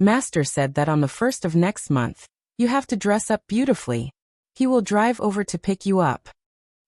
Master said that on the 1st of next month, you have to dress up beautifully. He will drive over to pick you up.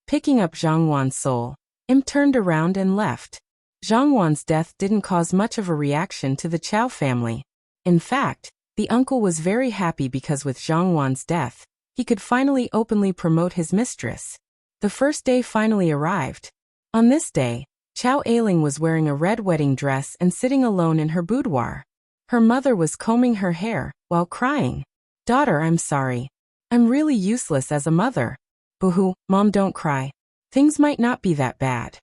Picking up Zhang Wan's soul, Im turned around and left. Zhang Wan's death didn't cause much of a reaction to the Chow family. In fact, the uncle was very happy because with Zhang Wan's death, he could finally openly promote his mistress. The first day finally arrived. On this day, Chow Ailing was wearing a red wedding dress and sitting alone in her boudoir. Her mother was combing her hair, while crying. "Daughter, I'm sorry. I'm really useless as a mother." "Boo-hoo, Mom, don't cry. Things might not be that bad."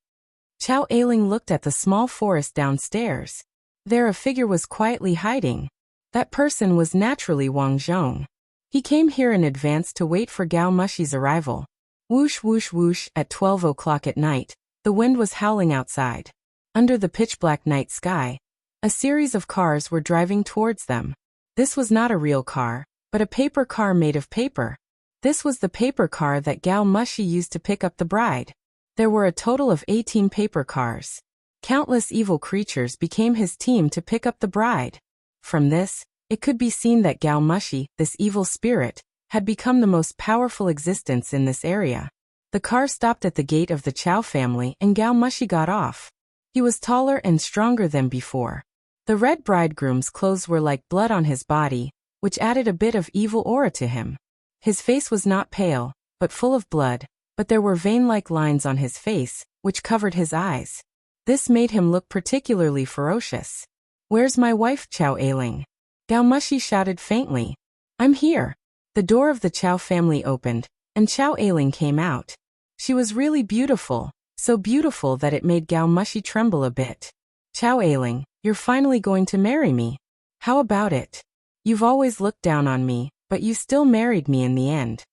Chow Ailing looked at the small forest downstairs. There a figure was quietly hiding. That person was naturally Wang Zhong. He came here in advance to wait for Gao Mushi's arrival. Whoosh whoosh whoosh, at 12 o'clock at night, the wind was howling outside. Under the pitch-black night sky, a series of cars were driving towards them. This was not a real car, but a paper car made of paper. This was the paper car that Gao Mushi used to pick up the bride. There were a total of 18 paper cars. Countless evil creatures became his team to pick up the bride. From this, it could be seen that Gao Mushi, this evil spirit, had become the most powerful existence in this area. The car stopped at the gate of the Chow family and Gao Mushi got off. He was taller and stronger than before. The red bridegroom's clothes were like blood on his body, which added a bit of evil aura to him. His face was not pale, but full of blood, but there were vein-like lines on his face, which covered his eyes. This made him look particularly ferocious. "Where's my wife, Chow Ailing?" Gao Mushi shouted faintly. "I'm here." The door of the Chow family opened, and Chow Ailing came out. She was really beautiful, so beautiful that it made Gao Mushi tremble a bit. "Chow Ailing, you're finally going to marry me. How about it? You've always looked down on me, but you still married me in the end."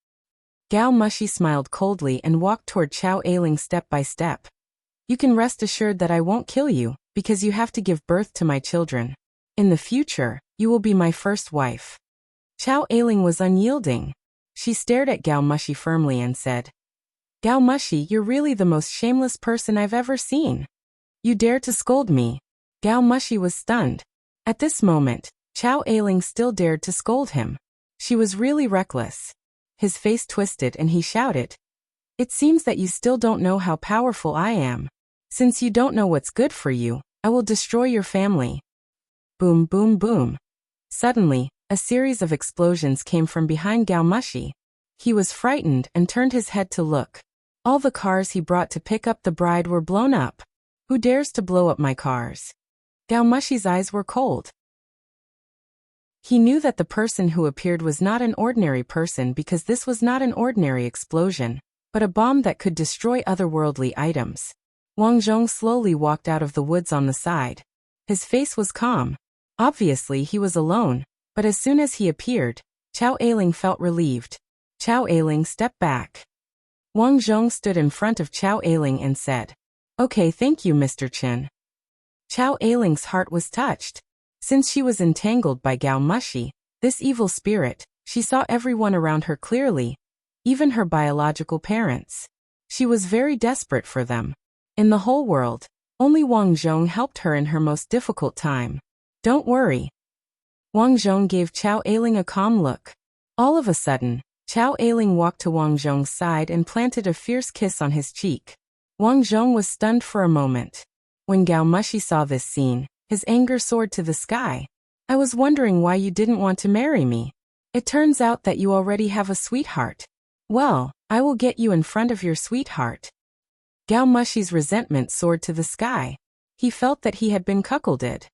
Gao Mushi smiled coldly and walked toward Chow Ailing step by step. "You can rest assured that I won't kill you, because you have to give birth to my children. In the future, you will be my first wife." Chow Ailing was unyielding. She stared at Gao Mushi firmly and said, "Gao Mushi, you're really the most shameless person I've ever seen. You dare to scold me." Gao Mushi was stunned. At this moment, Chow Ailing still dared to scold him. She was really reckless. His face twisted and he shouted, "It seems that you still don't know how powerful I am. Since you don't know what's good for you, I will destroy your family." Boom, boom, boom. Suddenly, a series of explosions came from behind Gao Mushi. He was frightened and turned his head to look. All the cars he brought to pick up the bride were blown up. "Who dares to blow up my cars?" Gao Mushi's eyes were cold. He knew that the person who appeared was not an ordinary person because this was not an ordinary explosion, but a bomb that could destroy otherworldly items. Wang Zhong slowly walked out of the woods on the side. His face was calm. Obviously he was alone, but as soon as he appeared, Chow Ailing felt relieved. Chow Ailing stepped back. Wang Zhong stood in front of Chow Ailing and said, "Okay, thank you, Mr. Chen." Chow Ailing's heart was touched. Since she was entangled by Gao Mushi, this evil spirit, she saw everyone around her clearly, even her biological parents. She was very desperate for them. In the whole world, only Wang Zhong helped her in her most difficult time. "Don't worry." Wang Zhong gave Chow Ailing a calm look. All of a sudden, Chow Ailing walked to Wang Zhong's side and planted a fierce kiss on his cheek. Wang Zhong was stunned for a moment. When Gao Mushi saw this scene, his anger soared to the sky. "I was wondering why you didn't want to marry me. It turns out that you already have a sweetheart. Well, I will get you in front of your sweetheart." Gao Mushi's resentment soared to the sky. He felt that he had been cuckolded.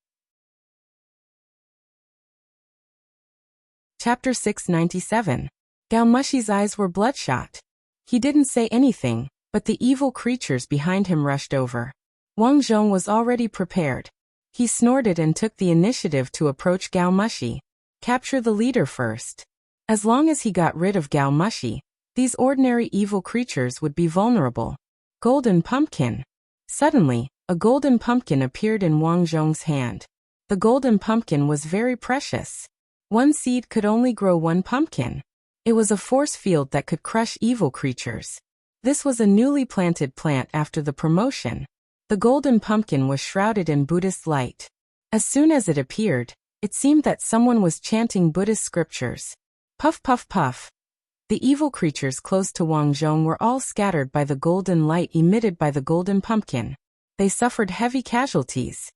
Chapter 697. Gao Mushi's eyes were bloodshot. He didn't say anything, but the evil creatures behind him rushed over. Wang Zhong was already prepared. He snorted and took the initiative to approach Gao Mushi. Capture the leader first. As long as he got rid of Gao Mushi, these ordinary evil creatures would be vulnerable. Golden pumpkin. Suddenly, a golden pumpkin appeared in Wang Zhong's hand. The golden pumpkin was very precious. One seed could only grow one pumpkin. It was a force field that could crush evil creatures. This was a newly planted plant after the promotion. The golden pumpkin was shrouded in Buddhist light. As soon as it appeared, It seemed that someone was chanting Buddhist scriptures. Puff puff puff. The evil creatures close to Wang Zhong were all scattered by the golden light emitted by the golden pumpkin. They suffered heavy casualties.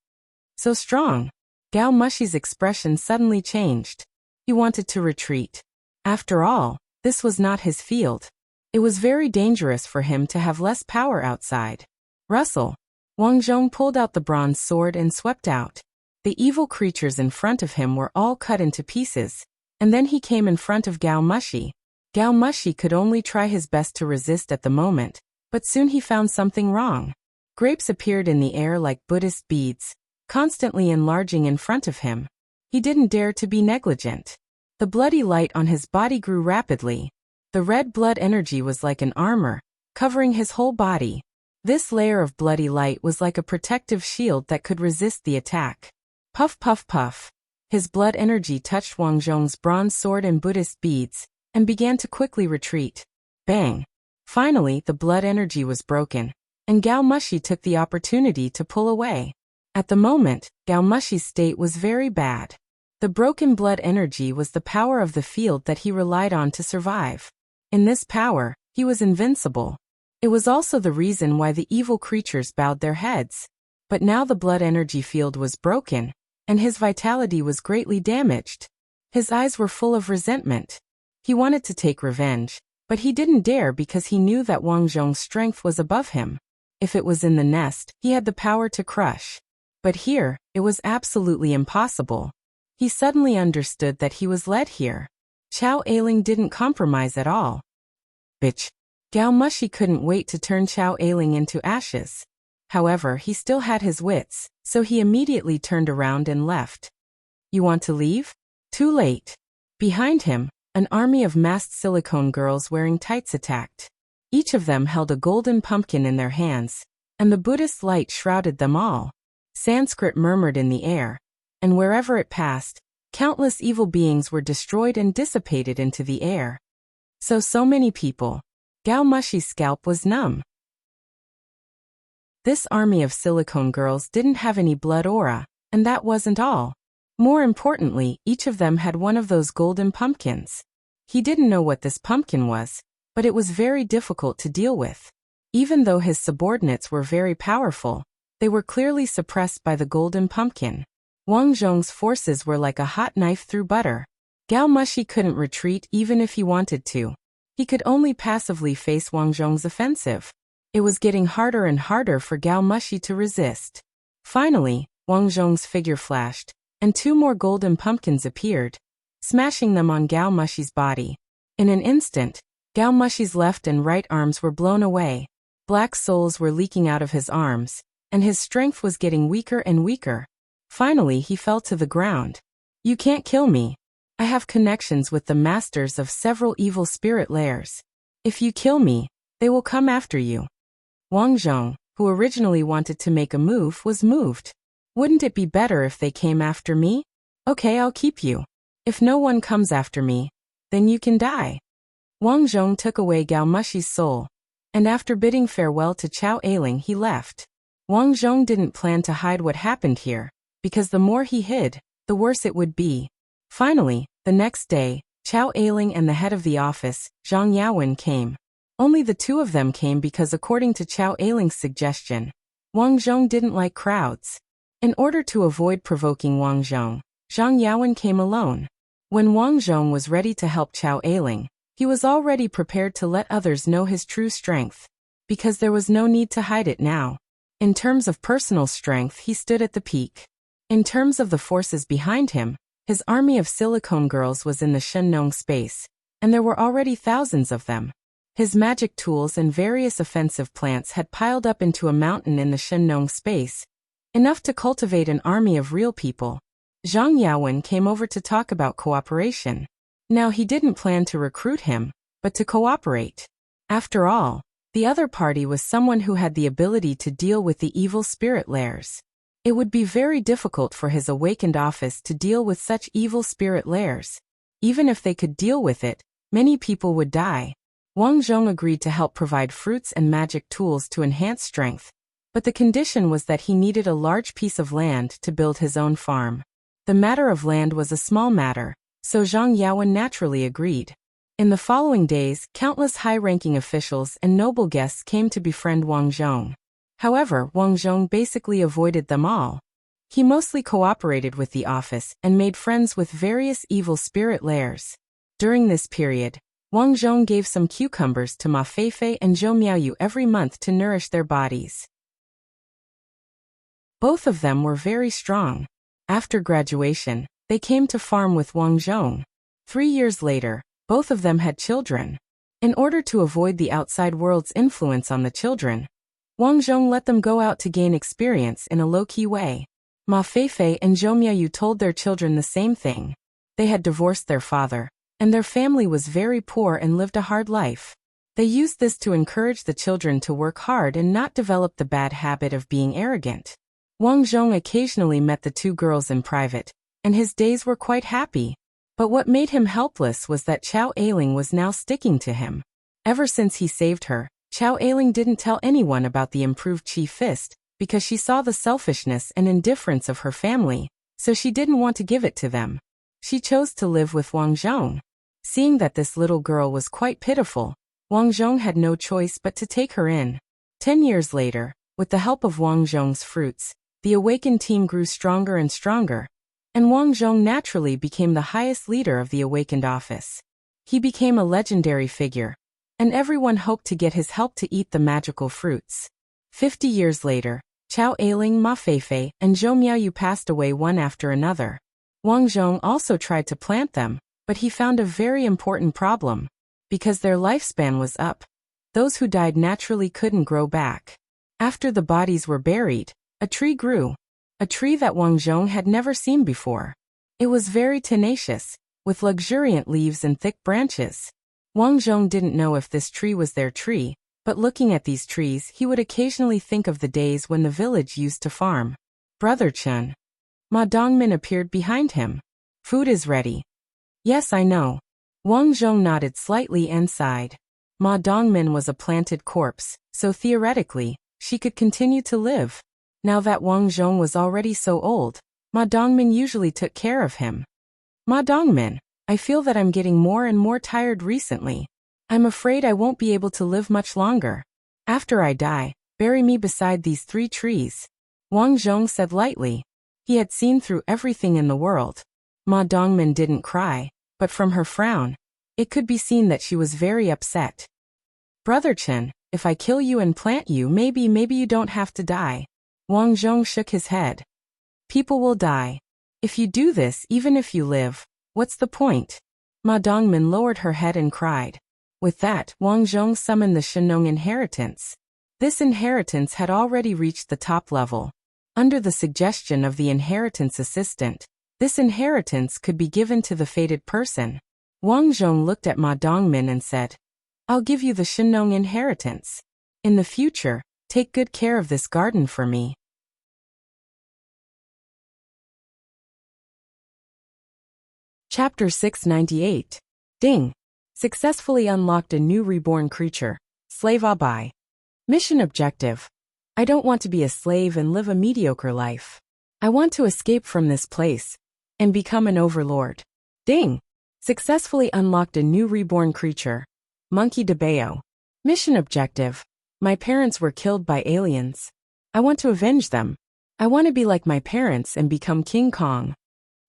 So strong. Gao Mushi's expression suddenly changed. He wanted to retreat. After all, this was not his field. It was very dangerous for him to have less power outside. Rustle. Wang Zhong pulled out the bronze sword and swept out. The evil creatures in front of him were all cut into pieces, and then he came in front of Gao Mushi. Gao Mushi could only try his best to resist at the moment, but soon he found something wrong. Grapes appeared in the air like Buddhist beads, constantly enlarging in front of him. He didn't dare to be negligent. The bloody light on his body grew rapidly. The red blood energy was like an armor, covering his whole body. This layer of bloody light was like a protective shield that could resist the attack. Puff puff puff. His blood energy touched Wang Zhong's bronze sword and Buddhist beads, and began to quickly retreat. Bang! Finally, the blood energy was broken, and Gao Mushi took the opportunity to pull away. At the moment, Gao Mushi's state was very bad. The broken blood energy was the power of the field that he relied on to survive. In this power, he was invincible. It was also the reason why the evil creatures bowed their heads. But now the blood energy field was broken, and his vitality was greatly damaged. His eyes were full of resentment. He wanted to take revenge, but he didn't dare because he knew that Wang Zhong's strength was above him. If it was in the nest, he had the power to crush. But here, it was absolutely impossible. He suddenly understood that he was led here. Chao Ailing didn't compromise at all. Bitch. Gao Mushi couldn't wait to turn Chao Ailing into ashes. However, he still had his wits, so he immediately turned around and left. You want to leave? Too late. Behind him, an army of masked silicone girls wearing tights attacked. Each of them held a golden pumpkin in their hands, and the Buddhist light shrouded them all. Sanskrit murmured in the air, and wherever it passed, countless evil beings were destroyed and dissipated into the air. So many people. Gao Mushi's scalp was numb. This army of silicone girls didn't have any blood aura, and that wasn't all. More importantly, each of them had one of those golden pumpkins. He didn't know what this pumpkin was, but it was very difficult to deal with. Even though his subordinates were very powerful, they were clearly suppressed by the golden pumpkin. Wang Zhong's forces were like a hot knife through butter. Gao Mushi couldn't retreat even if he wanted to. He could only passively face Wang Zhong's offensive. It was getting harder and harder for Gao Mushi to resist. Finally, Wang Zhong's figure flashed, and two more golden pumpkins appeared, smashing them on Gao Mushi's body. In an instant, Gao Mushi's left and right arms were blown away. Black souls were leaking out of his arms, and his strength was getting weaker and weaker. Finally, he fell to the ground. You can't kill me. I have connections with the masters of several evil spirit lairs. If you kill me, they will come after you. Wang Zhong, who originally wanted to make a move, was moved. Wouldn't it be better if they came after me? Okay, I'll keep you. If no one comes after me, then you can die. Wang Zhong took away Gao Mushi's soul, and after bidding farewell to Chao Ailing, he left. Wang Zhong didn't plan to hide what happened here, because the more he hid, the worse it would be. Finally, the next day, Chao Ailing and the head of the office, Zhang Yawen, came. Only the two of them came because according to Chao Ailing's suggestion, Wang Zhong didn't like crowds. In order to avoid provoking Wang Zhong, Zhang Yawen came alone. When Wang Zhong was ready to help Chao Ailing, he was already prepared to let others know his true strength, because there was no need to hide it now. In terms of personal strength, he stood at the peak. In terms of the forces behind him, his army of silicone girls was in the Shengnong space, and there were already thousands of them. His magic tools and various offensive plants had piled up into a mountain in the Shengnong space, enough to cultivate an army of real people. Zhang Yawen came over to talk about cooperation. Now he didn't plan to recruit him, but to cooperate. After all, the other party was someone who had the ability to deal with the evil spirit lairs. It would be very difficult for his awakened office to deal with such evil spirit lairs. Even if they could deal with it, many people would die. Wang Zhong agreed to help provide fruits and magic tools to enhance strength, but the condition was that he needed a large piece of land to build his own farm. The matter of land was a small matter, so Zhang Yaowen naturally agreed. In the following days, countless high-ranking officials and noble guests came to befriend Wang Zhong. However, Wang Zhong basically avoided them all. He mostly cooperated with the office and made friends with various evil spirit lairs. During this period, Wang Zhong gave some cucumbers to Ma Feifei and Zhou Miaoyu every month to nourish their bodies. Both of them were very strong. After graduation, they came to farm with Wang Zhong. 3 years later, both of them had children. In order to avoid the outside world's influence on the children, Wang Zhong let them go out to gain experience in a low-key way. Ma Feifei and Zhou Miaoyu told their children the same thing. They had divorced their father, and their family was very poor and lived a hard life. They used this to encourage the children to work hard and not develop the bad habit of being arrogant. Wang Zhong occasionally met the two girls in private, and his days were quite happy. But what made him helpless was that Chao Ailing was now sticking to him. Ever since he saved her, Chao Ailing didn't tell anyone about the improved Chi Fist, because she saw the selfishness and indifference of her family, so she didn't want to give it to them. She chose to live with Wang Zhong. Seeing that this little girl was quite pitiful, Wang Zhong had no choice but to take her in. 10 years later, with the help of Wang Zhong's fruits, the awakened team grew stronger and stronger, and Wang Zhong naturally became the highest leader of the awakened office. He became a legendary figure, and everyone hoped to get his help to eat the magical fruits. 50 years later, Chao Ailing, Ma Feifei, and Zhou Miaoyu passed away one after another. Wang Zhong also tried to plant them, but he found a very important problem. Because their lifespan was up, those who died naturally couldn't grow back. After the bodies were buried, a tree grew. A tree that Wang Zhong had never seen before. It was very tenacious, with luxuriant leaves and thick branches. Wang Zhong didn't know if this tree was their tree, but looking at these trees he would occasionally think of the days when the village used to farm. Brother Chen. Ma Dongmin appeared behind him. Food is ready. Yes, I know. Wang Zhong nodded slightly and sighed. Ma Dongmin was a planted corpse, so theoretically, she could continue to live. Now that Wang Zhong was already so old, Ma Dongmin usually took care of him. Ma Dongmin, I feel that I'm getting more and more tired recently. I'm afraid I won't be able to live much longer. After I die, bury me beside these 3 trees. Wang Zhong said lightly. He had seen through everything in the world. Ma Dongmin didn't cry, but from her frown, it could be seen that she was very upset. Brother Chen, if I kill you and plant you, maybe you don't have to die. Wang Zhong shook his head. People will die. If you do this, even if you live, what's the point? Ma Dongmin lowered her head and cried. With that, Wang Zhong summoned the Shenong inheritance. This inheritance had already reached the top level. Under the suggestion of the inheritance assistant, this inheritance could be given to the fated person. Wang Zhong looked at Ma Dongmin and said, I'll give you the Shenong inheritance. In the future, take good care of this garden for me. Chapter 698. Ding. Successfully unlocked a new reborn creature. Slave Abai. Mission objective. I don't want to be a slave and live a mediocre life. I want to escape from this place and become an overlord. Ding. Successfully unlocked a new reborn creature. Monkey de Bayo. Mission objective. My parents were killed by aliens. I want to avenge them. I want to be like my parents and become King Kong.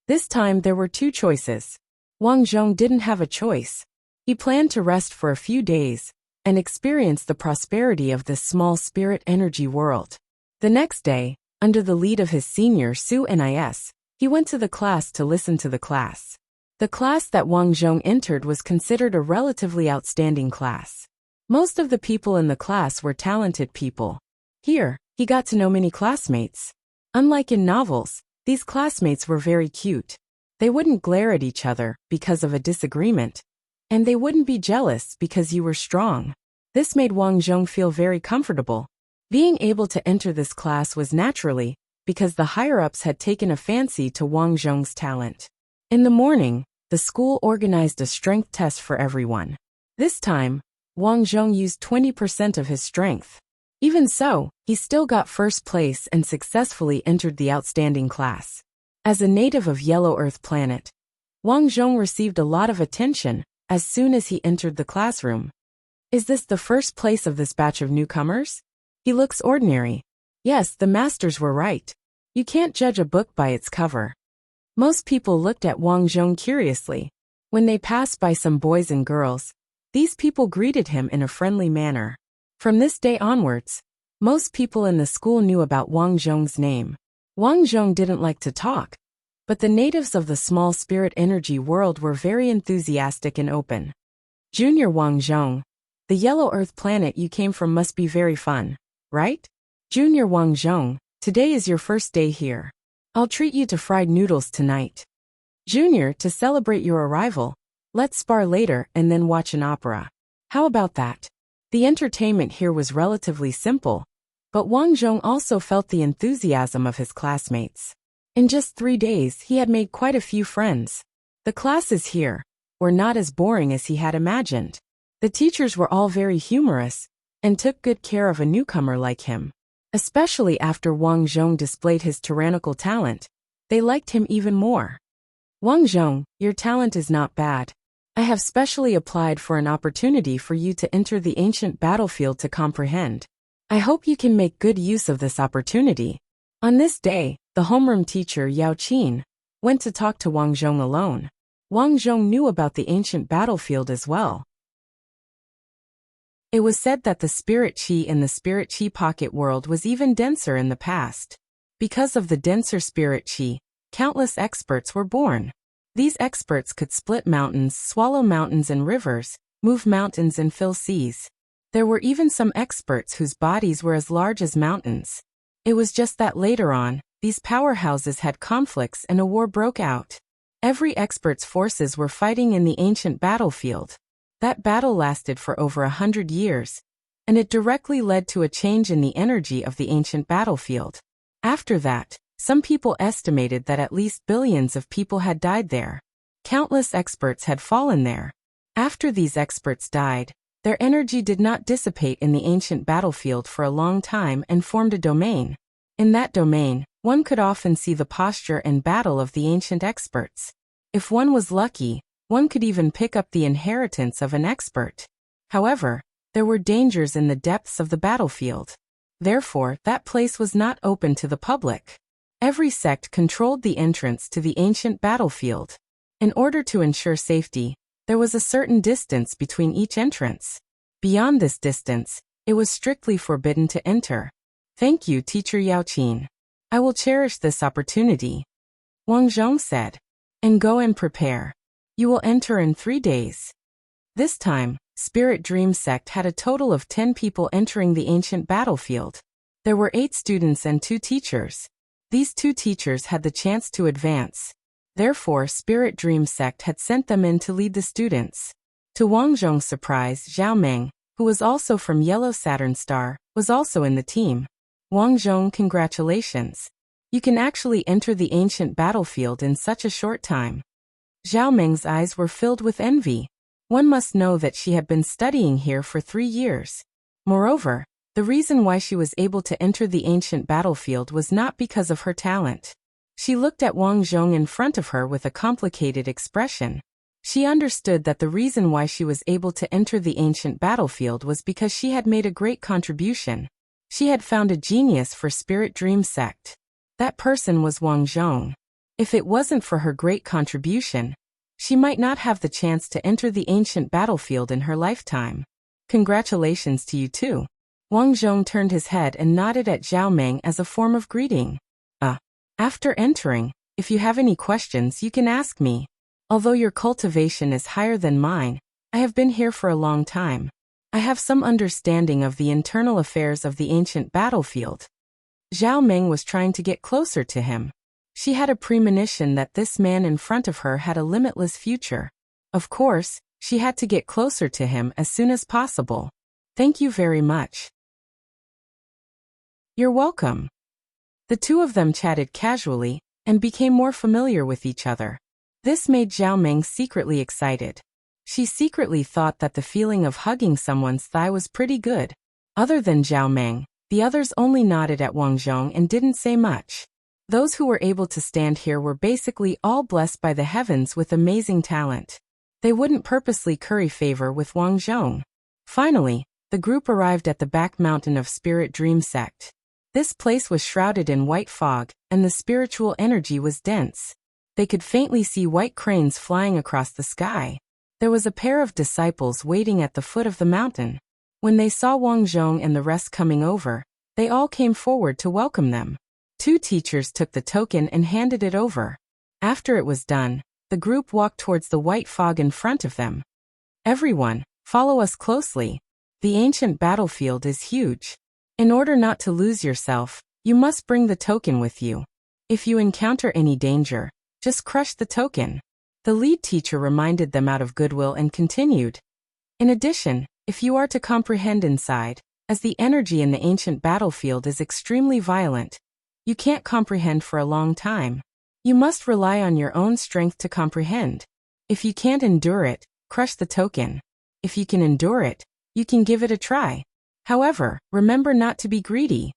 This time there were 2 choices. Wang Zhong didn't have a choice. He planned to rest for a few days and experience the prosperity of this small spirit energy world. The next day, under the lead of his senior Su Nis, he went to the class to listen to the class. The class that Wang Zhong entered was considered a relatively outstanding class. Most of the people in the class were talented people. Here, he got to know many classmates. Unlike in novels, these classmates were very cute. They wouldn't glare at each other because of a disagreement, and they wouldn't be jealous because you were strong. This made Wang Zhong feel very comfortable. Being able to enter this class was naturally because the higher-ups had taken a fancy to Wang Zhong's talent. In the morning, the school organized a strength test for everyone. This time, Wang Zhong used 20% of his strength. Even so, he still got first place and successfully entered the outstanding class. As a native of Yellow Earth Planet, Wang Zhong received a lot of attention as soon as he entered the classroom. Is this the first place of this batch of newcomers? He looks ordinary. Yes, the masters were right. You can't judge a book by its cover. Most people looked at Wang Zhong curiously. When they passed by some boys and girls, these people greeted him in a friendly manner. From this day onwards, most people in the school knew about Wang Zhong's name. Wang Zhong didn't like to talk, but the natives of the small spirit energy world were very enthusiastic and open. Junior Wang Zhong, the Yellow Earth planet you came from must be very fun, right? Junior Wang Zhong, today is your first day here. I'll treat you to fried noodles tonight. Junior, to celebrate your arrival, let's spar later and then watch an opera. How about that? The entertainment here was relatively simple, but Wang Zhong also felt the enthusiasm of his classmates. In just 3 days, he had made quite a few friends. The classes here were not as boring as he had imagined. The teachers were all very humorous and took good care of a newcomer like him. Especially after Wang Zhong displayed his tyrannical talent, they liked him even more. Wang Zhong, your talent is not bad. I have specially applied for an opportunity for you to enter the ancient battlefield to comprehend. I hope you can make good use of this opportunity. On this day, the homeroom teacher Yao Qin went to talk to Wang Zhong alone. Wang Zhong knew about the ancient battlefield as well. It was said that the spirit qi in the spirit qi pocket world was even denser in the past. Because of the denser spirit qi, countless experts were born. These experts could split mountains, swallow mountains and rivers, move mountains and fill seas. There were even some experts whose bodies were as large as mountains. It was just that later on, these powerhouses had conflicts and a war broke out. Every expert's forces were fighting in the ancient battlefield. That battle lasted for over 100 years, and it directly led to a change in the energy of the ancient battlefield. After that, some people estimated that at least billions of people had died there. Countless experts had fallen there. After these experts died, their energy did not dissipate in the ancient battlefield for a long time and formed a domain. In that domain, one could often see the posture and battle of the ancient experts. If one was lucky, one could even pick up the inheritance of an expert. However, there were dangers in the depths of the battlefield. Therefore, that place was not open to the public. Every sect controlled the entrance to the ancient battlefield. In order to ensure safety, there was a certain distance between each entrance. Beyond this distance, it was strictly forbidden to enter. Thank you, Teacher Yao Qin. I will cherish this opportunity, Wang Zhong said. And go and prepare. You will enter in 3 days. This time, Spirit Dream Sect had a total of 10 people entering the ancient battlefield. There were 8 students and 2 teachers. These 2 teachers had the chance to advance. Therefore, Spirit Dream Sect had sent them in to lead the students. To Wang Zhong's surprise, Zhao Meng, who was also from Yellow Saturn Star, was also in the team. Wang Zhong, congratulations. You can actually enter the ancient battlefield in such a short time. Zhao Meng's eyes were filled with envy. One must know that she had been studying here for 3 years. Moreover, the reason why she was able to enter the ancient battlefield was not because of her talent. She looked at Wang Zhong in front of her with a complicated expression. She understood that the reason why she was able to enter the ancient battlefield was because she had made a great contribution. She had found a genius for Spirit Dream Sect. That person was Wang Zhong. If it wasn't for her great contribution, she might not have the chance to enter the ancient battlefield in her lifetime. Congratulations to you too. Wang Zhong turned his head and nodded at Zhao Meng as a form of greeting. After entering, if you have any questions you can ask me. Although your cultivation is higher than mine, I have been here for a long time. I have some understanding of the internal affairs of the ancient battlefield. Zhao Meng was trying to get closer to him. She had a premonition that this man in front of her had a limitless future. Of course, she had to get closer to him as soon as possible. Thank you very much. You're welcome. The two of them chatted casually and became more familiar with each other. This made Zhao Meng secretly excited. She secretly thought that the feeling of hugging someone's thigh was pretty good. Other than Zhao Meng, the others only nodded at Wang Zhong and didn't say much. Those who were able to stand here were basically all blessed by the heavens with amazing talent. They wouldn't purposely curry favor with Wang Zhong. Finally, the group arrived at the back mountain of Spirit Dream Sect. This place was shrouded in white fog, and the spiritual energy was dense. They could faintly see white cranes flying across the sky. There was a pair of disciples waiting at the foot of the mountain. When they saw Wang Zhong and the rest coming over, they all came forward to welcome them. 2 teachers took the token and handed it over. After it was done, the group walked towards the white fog in front of them. Everyone, follow us closely. The ancient battlefield is huge. In order not to lose yourself, you must bring the token with you. If you encounter any danger, just crush the token. The lead teacher reminded them out of goodwill and continued. In addition, if you are to comprehend inside, as the energy in the ancient battlefield is extremely violent, you can't comprehend for a long time. You must rely on your own strength to comprehend. If you can't endure it, crush the token. If you can endure it, you can give it a try. However, remember not to be greedy.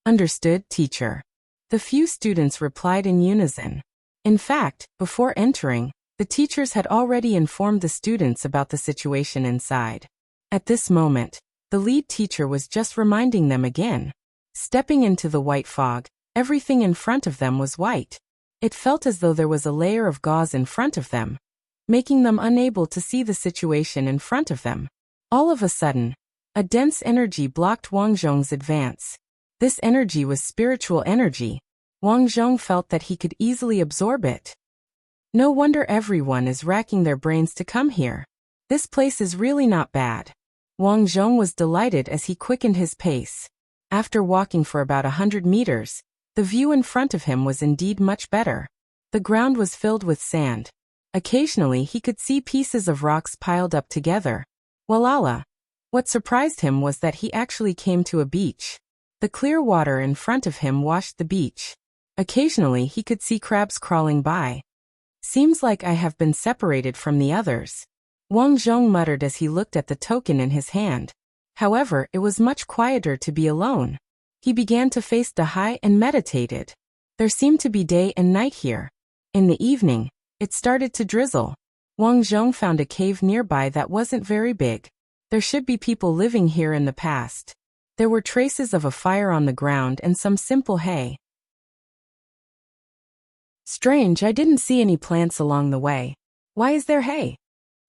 Understood, teacher. The few students replied in unison. In fact, before entering, the teachers had already informed the students about the situation inside. At this moment, the lead teacher was just reminding them again. Stepping into the white fog, everything in front of them was white. It felt as though there was a layer of gauze in front of them, making them unable to see the situation in front of them. All of a sudden, a dense energy blocked Wang Zhong's advance. This energy was spiritual energy. Wang Zhong felt that he could easily absorb it. No wonder everyone is racking their brains to come here. This place is really not bad. Wang Zhong was delighted as he quickened his pace. After walking for about 100 meters, the view in front of him was indeed much better. The ground was filled with sand. Occasionally he could see pieces of rocks piled up together. Walala! What surprised him was that he actually came to a beach. The clear water in front of him washed the beach. Occasionally he could see crabs crawling by. Seems like I have been separated from the others. Wang Zhong muttered as he looked at the token in his hand. However, it was much quieter to be alone. He began to face Dahai and meditated. There seemed to be day and night here. In the evening, it started to drizzle. Wang Zhong found a cave nearby that wasn't very big. There should be people living here in the past. There were traces of a fire on the ground and some simple hay. Strange, I didn't see any plants along the way. Why is there hay?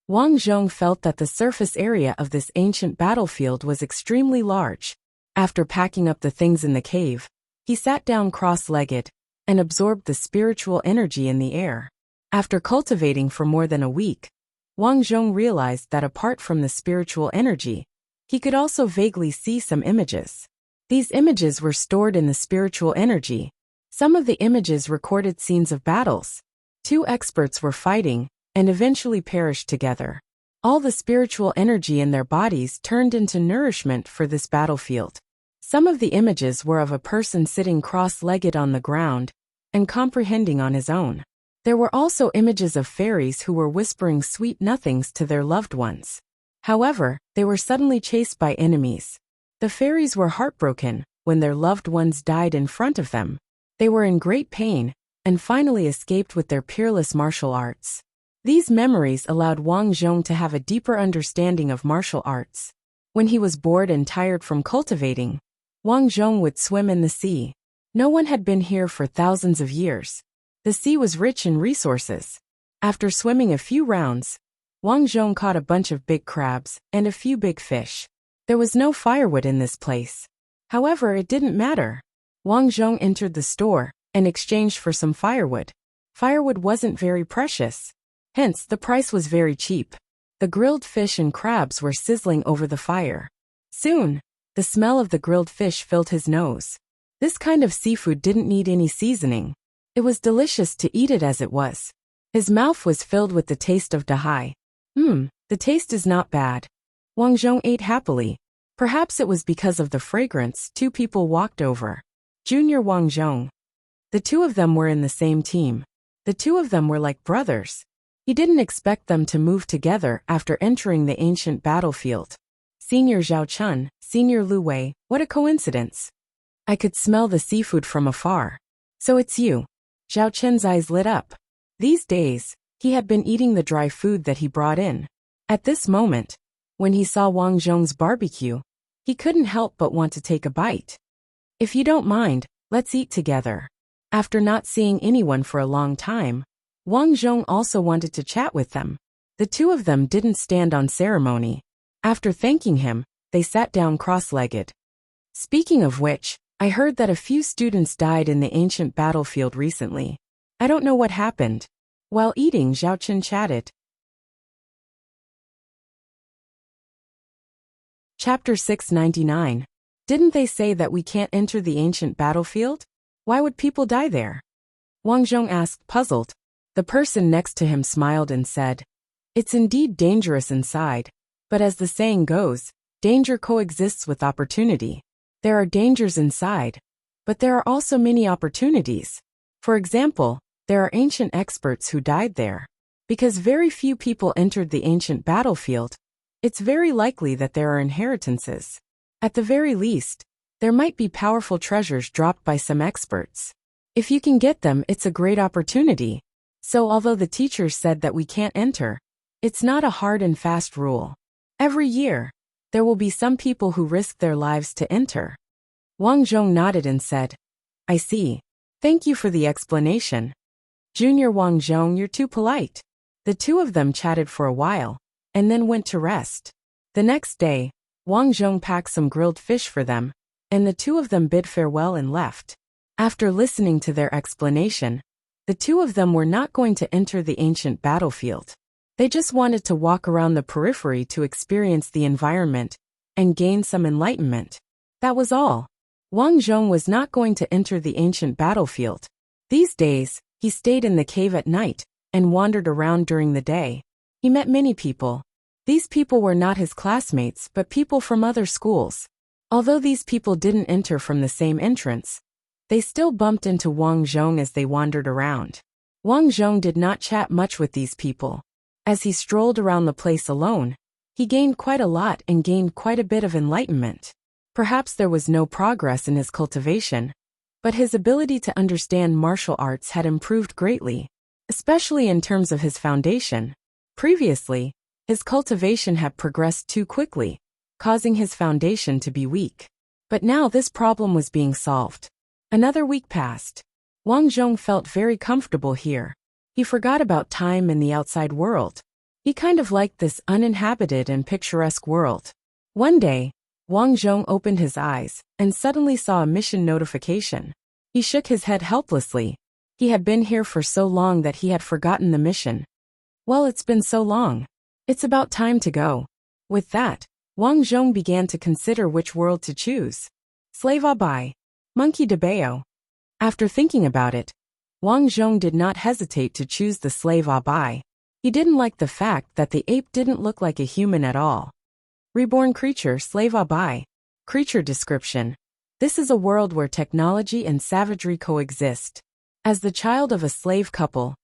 Wang Zhong felt that the surface area of this ancient battlefield was extremely large. After packing up the things in the cave, he sat down cross-legged and absorbed the spiritual energy in the air. After cultivating for more than a week, Wang Zhong realized that apart from the spiritual energy, he could also vaguely see some images. These images were stored in the spiritual energy. Some of the images recorded scenes of battles. 2 experts were fighting and eventually perished together. All the spiritual energy in their bodies turned into nourishment for this battlefield. Some of the images were of a person sitting cross-legged on the ground and comprehending on his own. There were also images of fairies who were whispering sweet nothings to their loved ones. However, they were suddenly chased by enemies. The fairies were heartbroken when their loved ones died in front of them. They were in great pain and finally escaped with their peerless martial arts. These memories allowed Wang Zhong to have a deeper understanding of martial arts. When he was bored and tired from cultivating, Wang Zhong would swim in the sea. No one had been here for thousands of years. The sea was rich in resources. After swimming a few rounds, Wang Zhong caught a bunch of big crabs and a few big fish. There was no firewood in this place. However, it didn't matter. Wang Zhong entered the store and exchanged for some firewood. Firewood wasn't very precious. Hence, the price was very cheap. The grilled fish and crabs were sizzling over the fire. Soon, the smell of the grilled fish filled his nose. This kind of seafood didn't need any seasoning. It was delicious to eat it as it was. His mouth was filled with the taste of dahai. The taste is not bad. Wang Zhong ate happily. Perhaps it was because of the fragrance. 2 people walked over. Junior Wang Zhong. The 2 of them were in the same team. The 2 of them were like brothers. He didn't expect them to move together after entering the ancient battlefield. Senior Zhao Chun, Senior Lu Wei, what a coincidence. I could smell the seafood from afar. So it's you. Zhao Chen's eyes lit up. These days, he had been eating the dry food that he brought in. At this moment, when he saw Wang Zhong's barbecue, he couldn't help but want to take a bite. If you don't mind, let's eat together. After not seeing anyone for a long time, Wang Zhong also wanted to chat with them. The two of them didn't stand on ceremony. After thanking him, they sat down cross-legged. Speaking of which, I heard that a few students died in the ancient battlefield recently. I don't know what happened. While eating, Zhao Chen chatted. Chapter 699. Didn't they say that we can't enter the ancient battlefield? Why would people die there? Wang Zhong asked, puzzled. The person next to him smiled and said, it's indeed dangerous inside, but as the saying goes, danger coexists with opportunity. There are dangers inside, but there are also many opportunities. For example, there are ancient experts who died there. Because very few people entered the ancient battlefield, it's very likely that there are inheritances. At the very least, there might be powerful treasures dropped by some experts. If you can get them, it's a great opportunity. So although the teachers said that we can't enter, it's not a hard and fast rule. Every year, there will be some people who risk their lives to enter. Wang Zhong nodded and said, I see. Thank you for the explanation. Junior Wang Zhong, you're too polite. The two of them chatted for a while, and then went to rest. The next day, Wang Zhong packed some grilled fish for them, and the two of them bid farewell and left. After listening to their explanation, the two of them were not going to enter the ancient battlefield. They just wanted to walk around the periphery to experience the environment and gain some enlightenment. That was all. Wang Zhong was not going to enter the ancient battlefield. These days, he stayed in the cave at night and wandered around during the day. He met many people. These people were not his classmates but people from other schools. Although these people didn't enter from the same entrance, they still bumped into Wang Zhong as they wandered around. Wang Zhong did not chat much with these people. As he strolled around the place alone, he gained quite a lot and gained quite a bit of enlightenment. Perhaps there was no progress in his cultivation, but his ability to understand martial arts had improved greatly, especially in terms of his foundation. Previously, his cultivation had progressed too quickly, causing his foundation to be weak. But now this problem was being solved. Another week passed. Wang Zhong felt very comfortable here. He forgot about time and the outside world. He kind of liked this uninhabited and picturesque world. One day, Wang Zhong opened his eyes and suddenly saw a mission notification. He shook his head helplessly. He had been here for so long that he had forgotten the mission. Well, it's been so long. It's about time to go. With that, Wang Zhong began to consider which world to choose. Slave Abai, Monkey de Bao. After thinking about it, Wang Zhong did not hesitate to choose the slave Abai. He didn't like the fact that the ape didn't look like a human at all. Reborn creature slave Abai. Creature description. This is a world where technology and savagery coexist. As the child of a slave couple,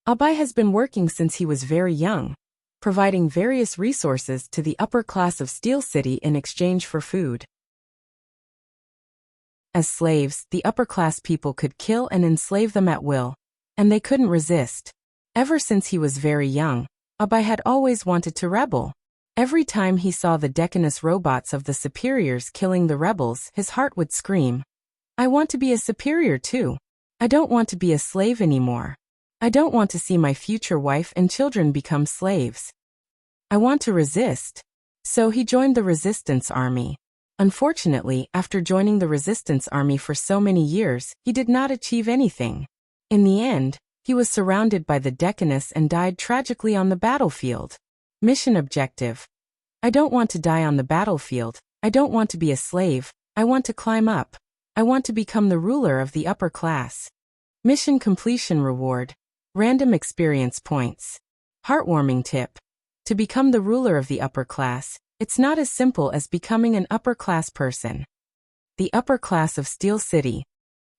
Abai has been working since he was very young, providing various resources to the upper class of Steel City in exchange for food. As slaves, the upper-class people could kill and enslave them at will, and they couldn't resist. Ever since he was very young, Abai had always wanted to rebel. Every time he saw the decorous robots of the superiors killing the rebels, his heart would scream, I want to be a superior too. I don't want to be a slave anymore. I don't want to see my future wife and children become slaves. I want to resist. So he joined the resistance army. Unfortunately, after joining the resistance army for so many years, he did not achieve anything. In the end, he was surrounded by the decorous and died tragically on the battlefield. Mission objective. I don't want to die on the battlefield. I don't want to be a slave. I want to climb up. I want to become the ruler of the upper class. Mission completion reward. Random experience points. Heartwarming tip. To become the ruler of the upper class, it's not as simple as becoming an upper-class person. The upper class of Steel City.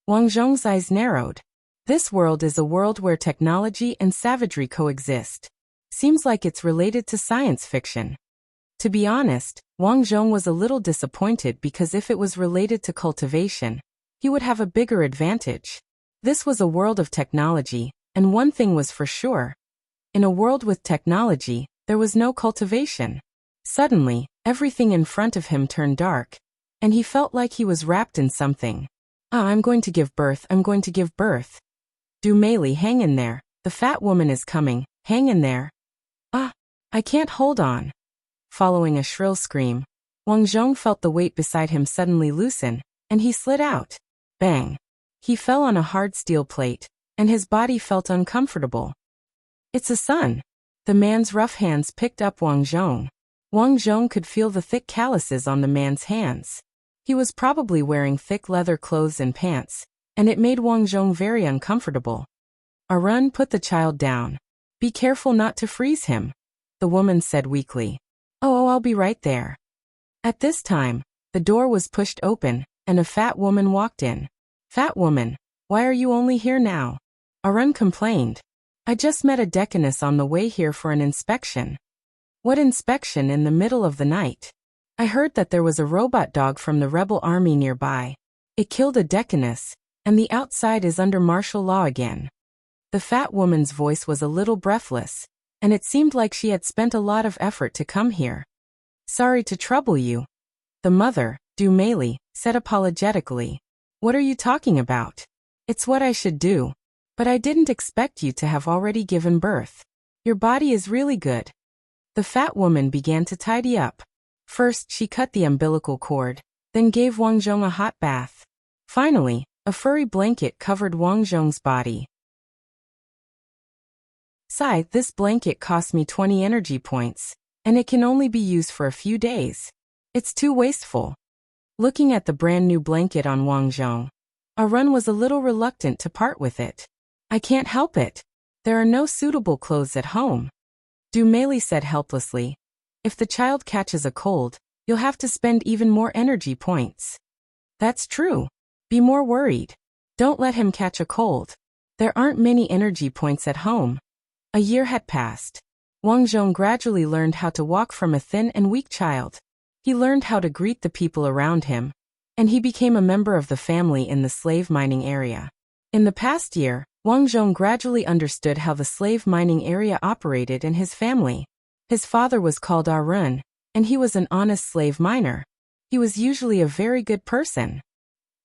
Wang Zhong's eyes narrowed. This world is a world where technology and savagery coexist. Seems like it's related to science fiction. To be honest, Wang Zhong was a little disappointed because if it was related to cultivation, he would have a bigger advantage. This was a world of technology, and one thing was for sure. In a world with technology, there was no cultivation. Suddenly, everything in front of him turned dark, and he felt like he was wrapped in something. I'm going to give birth, I'm going to give birth. Du Meili, hang in there, the fat woman is coming, hang in there. I can't hold on. Following a shrill scream, Wang Zhong felt the weight beside him suddenly loosen, and he slid out. Bang! He fell on a hard steel plate, and his body felt uncomfortable. It's a son. The man's rough hands picked up Wang Zhong. Wang Zhong could feel the thick calluses on the man's hands. He was probably wearing thick leather clothes and pants, and it made Wang Zhong very uncomfortable. Arun, put the child down. Be careful not to freeze him, the woman said weakly. Oh, I'll be right there. At this time, the door was pushed open, and a fat woman walked in. Fat woman, why are you only here now? Arun complained. I just met a deaconess on the way here for an inspection. What inspection in the middle of the night? I heard that there was a robot dog from the rebel army nearby. It killed a deaconess, and the outside is under martial law again. The fat woman's voice was a little breathless, and it seemed like she had spent a lot of effort to come here. Sorry to trouble you. The mother, Du Meili, said apologetically. What are you talking about? It's what I should do. But I didn't expect you to have already given birth. Your body is really good. The fat woman began to tidy up. First, she cut the umbilical cord, then gave Wang Zhong a hot bath. Finally, a furry blanket covered Wang Zhong's body. Sigh, this blanket cost me 20 energy points, and it can only be used for a few days. It's too wasteful. Looking at the brand new blanket on Wang Zhong, Arun was a little reluctant to part with it. I can't help it. There are no suitable clothes at home. Du Meili said helplessly. If the child catches a cold, you'll have to spend even more energy points. That's true. Be more worried. Don't let him catch a cold. There aren't many energy points at home. A year had passed. Wang Zhong gradually learned how to walk from a thin and weak child. He learned how to greet the people around him, and he became a member of the family in the slave mining area. In the past year, Wang Zhong gradually understood how the slave mining area operated in his family. His father was called Arun, and he was an honest slave miner. He was usually a very good person.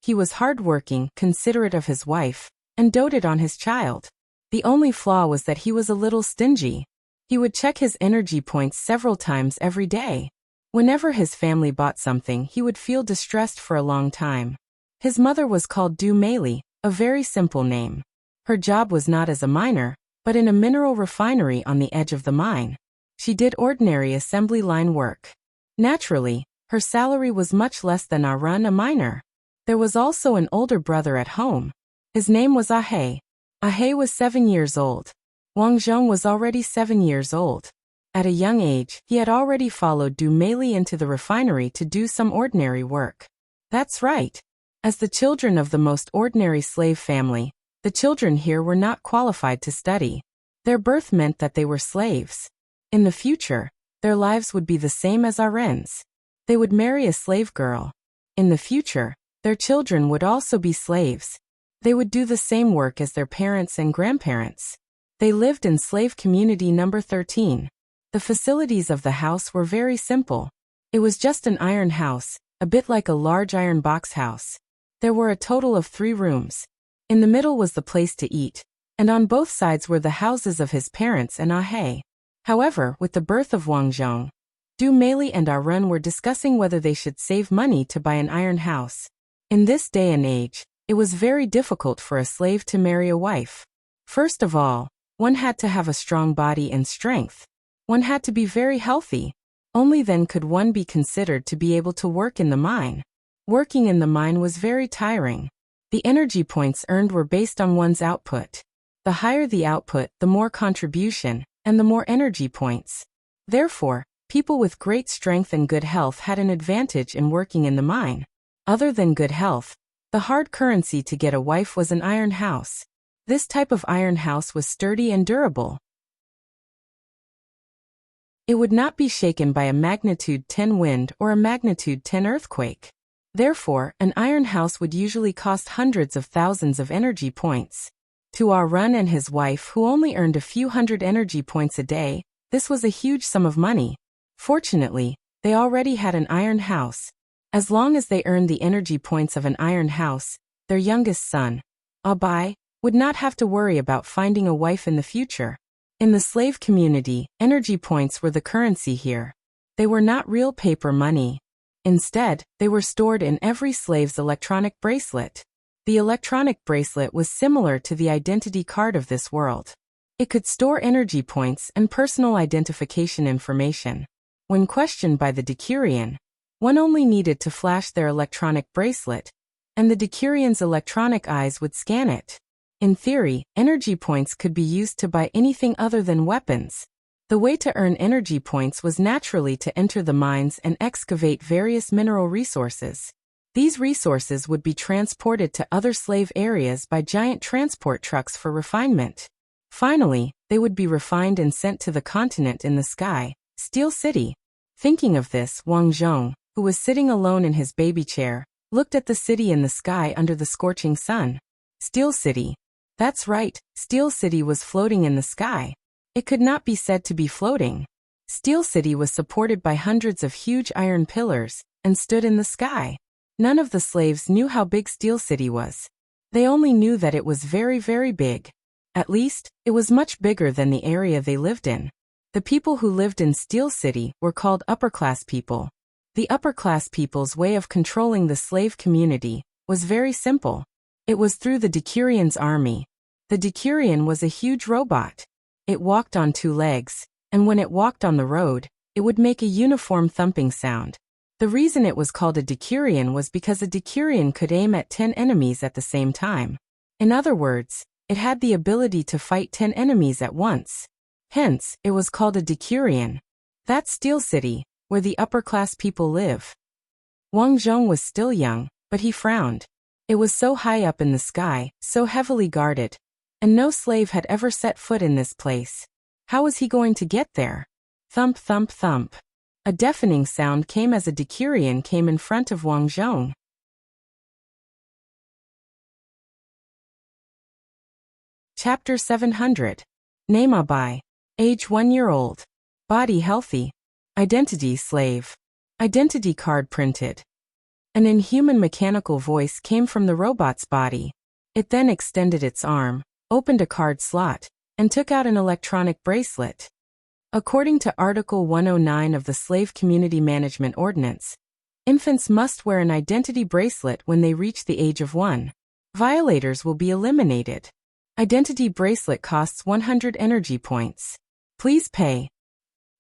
He was hardworking, considerate of his wife, and doted on his child. The only flaw was that he was a little stingy. He would check his energy points several times every day. Whenever his family bought something, he would feel distressed for a long time. His mother was called Du Meili, a very simple name. Her job was not as a miner, but in a mineral refinery on the edge of the mine. She did ordinary assembly line work. Naturally, her salary was much less than Arun, a miner. There was also an older brother at home. His name was Ahe. Ahe was 7 years old. Wang Zhong was already 7 years old. At a young age, he had already followed Du Meili into the refinery to do some ordinary work. That's right. As the children of the most ordinary slave family, the children here were not qualified to study. Their birth meant that they were slaves. In the future, their lives would be the same as Arun's. They would marry a slave girl. In the future, their children would also be slaves. They would do the same work as their parents and grandparents. They lived in slave community number 13. The facilities of the house were very simple. It was just an iron house, a bit like a large iron box house. There were a total of 3 rooms. In the middle was the place to eat, and on both sides were the houses of his parents and Ahe. However, with the birth of Wang Zhong, Du Meili and Arun were discussing whether they should save money to buy an iron house. In this day and age, it was very difficult for a slave to marry a wife. First of all, one had to have a strong body and strength. One had to be very healthy. Only then could one be considered to be able to work in the mine. Working in the mine was very tiring. The energy points earned were based on one's output. The higher the output, the more contribution, and the more energy points. Therefore, people with great strength and good health had an advantage in working in the mine. Other than good health, the hard currency to get a wife was an iron house. This type of iron house was sturdy and durable. It would not be shaken by a magnitude 10 wind or a magnitude 10 earthquake. Therefore, an iron house would usually cost hundreds of thousands of energy points. To Ah Run and his wife, who only earned a few hundred energy points a day, this was a huge sum of money. Fortunately, they already had an iron house. As long as they earned the energy points of an iron house, their youngest son, Ah Bai, would not have to worry about finding a wife in the future. In the slave community, energy points were the currency here. They were not real paper money. Instead, they were stored in every slave's electronic bracelet. The electronic bracelet was similar to the identity card of this world. It could store energy points and personal identification information. When questioned by the Decurion, one only needed to flash their electronic bracelet, and the Decurion's electronic eyes would scan it. In theory, energy points could be used to buy anything other than weapons. The way to earn energy points was naturally to enter the mines and excavate various mineral resources. These resources would be transported to other slave areas by giant transport trucks for refinement. Finally, they would be refined and sent to the continent in the sky, Steel City. Thinking of this, Wang Zhong, who was sitting alone in his baby chair, looked at the city in the sky under the scorching sun. Steel City. That's right, Steel City was floating in the sky. It could not be said to be floating. Steel City was supported by hundreds of huge iron pillars, and stood in the sky. None of the slaves knew how big Steel City was. They only knew that it was very, very big. At least, it was much bigger than the area they lived in. The people who lived in Steel City were called upper-class people. The upper-class people's way of controlling the slave community was very simple. It was through the Decurion's army. The Decurion was a huge robot. It walked on two legs, and when it walked on the road, it would make a uniform thumping sound. The reason it was called a Decurion was because a Decurion could aim at 10 enemies at the same time. In other words, it had the ability to fight 10 enemies at once. Hence, it was called a Decurion. That's Steel City, where the upper-class people live. Wang Zhong was still young, but he frowned. It was so high up in the sky, so heavily guarded, and no slave had ever set foot in this place. How was he going to get there? Thump, thump, thump. A deafening sound came as a Decurion came in front of Wang Zhong. Chapter 700. Name Ah Bai. Age 1 year old. Body healthy. Identity slave. Identity card printed. An inhuman mechanical voice came from the robot's body. It then extended its arm, opened a card slot, and took out an electronic bracelet. According to Article 109 of the Slave Community Management Ordinance, infants must wear an identity bracelet when they reach the age of 1. Violators will be eliminated. Identity bracelet costs 100 energy points. Please pay.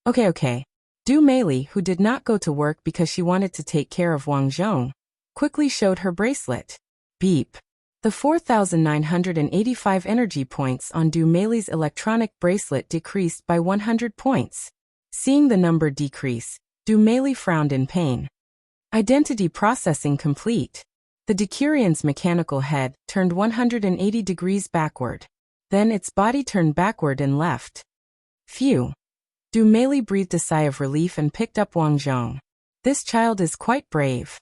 Okay. Du Meili, who did not go to work because she wanted to take care of Wang Zhong, quickly showed her bracelet. Beep. The 4,985 energy points on Du Meili's electronic bracelet decreased by 100 points. Seeing the number decrease, Du Meili frowned in pain. Identity processing complete. The Decurion's mechanical head turned 180 degrees backward. Then its body turned backward and left. Phew. Du Meili breathed a sigh of relief and picked up Wang Zhong. This child is quite brave.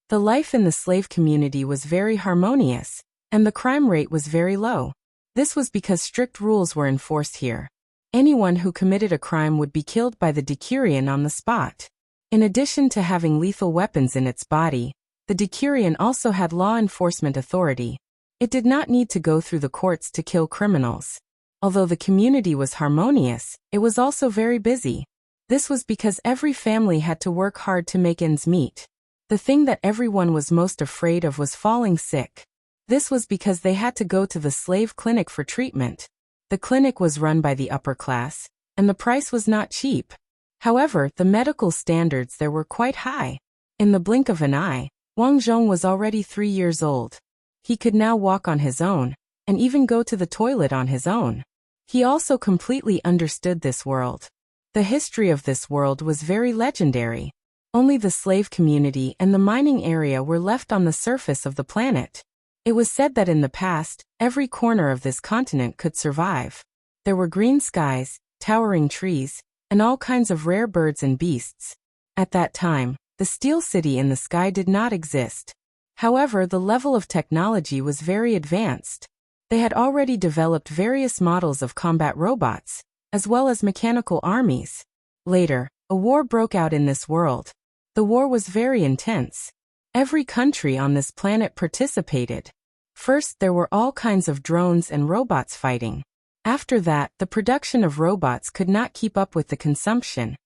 The life in the slave community was very harmonious, and the crime rate was very low. This was because strict rules were enforced here. Anyone who committed a crime would be killed by the Decurion on the spot. In addition to having lethal weapons in its body, the Decurion also had law enforcement authority. It did not need to go through the courts to kill criminals. Although the community was harmonious, it was also very busy. This was because every family had to work hard to make ends meet. The thing that everyone was most afraid of was falling sick. This was because they had to go to the slave clinic for treatment. The clinic was run by the upper class, and the price was not cheap. However, the medical standards there were quite high. In the blink of an eye, Wang Zhong was already 3 years old. He could now walk on his own, and even go to the toilet on his own. He also completely understood this world. The history of this world was very legendary. Only the slave community and the mining area were left on the surface of the planet. It was said that in the past, every corner of this continent could survive. There were green skies, towering trees, and all kinds of rare birds and beasts. At that time, The steel city in the sky did not exist. However, the level of technology was very advanced. They had already developed various models of combat robots, as well as mechanical armies. Later, a war broke out in this world. The war was very intense. Every country on this planet participated. First, there were all kinds of drones and robots fighting. After that, the production of robots could not keep up with the consumption,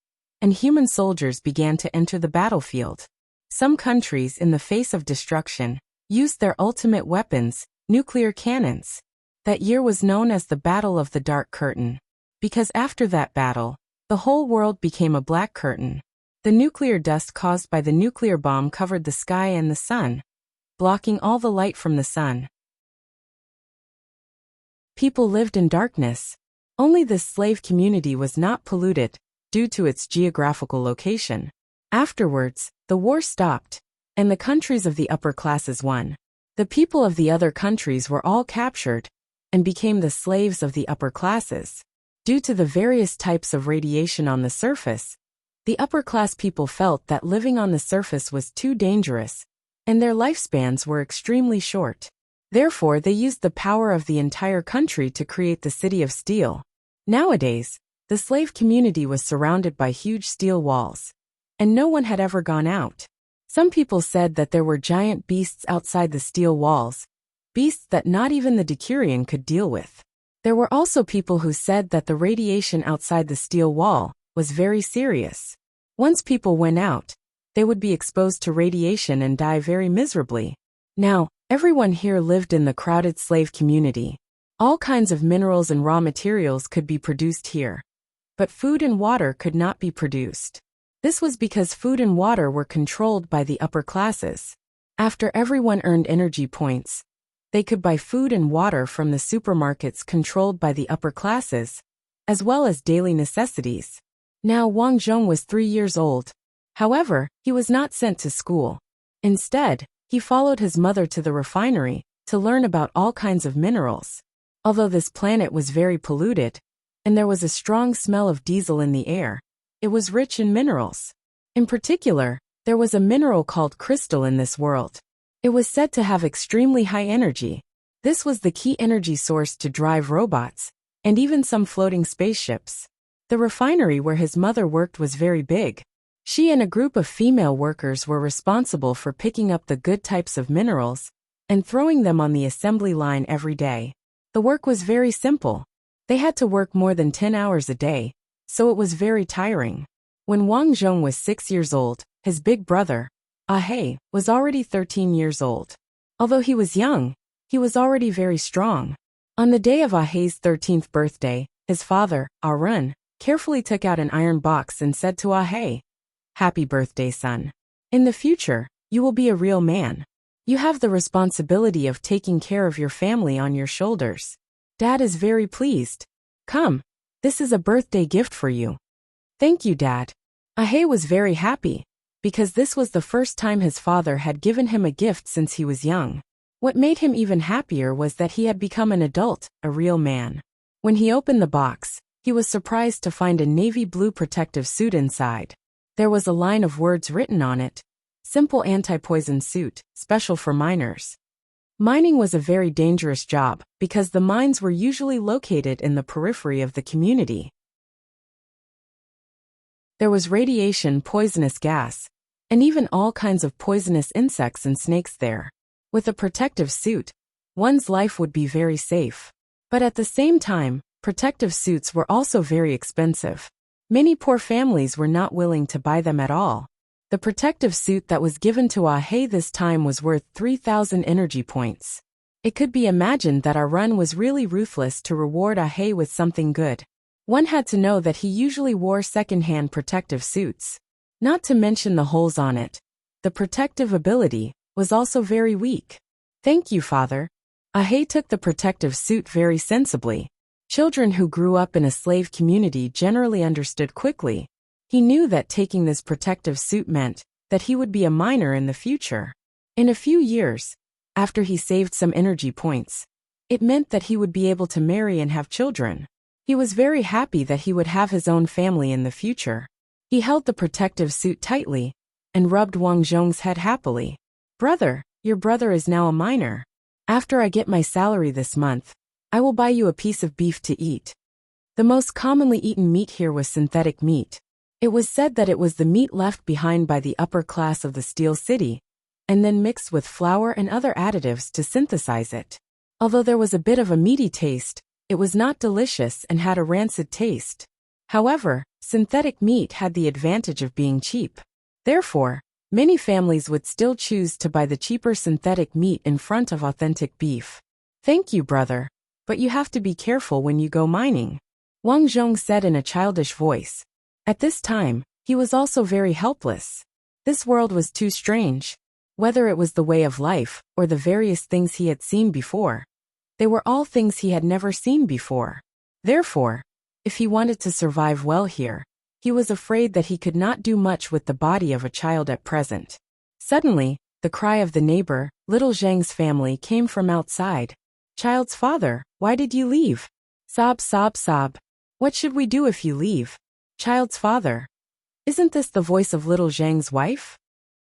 and human soldiers began to enter the battlefield. Some countries, in the face of destruction, used their ultimate weapons, nuclear cannons. That year was known as the Battle of the Dark Curtain, because after that battle, the whole world became a black curtain. The nuclear dust caused by the nuclear bomb covered the sky and the sun, blocking all the light from the sun. People lived in darkness. Only this slave community was not polluted, due to its geographical location. Afterwards, the war stopped, and the countries of the upper classes won. The people of the other countries were all captured, and became the slaves of the upper classes. Due to the various types of radiation on the surface, the upper class people felt that living on the surface was too dangerous, and their lifespans were extremely short. Therefore, they used the power of the entire country to create the City of Steel. Nowadays, the slave community was surrounded by huge steel walls, and no one had ever gone out. Some people said that there were giant beasts outside the steel walls, beasts that not even the Decurion could deal with. There were also people who said that the radiation outside the steel wall was very serious. Once people went out, they would be exposed to radiation and die very miserably. Now, everyone here lived in the crowded slave community. All kinds of minerals and raw materials could be produced here. But food and water could not be produced. This was because food and water were controlled by the upper classes. After everyone earned energy points, they could buy food and water from the supermarkets controlled by the upper classes, as well as daily necessities. Now Wang Zhong was 3 years old. However, he was not sent to school. Instead, he followed his mother to the refinery to learn about all kinds of minerals. Although this planet was very polluted, and there was a strong smell of diesel in the air, it was rich in minerals. In particular, there was a mineral called crystal in this world. It was said to have extremely high energy. This was the key energy source to drive robots, and even some floating spaceships. The refinery where his mother worked was very big. She and a group of female workers were responsible for picking up the good types of minerals and throwing them on the assembly line every day. The work was very simple. They had to work more than 10 hours a day, so it was very tiring. When Wang Zhong was 6 years old, his big brother, Ahei, was already 13 years old. Although he was young, he was already very strong. On the day of Ahei's 13th birthday, his father, Arun, carefully took out an iron box and said to Ahei, "Happy birthday, son. In the future, you will be a real man. You have the responsibility of taking care of your family on your shoulders. Dad is very pleased. Come, this is a birthday gift for you." "Thank you, Dad." Ahei was very happy, because this was the first time his father had given him a gift since he was young. What made him even happier was that he had become an adult, a real man. When he opened the box, he was surprised to find a navy blue protective suit inside. There was a line of words written on it: "Simple anti-poison suit, special for miners." Mining was a very dangerous job because the mines were usually located in the periphery of the community. There was radiation, poisonous gas, and even all kinds of poisonous insects and snakes there. With a protective suit, one's life would be very safe. But at the same time, protective suits were also very expensive. Many poor families were not willing to buy them at all. The protective suit that was given to Ahei this time was worth 3,000 energy points. It could be imagined that Arun was really ruthless to reward Ahei with something good. One had to know that he usually wore second-hand protective suits. Not to mention the holes on it. The protective ability was also very weak. "Thank you, father." Ahei took the protective suit very sensibly. Children who grew up in a slave community generally understood quickly. He knew that taking this protective suit meant that he would be a miner in the future. In a few years, after he saved some energy points, it meant that he would be able to marry and have children. He was very happy that he would have his own family in the future. He held the protective suit tightly, and rubbed Wang Zhong's head happily. "Brother, your brother is now a miner. After I get my salary this month, I will buy you a piece of beef to eat." The most commonly eaten meat here was synthetic meat. It was said that it was the meat left behind by the upper class of the Steel City, and then mixed with flour and other additives to synthesize it. Although there was a bit of a meaty taste, it was not delicious and had a rancid taste. However, synthetic meat had the advantage of being cheap. Therefore, many families would still choose to buy the cheaper synthetic meat in front of authentic beef. "Thank you, brother, but you have to be careful when you go mining," Wang Zhong said in a childish voice. At this time, he was also very helpless. This world was too strange. Whether it was the way of life, or the various things he had seen before, they were all things he had never seen before. Therefore, if he wanted to survive well here, he was afraid that he could not do much with the body of a child at present. Suddenly, the cry of the neighbor, little Zhang's family, came from outside. "Child's father, why did you leave?" Sob, sob, sob. "What should we do if you leave?" Child's father. "Isn't this the voice of little Zhang's wife?"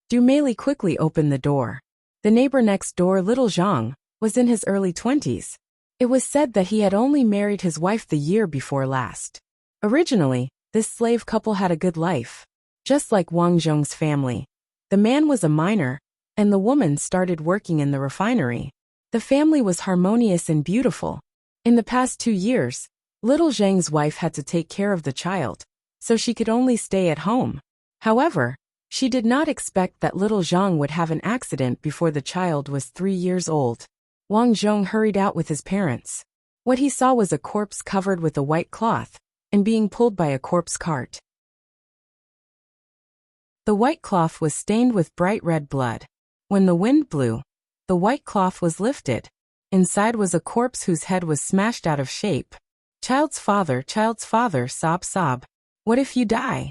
Du Meili quickly opened the door. The neighbor next door, little Zhang, was in his early 20s. It was said that he had only married his wife the year before last. Originally, this slave couple had a good life. Just like Wang Zhong's family. The man was a miner, and the woman started working in the refinery. The family was harmonious and beautiful. In the past 2 years, little Zhang's wife had to take care of the child, so she could only stay at home. However, she did not expect that little Zhang would have an accident before the child was 3 years old. Wang Zhong hurried out with his parents. What he saw was a corpse covered with a white cloth, and being pulled by a corpse cart. The white cloth was stained with bright red blood. When the wind blew, the white cloth was lifted. Inside was a corpse whose head was smashed out of shape. Child's father, sob, sob. "What if you die?"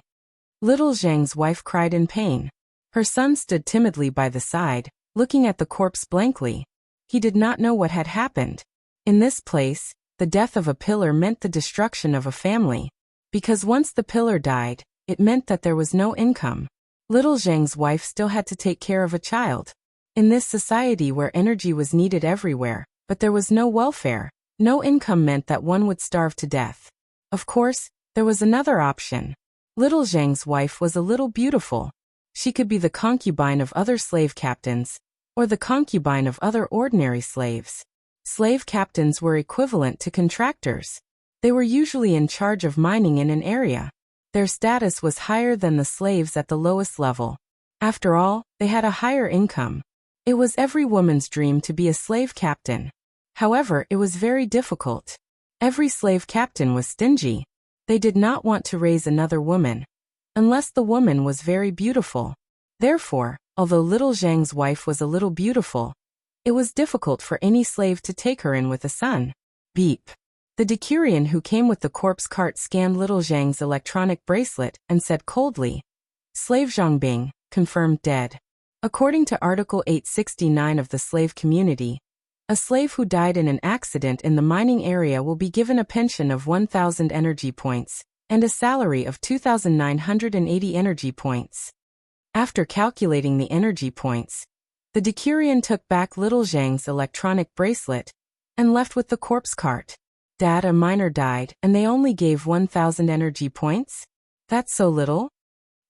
Little Zhang's wife cried in pain. Her son stood timidly by the side, looking at the corpse blankly. He did not know what had happened. In this place, the death of a pillar meant the destruction of a family. Because once the pillar died, it meant that there was no income. Little Zhang's wife still had to take care of a child. In this society where energy was needed everywhere, but there was no welfare, no income meant that one would starve to death. Of course, there was another option. Little Zhang's wife was a little beautiful. She could be the concubine of other slave captains, or the concubine of other ordinary slaves. Slave captains were equivalent to contractors. They were usually in charge of mining in an area. Their status was higher than the slaves at the lowest level. After all, they had a higher income. It was every woman's dream to be a slave captain. However, it was very difficult. Every slave captain was stingy. They did not want to raise another woman, unless the woman was very beautiful. Therefore, although little Zhang's wife was a little beautiful, it was difficult for any slave to take her in with a son. Beep. The decurion who came with the corpse cart scanned little Zhang's electronic bracelet and said coldly, "Slave Zhangbing, confirmed dead." According to Article 869 of the slave community, a slave who died in an accident in the mining area will be given a pension of 1,000 energy points and a salary of 2,980 energy points. After calculating the energy points, the decurion took back little Zhang's electronic bracelet and left with the corpse cart. "Dad, a miner died and they only gave 1,000 energy points? That's so little?"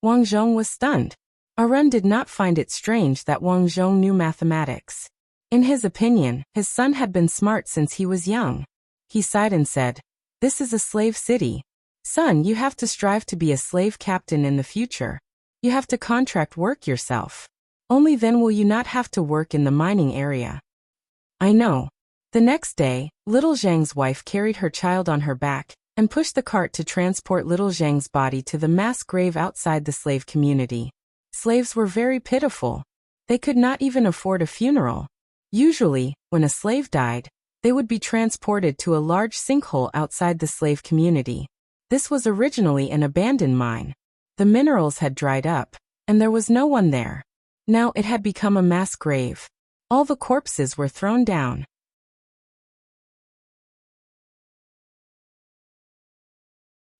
Wang Zhong was stunned. Arun did not find it strange that Wang Zhong knew mathematics. In his opinion, his son had been smart since he was young. He sighed and said, "This is a slave city. Son, you have to strive to be a slave captain in the future. You have to contract work yourself. Only then will you not have to work in the mining area." "I know." The next day, little Zhang's wife carried her child on her back and pushed the cart to transport little Zhang's body to the mass grave outside the slave community. Slaves were very pitiful. They could not even afford a funeral. Usually, when a slave died, they would be transported to a large sinkhole outside the slave community. This was originally an abandoned mine. The minerals had dried up, and there was no one there. Now it had become a mass grave. All the corpses were thrown down.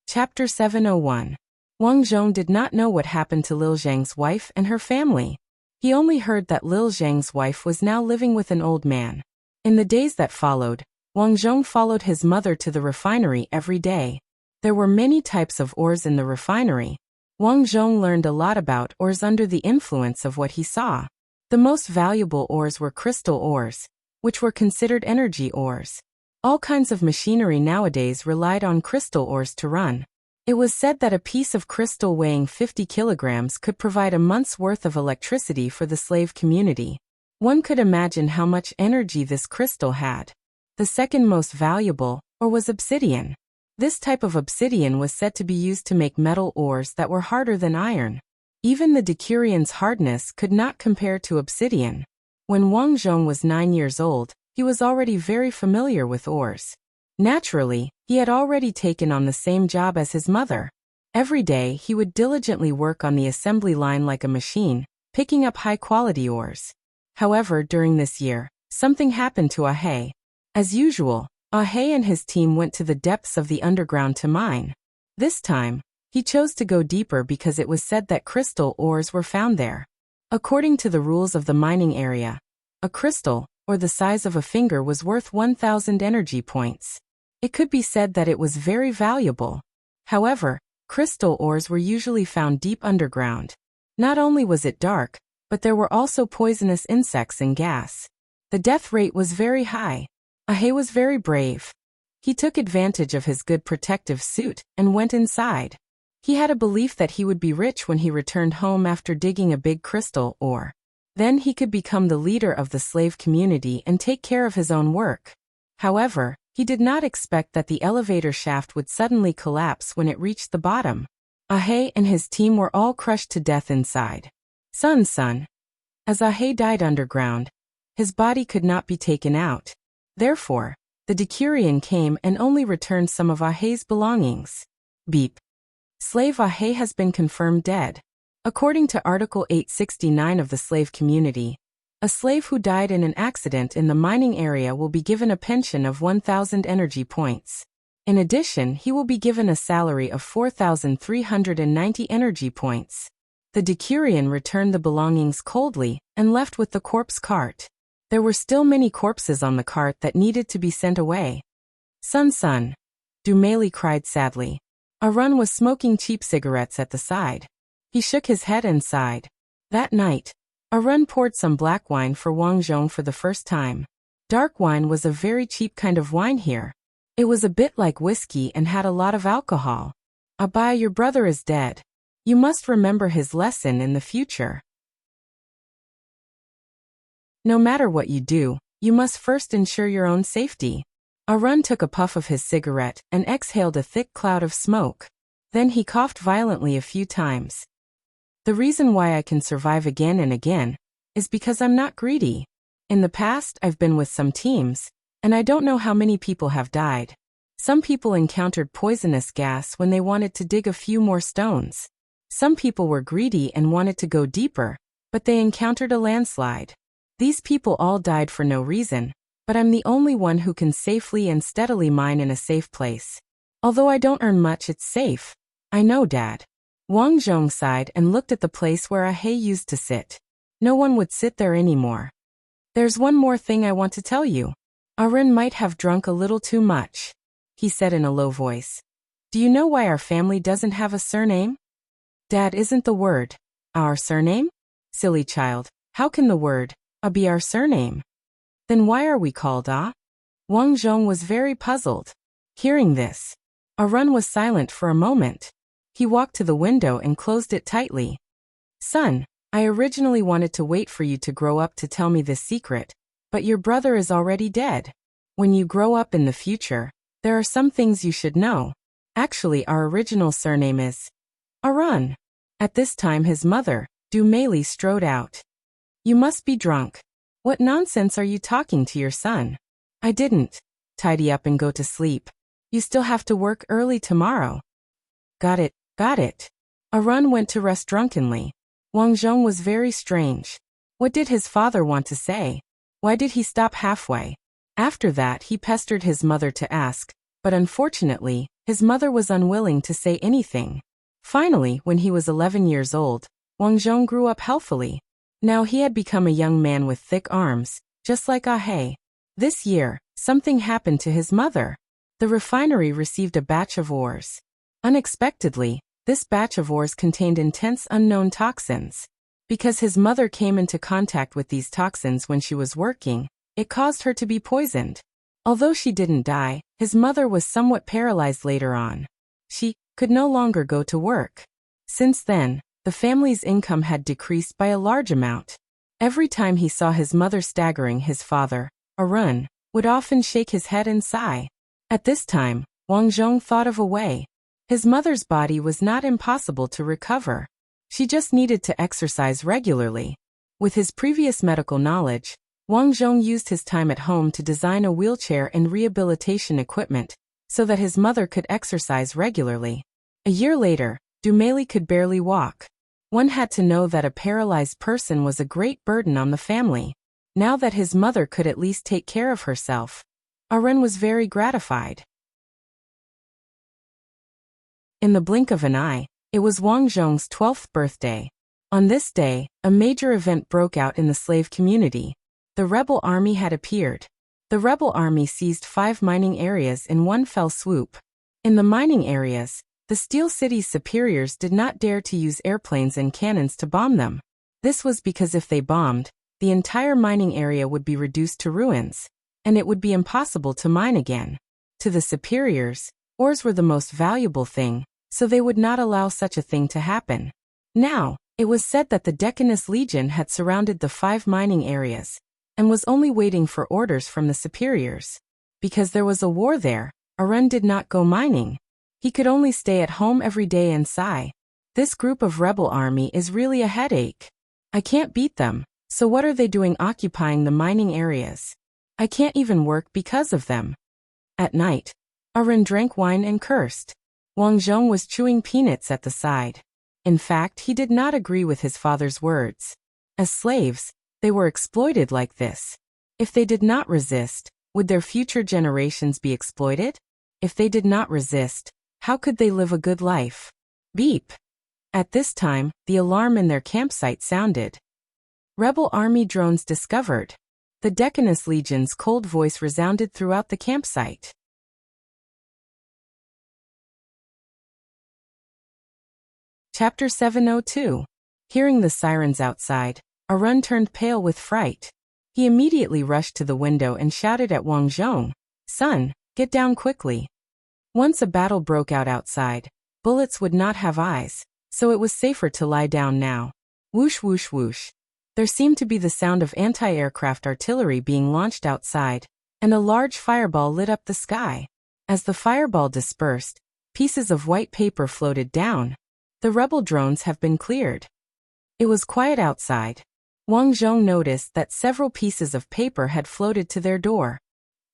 Chapter 701. Wang Zhong did not know what happened to Lil Zhang's wife and her family. He only heard that Lil Zhang's wife was now living with an old man. In the days that followed, Wang Zhong followed his mother to the refinery every day. There were many types of ores in the refinery. Wang Zhong learned a lot about ores under the influence of what he saw. The most valuable ores were crystal ores, which were considered energy ores. All kinds of machinery nowadays relied on crystal ores to run. It was said that a piece of crystal weighing 50 kilograms could provide a month's worth of electricity for the slave community. One could imagine how much energy this crystal had. The second most valuable ore was obsidian. This type of obsidian was said to be used to make metal ores that were harder than iron. Even the Decurian's hardness could not compare to obsidian. When Wang Zhong was 9 years old, he was already very familiar with ores. Naturally, he had already taken on the same job as his mother. Every day he would diligently work on the assembly line like a machine, picking up high-quality ores. However, during this year, something happened to Ahe. As usual, Ahe and his team went to the depths of the underground to mine. This time, he chose to go deeper because it was said that crystal ores were found there. According to the rules of the mining area, a crystal, or the size of a finger, was worth 1,000 energy points. It could be said that it was very valuable. However, crystal ores were usually found deep underground. Not only was it dark, but there were also poisonous insects and gas. The death rate was very high. Ahe was very brave. He took advantage of his good protective suit and went inside. He had a belief that he would be rich when he returned home after digging a big crystal ore. Then he could become the leader of the slave community and take care of his own work. However, he did not expect that the elevator shaft would suddenly collapse when it reached the bottom. Ahe and his team were all crushed to death inside. Son. As Ahe died underground, his body could not be taken out. Therefore, the Decurian came and only returned some of Ahe's belongings. Beep. Slave Ahe has been confirmed dead. According to Article 869 of the slave community, a slave who died in an accident in the mining area will be given a pension of 1,000 energy points. In addition, he will be given a salary of 4,390 energy points. The Decurian returned the belongings coldly and left with the corpse cart. There were still many corpses on the cart that needed to be sent away. Son, Dumeli cried sadly. Arun was smoking cheap cigarettes at the side. He shook his head and sighed. That night, Arun poured some black wine for Wang Zhong for the first time. Dark wine was a very cheap kind of wine here. It was a bit like whiskey and had a lot of alcohol. Abai, your brother is dead. You must remember his lesson in the future. No matter what you do, you must first ensure your own safety. Arun took a puff of his cigarette and exhaled a thick cloud of smoke. Then he coughed violently a few times. The reason why I can survive again and again is because I'm not greedy. In the past, I've been with some teams, and I don't know how many people have died. Some people encountered poisonous gas when they wanted to dig a few more stones. Some people were greedy and wanted to go deeper, but they encountered a landslide. These people all died for no reason, but I'm the only one who can safely and steadily mine in a safe place. Although I don't earn much, it's safe. I know, Dad. Wang Zhong sighed and looked at the place where Ahe used to sit. No one would sit there anymore. There's one more thing I want to tell you. Arun might have drunk a little too much, he said in a low voice. Do you know why our family doesn't have a surname? Dad, isn't the word our surname? Silly child, how can the word be our surname? Then why are we called Ah? Wang Zhong was very puzzled. Hearing this, Arun was silent for a moment. He walked to the window and closed it tightly. Son, I originally wanted to wait for you to grow up to tell me this secret, but your brother is already dead. When you grow up in the future, there are some things you should know. Actually, our original surname is Arun. At this time his mother, Dumeli, strode out. You must be drunk. What nonsense are you talking to your son? I didn't. Tidy up and go to sleep. You still have to work early tomorrow. Got it. Arun went to rest drunkenly. Wang Zhong was very strange. What did his father want to say? Why did he stop halfway? After that he pestered his mother to ask, but unfortunately, his mother was unwilling to say anything. Finally, when he was 11 years old, Wang Zhong grew up healthily. Now he had become a young man with thick arms, just like Ah He. This year, something happened to his mother. The refinery received a batch of ores. Unexpectedly, this batch of ores contained intense unknown toxins. Because his mother came into contact with these toxins when she was working, it caused her to be poisoned. Although she didn't die, his mother was somewhat paralyzed later on. She could no longer go to work. Since then, the family's income had decreased by a large amount. Every time he saw his mother staggering, his father, Arun, would often shake his head and sigh. At this time, Wang Zhong thought of a way. His mother's body was not impossible to recover. She just needed to exercise regularly. With his previous medical knowledge, Wang Zhong used his time at home to design a wheelchair and rehabilitation equipment so that his mother could exercise regularly. A year later, Dumeli could barely walk. One had to know that a paralyzed person was a great burden on the family. Now that his mother could at least take care of herself, Arun was very gratified. In the blink of an eye, it was Wang Zhong's 12th birthday. On this day, a major event broke out in the slave community. The rebel army had appeared. The rebel army seized 5 mining areas in one fell swoop. In the mining areas, the Steel City's superiors did not dare to use airplanes and cannons to bomb them. This was because if they bombed, the entire mining area would be reduced to ruins, and it would be impossible to mine again. To the superiors, ores were the most valuable thing, so they would not allow such a thing to happen. Now, it was said that the Decanus Legion had surrounded the 5 mining areas, and was only waiting for orders from the superiors. Because there was a war there, Arun did not go mining. He could only stay at home every day and sigh. This group of rebel army is really a headache. I can't beat them, so what are they doing occupying the mining areas? I can't even work because of them. At night, Arun drank wine and cursed. Wang Zhong was chewing peanuts at the side. In fact, he did not agree with his father's words. As slaves, they were exploited like this. If they did not resist, would their future generations be exploited? If they did not resist, how could they live a good life? Beep! At this time, the alarm in their campsite sounded. Rebel army drones discovered. The Decanus Legion's cold voice resounded throughout the campsite. Chapter 702. Hearing the sirens outside, Arun turned pale with fright. He immediately rushed to the window and shouted at Wang Zhong, "Son, get down quickly." Once a battle broke out outside, bullets would not have eyes, so it was safer to lie down now. Whoosh whoosh whoosh. There seemed to be the sound of anti-aircraft artillery being launched outside, and a large fireball lit up the sky. As the fireball dispersed, pieces of white paper floated down. The rebel drones have been cleared. It was quiet outside. Wang Zhong noticed that several pieces of paper had floated to their door.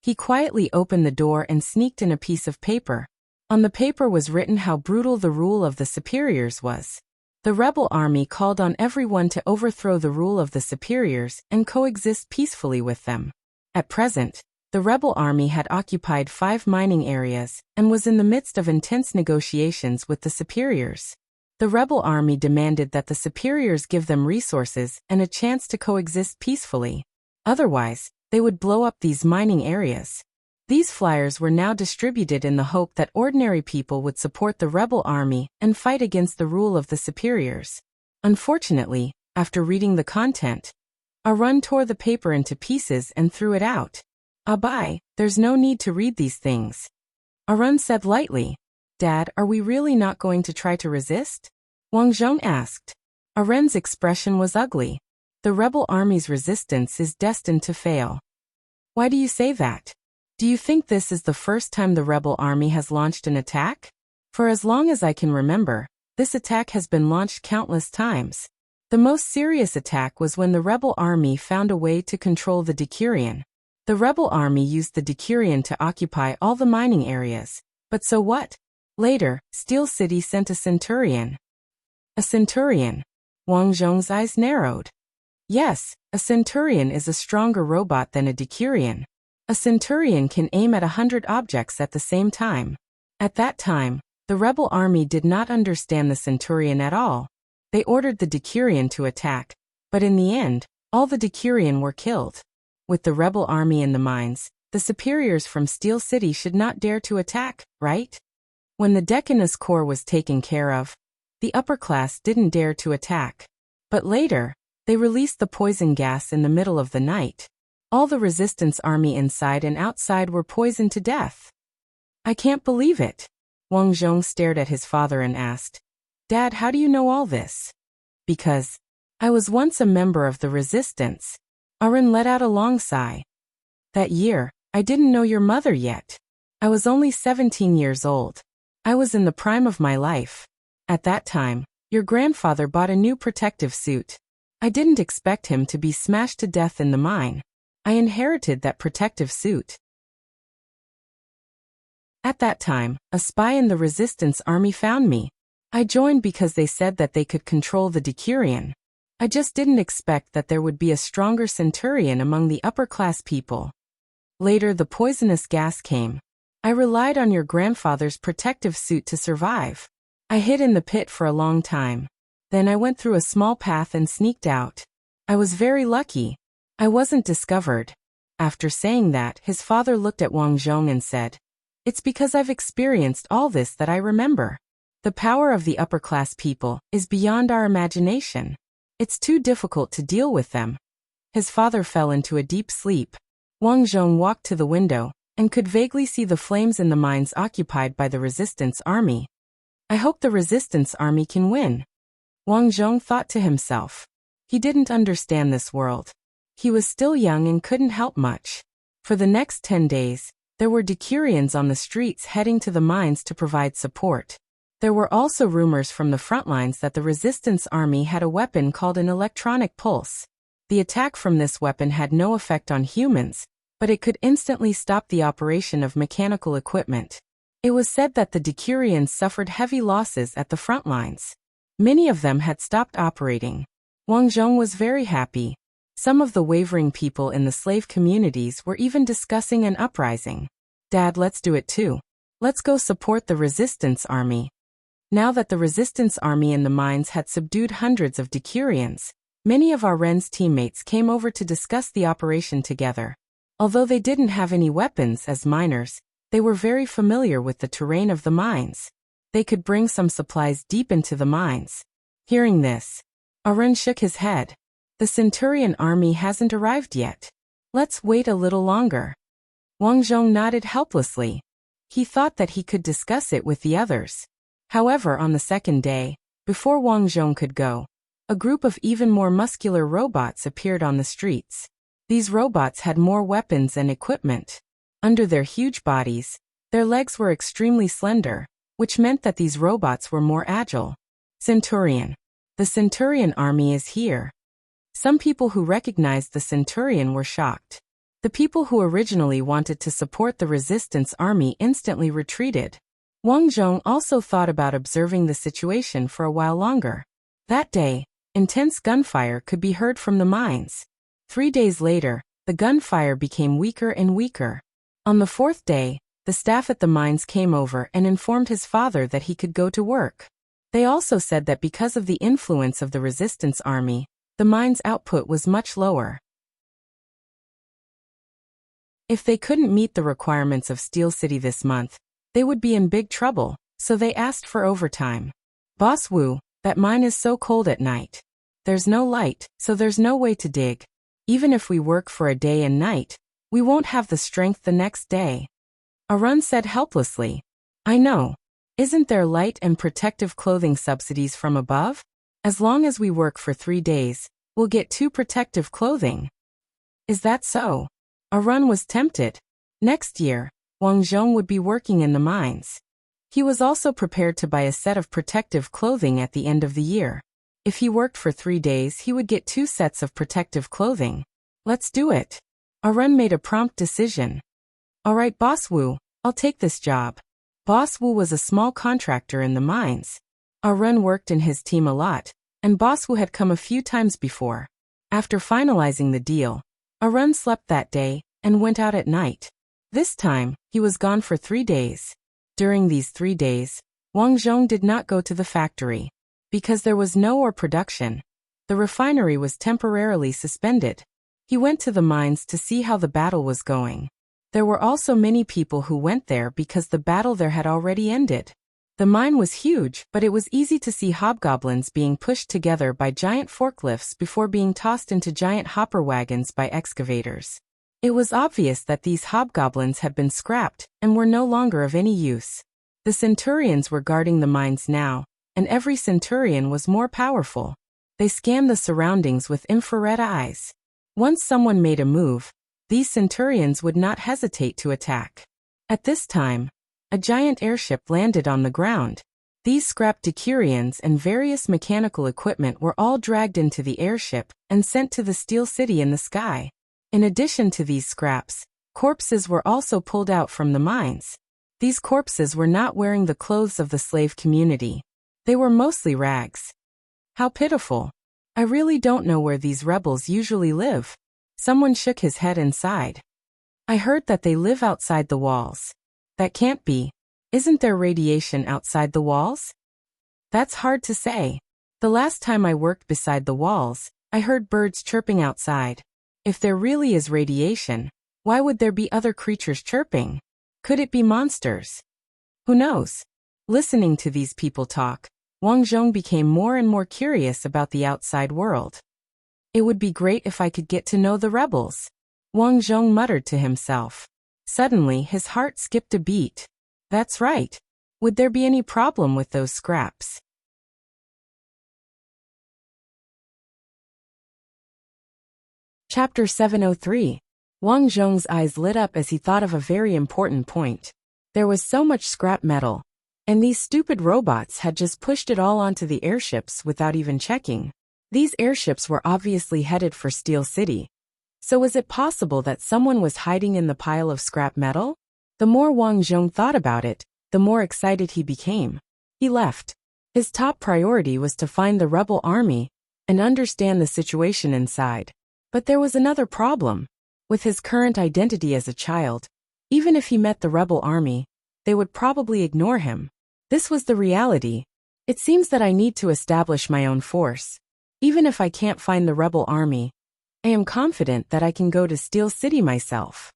He quietly opened the door and sneaked in a piece of paper. On the paper was written how brutal the rule of the superiors was. The rebel army called on everyone to overthrow the rule of the superiors and coexist peacefully with them. At present, the rebel army had occupied 5 mining areas and was in the midst of intense negotiations with the superiors. The rebel army demanded that the superiors give them resources and a chance to coexist peacefully. Otherwise, they would blow up these mining areas. These flyers were now distributed in the hope that ordinary people would support the rebel army and fight against the rule of the superiors. Unfortunately, after reading the content, Arun tore the paper into pieces and threw it out. "Abai, there's no need to read these things," Arun said lightly. "Dad, are we really not going to try to resist?" Wang Zhong asked. Arun's expression was ugly. The rebel army's resistance is destined to fail. "Why do you say that? Do you think this is the first time the rebel army has launched an attack? For as long as I can remember, this attack has been launched countless times. The most serious attack was when the rebel army found a way to control the Decurion. The rebel army used the Decurion to occupy all the mining areas. But so what? Later, Steel City sent a Centurion." "A Centurion?" Wang Zhong's eyes narrowed. "Yes, a Centurion is a stronger robot than a Decurion. A Centurion can aim at 100 objects at the same time. At that time, The rebel army did not understand the centurion at all. They ordered the decurion to attack, but in the end, all the decurion were killed. With the rebel army in the mines, the superiors from Steel City should not dare to attack, right? When the Decanus Corps was taken care of, the upper class didn't dare to attack. But later, they released the poison gas in the middle of the night. All the resistance army inside and outside were poisoned to death. I can't believe it. Wang Zhong stared at his father and asked, Dad, how do you know all this? Because I was once a member of the resistance. Arun let out a long sigh. That year, I didn't know your mother yet. I was only 17 years old. I was in the prime of my life. At that time, your grandfather bought a new protective suit. I didn't expect him to be smashed to death in the mine. I inherited that protective suit. At that time, a spy in the resistance army found me. I joined because they said that they could control the decurion. I just didn't expect that there would be a stronger centurion among the upper-class people. Later the poisonous gas came. I relied on your grandfather's protective suit to survive. I hid in the pit for a long time. Then I went through a small path and sneaked out. I was very lucky. I wasn't discovered. After saying that, his father looked at Wang Zhong and said, It's because I've experienced all this that I remember. The power of the upper-class people is beyond our imagination. It's too difficult to deal with them. His father fell into a deep sleep. Wang Zhong walked to the window and could vaguely see the flames in the mines occupied by the resistance army. I hope the resistance army can win. Wang Zhong thought to himself. He didn't understand this world. He was still young and couldn't help much. For the next 10 days, there were decurions on the streets heading to the mines to provide support. There were also rumors from the front lines that the resistance army had a weapon called an electronic pulse. The attack from this weapon had no effect on humans, but it could instantly stop the operation of mechanical equipment. It was said that the decurions suffered heavy losses at the front lines. Many of them had stopped operating. Wang Zhong was very happy. Some of the wavering people in the slave communities were even discussing an uprising. Dad, let's do it too. Let's go support the resistance army. Now that the resistance army in the mines had subdued hundreds of decurions, many of our Ren's teammates came over to discuss the operation together. Although they didn't have any weapons as miners, they were very familiar with the terrain of the mines. They could bring some supplies deep into the mines. Hearing this, Arun shook his head. The Centurion army hasn't arrived yet. Let's wait a little longer. Wang Zhong nodded helplessly. He thought that he could discuss it with the others. However, on the second day, before Wang Zhong could go, a group of even more muscular robots appeared on the streets. These robots had more weapons and equipment. Under their huge bodies, their legs were extremely slender, which meant that these robots were more agile. Centurion. The Centurion army is here. Some people who recognized the Centurion were shocked. The people who originally wanted to support the resistance army instantly retreated. Wang Zhong also thought about observing the situation for a while longer. That day, intense gunfire could be heard from the mines. 3 days later, the gunfire became weaker and weaker. On the 4th day, the staff at the mines came over and informed his father that he could go to work. They also said that because of the influence of the resistance army, the mine's output was much lower. If they couldn't meet the requirements of Steel City this month, they would be in big trouble, so they asked for overtime. Boss Wu, that mine is so cold at night. There's no light, so there's no way to dig. Even if we work for a day and night, we won't have the strength the next day. Arun said helplessly. I know. Isn't there light and protective clothing subsidies from above? As long as we work for 3 days, we'll get 2 protective clothing. Is that so? Arun was tempted. Next year, Wang Zhong would be working in the mines. He was also prepared to buy a set of protective clothing at the end of the year. If he worked for 3 days, he would get 2 sets of protective clothing. Let's do it. Arun made a prompt decision. All right, Boss Wu, I'll take this job. Boss Wu was a small contractor in the mines. Arun worked in his team a lot, and Boss Wu had come a few times before. After finalizing the deal, Arun slept that day and went out at night. This time, he was gone for 3 days. During these 3 days, Wang Zhong did not go to the factory. Because there was no ore production, the refinery was temporarily suspended. He went to the mines to see how the battle was going. There were also many people who went there because the battle there had already ended. The mine was huge, but it was easy to see hobgoblins being pushed together by giant forklifts before being tossed into giant hopper wagons by excavators. It was obvious that these hobgoblins had been scrapped and were no longer of any use. The centurions were guarding the mines now, and every centurion was more powerful. They scanned the surroundings with infrared eyes. Once someone made a move, these centurions would not hesitate to attack. At this time, a giant airship landed on the ground. These scrap decurions and various mechanical equipment were all dragged into the airship and sent to the Steel City in the sky. In addition to these scraps, corpses were also pulled out from the mines. These corpses were not wearing the clothes of the slave community. They were mostly rags. How pitiful. I really don't know where these rebels usually live. Someone shook his head and sighed. I heard that they live outside the walls. That can't be. Isn't there radiation outside the walls? That's hard to say. The last time I worked beside the walls, I heard birds chirping outside. If there really is radiation, why would there be other creatures chirping? Could it be monsters? Who knows? Listening to these people talk, Wang Zhong became more and more curious about the outside world. It would be great if I could get to know the rebels. Wang Zhong muttered to himself. Suddenly, his heart skipped a beat. That's right. Would there be any problem with those scraps? Chapter 703. Wang Zhong's eyes lit up as he thought of a very important point. There was so much scrap metal, and these stupid robots had just pushed it all onto the airships without even checking. These airships were obviously headed for Steel City. So was it possible that someone was hiding in the pile of scrap metal? The more Wang Zhong thought about it, the more excited he became. He left. His top priority was to find the rebel army and understand the situation inside. But there was another problem. With his current identity as a child, even if he met the rebel army, they would probably ignore him. This was the reality. It seems that I need to establish my own force. Even if I can't find the rebel army, I am confident that I can go to Steel City myself.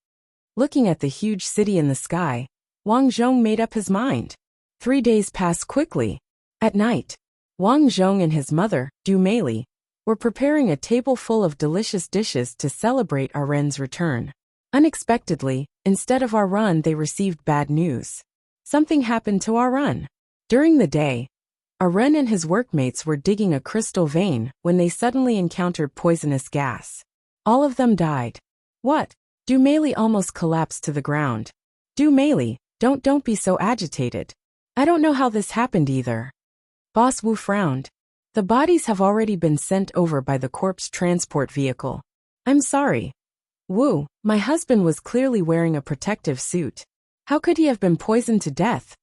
Looking at the huge city in the sky, Wang Zhong made up his mind. 3 days passed quickly. At night, Wang Zhong and his mother, Du Meili, were preparing a table full of delicious dishes to celebrate Aren's return. Unexpectedly, instead of Aren, they received bad news. Something happened to Aren. During the day, Aren and his workmates were digging a crystal vein when they suddenly encountered poisonous gas. All of them died. What? Du Meili almost collapsed to the ground. Du Meili, don't be so agitated. I don't know how this happened either. Boss Wu frowned. The bodies have already been sent over by the corpse transport vehicle. I'm sorry. Wu, my husband was clearly wearing a protective suit. How could he have been poisoned to death?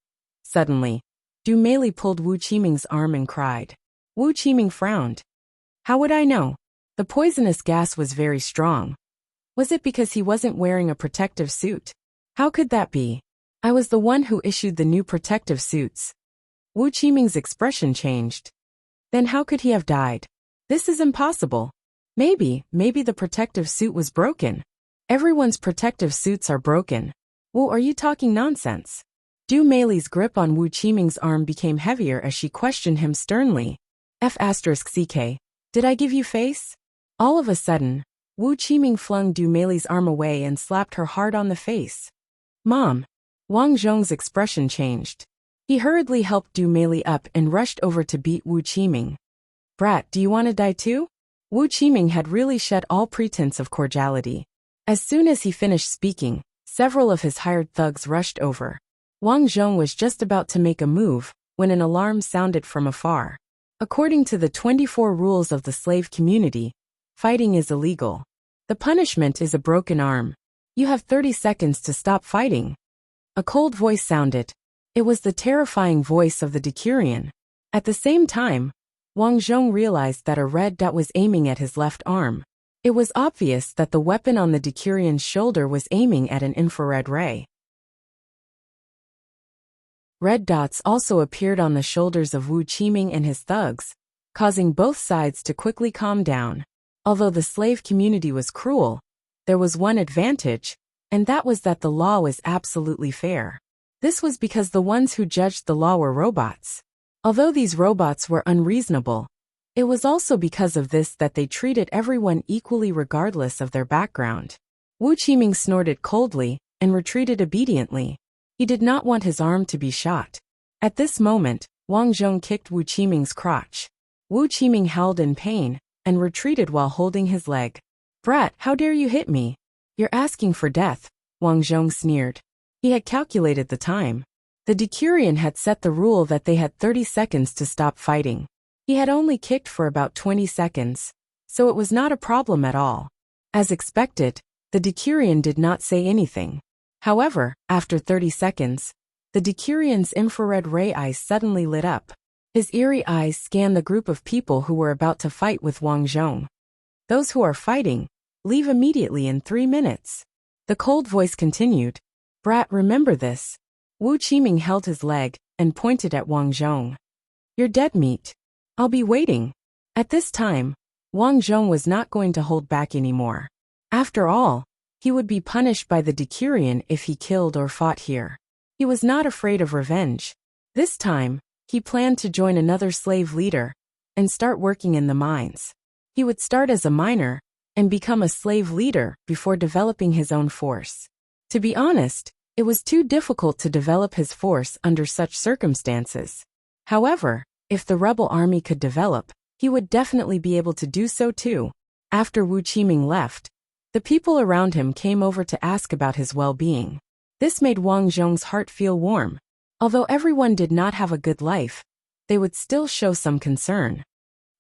Suddenly, Du Meili pulled Wu Qiming's arm and cried. Wu Qiming frowned. How would I know? The poisonous gas was very strong. Was it because he wasn't wearing a protective suit? How could that be? I was the one who issued the new protective suits. Wu Qiming's expression changed. Then how could he have died? This is impossible. Maybe the protective suit was broken. Everyone's protective suits are broken. Wu, are you talking nonsense? Du Meili's grip on Wu Qiming's arm became heavier as she questioned him sternly. F***CK. Did I give you face? All of a sudden, Wu Qiming flung Du Meili's arm away and slapped her hard on the face. Mom. Wang Zhong's expression changed. He hurriedly helped Du Meili up and rushed over to beat Wu Qiming. Brat, do you want to die too? Wu Qiming had really shed all pretense of cordiality. As soon as he finished speaking, several of his hired thugs rushed over. Wang Zhong was just about to make a move when an alarm sounded from afar. According to the 24 rules of the slave community, fighting is illegal. The punishment is a broken arm. You have 30 seconds to stop fighting. A cold voice sounded. It was the terrifying voice of the decurion. At the same time, Wang Zhong realized that a red dot was aiming at his left arm. It was obvious that the weapon on the decurion's shoulder was aiming at an infrared ray. Red dots also appeared on the shoulders of Wu Qiming and his thugs, causing both sides to quickly calm down. Although the slave community was cruel, there was one advantage, and that was that the law was absolutely fair. This was because the ones who judged the law were robots. Although these robots were unreasonable, it was also because of this that they treated everyone equally regardless of their background. Wu Qiming snorted coldly and retreated obediently. He did not want his arm to be shot. At this moment, Wang Zhong kicked Wu Qiming's crotch. Wu Qiming howled in pain and retreated while holding his leg. "Brat, how dare you hit me? You're asking for death," Wang Zhong sneered. He had calculated the time. The Decurion had set the rule that they had 30 seconds to stop fighting. He had only kicked for about 20 seconds, so it was not a problem at all. As expected, the Decurion did not say anything. However, after 30 seconds, the Decurion's infrared ray eyes suddenly lit up. His eerie eyes scanned the group of people who were about to fight with Wang Zhong. "Those who are fighting, leave immediately in 3 minutes. The cold voice continued. "Brat, remember this." Wu Qiming held his leg and pointed at Wang Zhong. "You're dead meat. I'll be waiting." At this time, Wang Zhong was not going to hold back anymore. After all, he would be punished by the Decurion if he killed or fought here. He was not afraid of revenge. This time, he planned to join another slave leader and start working in the mines. He would start as a miner and become a slave leader before developing his own force. To be honest, it was too difficult to develop his force under such circumstances. However, if the rebel army could develop, he would definitely be able to do so too. After Wu Qiming left, the people around him came over to ask about his well-being. This made Wang Zhong's heart feel warm. Although everyone did not have a good life, they would still show some concern.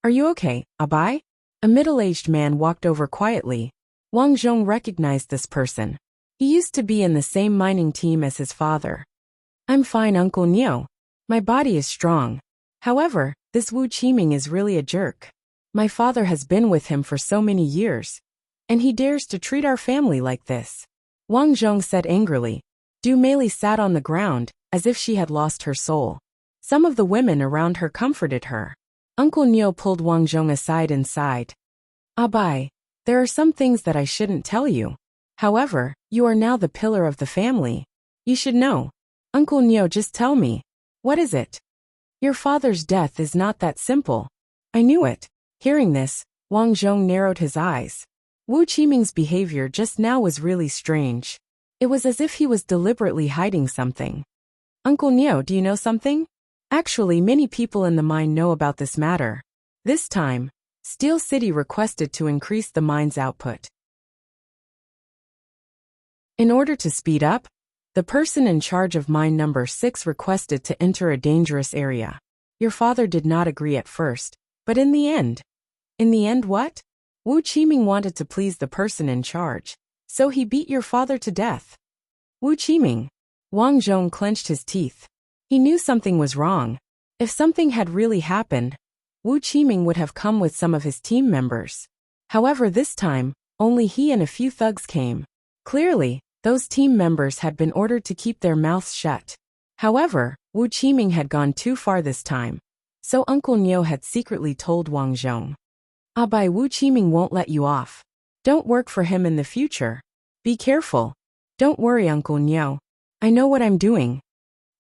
"Are you okay, Abai?" A middle-aged man walked over quietly. Wang Zhong recognized this person. He used to be in the same mining team as his father. "I'm fine, Uncle Neo. My body is strong. However, this Wu Qiming is really a jerk. My father has been with him for so many years, and he dares to treat our family like this," Wang Zhong said angrily. Du Meili sat on the ground, as if she had lost her soul. Some of the women around her comforted her. Uncle Neo pulled Wang Zhong aside and sighed. "Abai, there are some things that I shouldn't tell you. However, you are now the pillar of the family. You should know." "Uncle Neo, just tell me. What is it?" "Your father's death is not that simple." "I knew it." Hearing this, Wang Zhong narrowed his eyes. Wu Qiming's behavior just now was really strange. It was as if he was deliberately hiding something. "Uncle Neo, do you know something?" Actually, many people in the mine know about this matter. This time, Steel City requested to increase the mine's output. In order to speed up, the person in charge of mine number 6 requested to enter a dangerous area. Your father did not agree at first, but in the end. In the end what? Wu Qiming wanted to please the person in charge, so he beat your father to death. Wu Qiming. Wang Zhong clenched his teeth. He knew something was wrong. If something had really happened, Wu Qiming would have come with some of his team members. However, this time, only he and a few thugs came. Clearly, those team members had been ordered to keep their mouths shut. However, Wu Qiming had gone too far this time, so Uncle Neo had secretly told Wang Zhong. "Abai, Wu Qiming won't let you off. Don't work for him in the future. Be careful." "Don't worry, Uncle Neo. I know what I'm doing."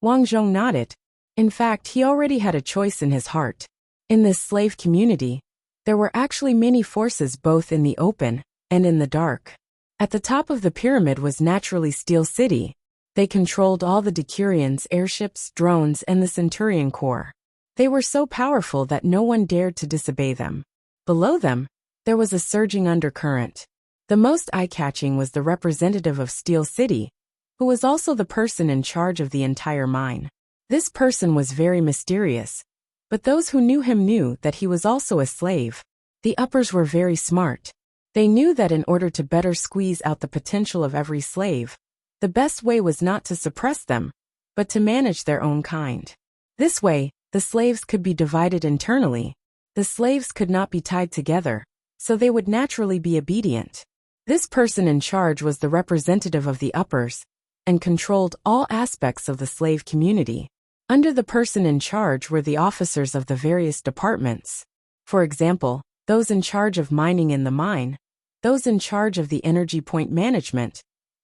Wang Zhong nodded. In fact, he already had a choice in his heart. In this slave community, there were actually many forces both in the open and in the dark. At the top of the pyramid was naturally Steel City. They controlled all the Decurions, airships, drones, and the Centurion Corps. They were so powerful that no one dared to disobey them. Below them, there was a surging undercurrent. The most eye-catching was the representative of Steel City, who was also the person in charge of the entire mine. This person was very mysterious, but those who knew him knew that he was also a slave. The uppers were very smart. They knew that in order to better squeeze out the potential of every slave, the best way was not to suppress them, but to manage their own kind. This way, the slaves could be divided internally. The slaves could not be tied together, so they would naturally be obedient. This person in charge was the representative of the uppers, and controlled all aspects of the slave community. Under the person in charge were the officers of the various departments. For example, those in charge of mining in the mine, those in charge of the energy point management,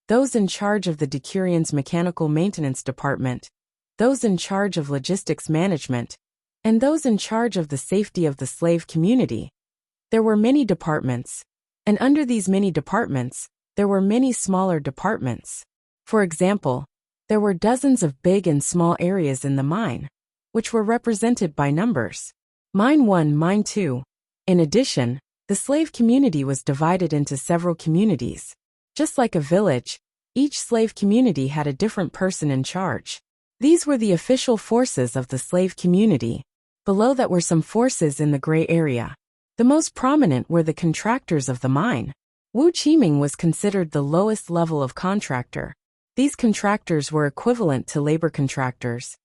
those in charge of the Decurions mechanical maintenance department, those in charge of logistics management, and those in charge of the safety of the slave community. There were many departments, and under these many departments, there were many smaller departments. For example, there were dozens of big and small areas in the mine, which were represented by numbers. Mine 1, Mine 2. In addition, the slave community was divided into several communities. Just like a village, each slave community had a different person in charge. These were the official forces of the slave community. Below that were some forces in the gray area. The most prominent were the contractors of the mine. Wu Qiming was considered the lowest level of contractor. These contractors were equivalent to labor contractors,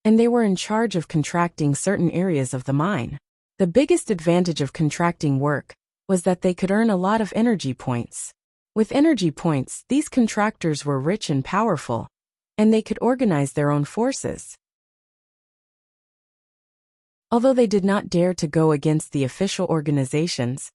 and they were in charge of contracting certain areas of the mine. The biggest advantage of contracting work was that they could earn a lot of energy points. With energy points, these contractors were rich and powerful, and they could organize their own forces. Although they did not dare to go against the official organizations,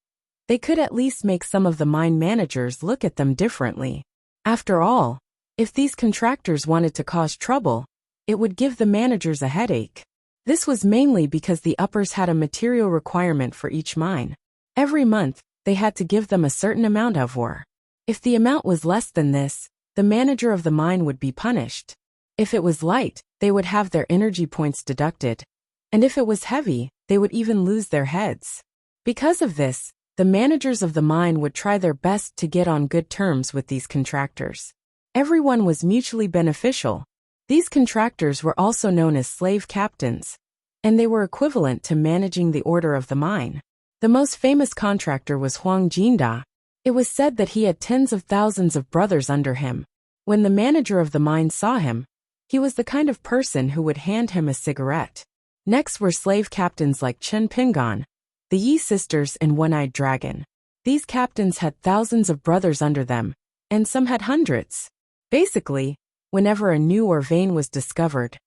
they could at least make some of the mine managers look at them differently. After all, if these contractors wanted to cause trouble, it would give the managers a headache. This was mainly because the uppers had a material requirement for each mine. Every month, they had to give them a certain amount of ore. If the amount was less than this, the manager of the mine would be punished. If it was light, they would have their energy points deducted. And if it was heavy, they would even lose their heads. Because of this, the managers of the mine would try their best to get on good terms with these contractors. Everyone was mutually beneficial. These contractors were also known as slave captains, and they were equivalent to managing the order of the mine. The most famous contractor was Huang Jinda. It was said that he had tens of thousands of brothers under him. When the manager of the mine saw him, he was the kind of person who would hand him a cigarette. Next were slave captains like Chen Pingan, the Yi sisters and One-Eyed Dragon. These captains had thousands of brothers under them, and some had hundreds. Basically, whenever a new ore vein was discovered,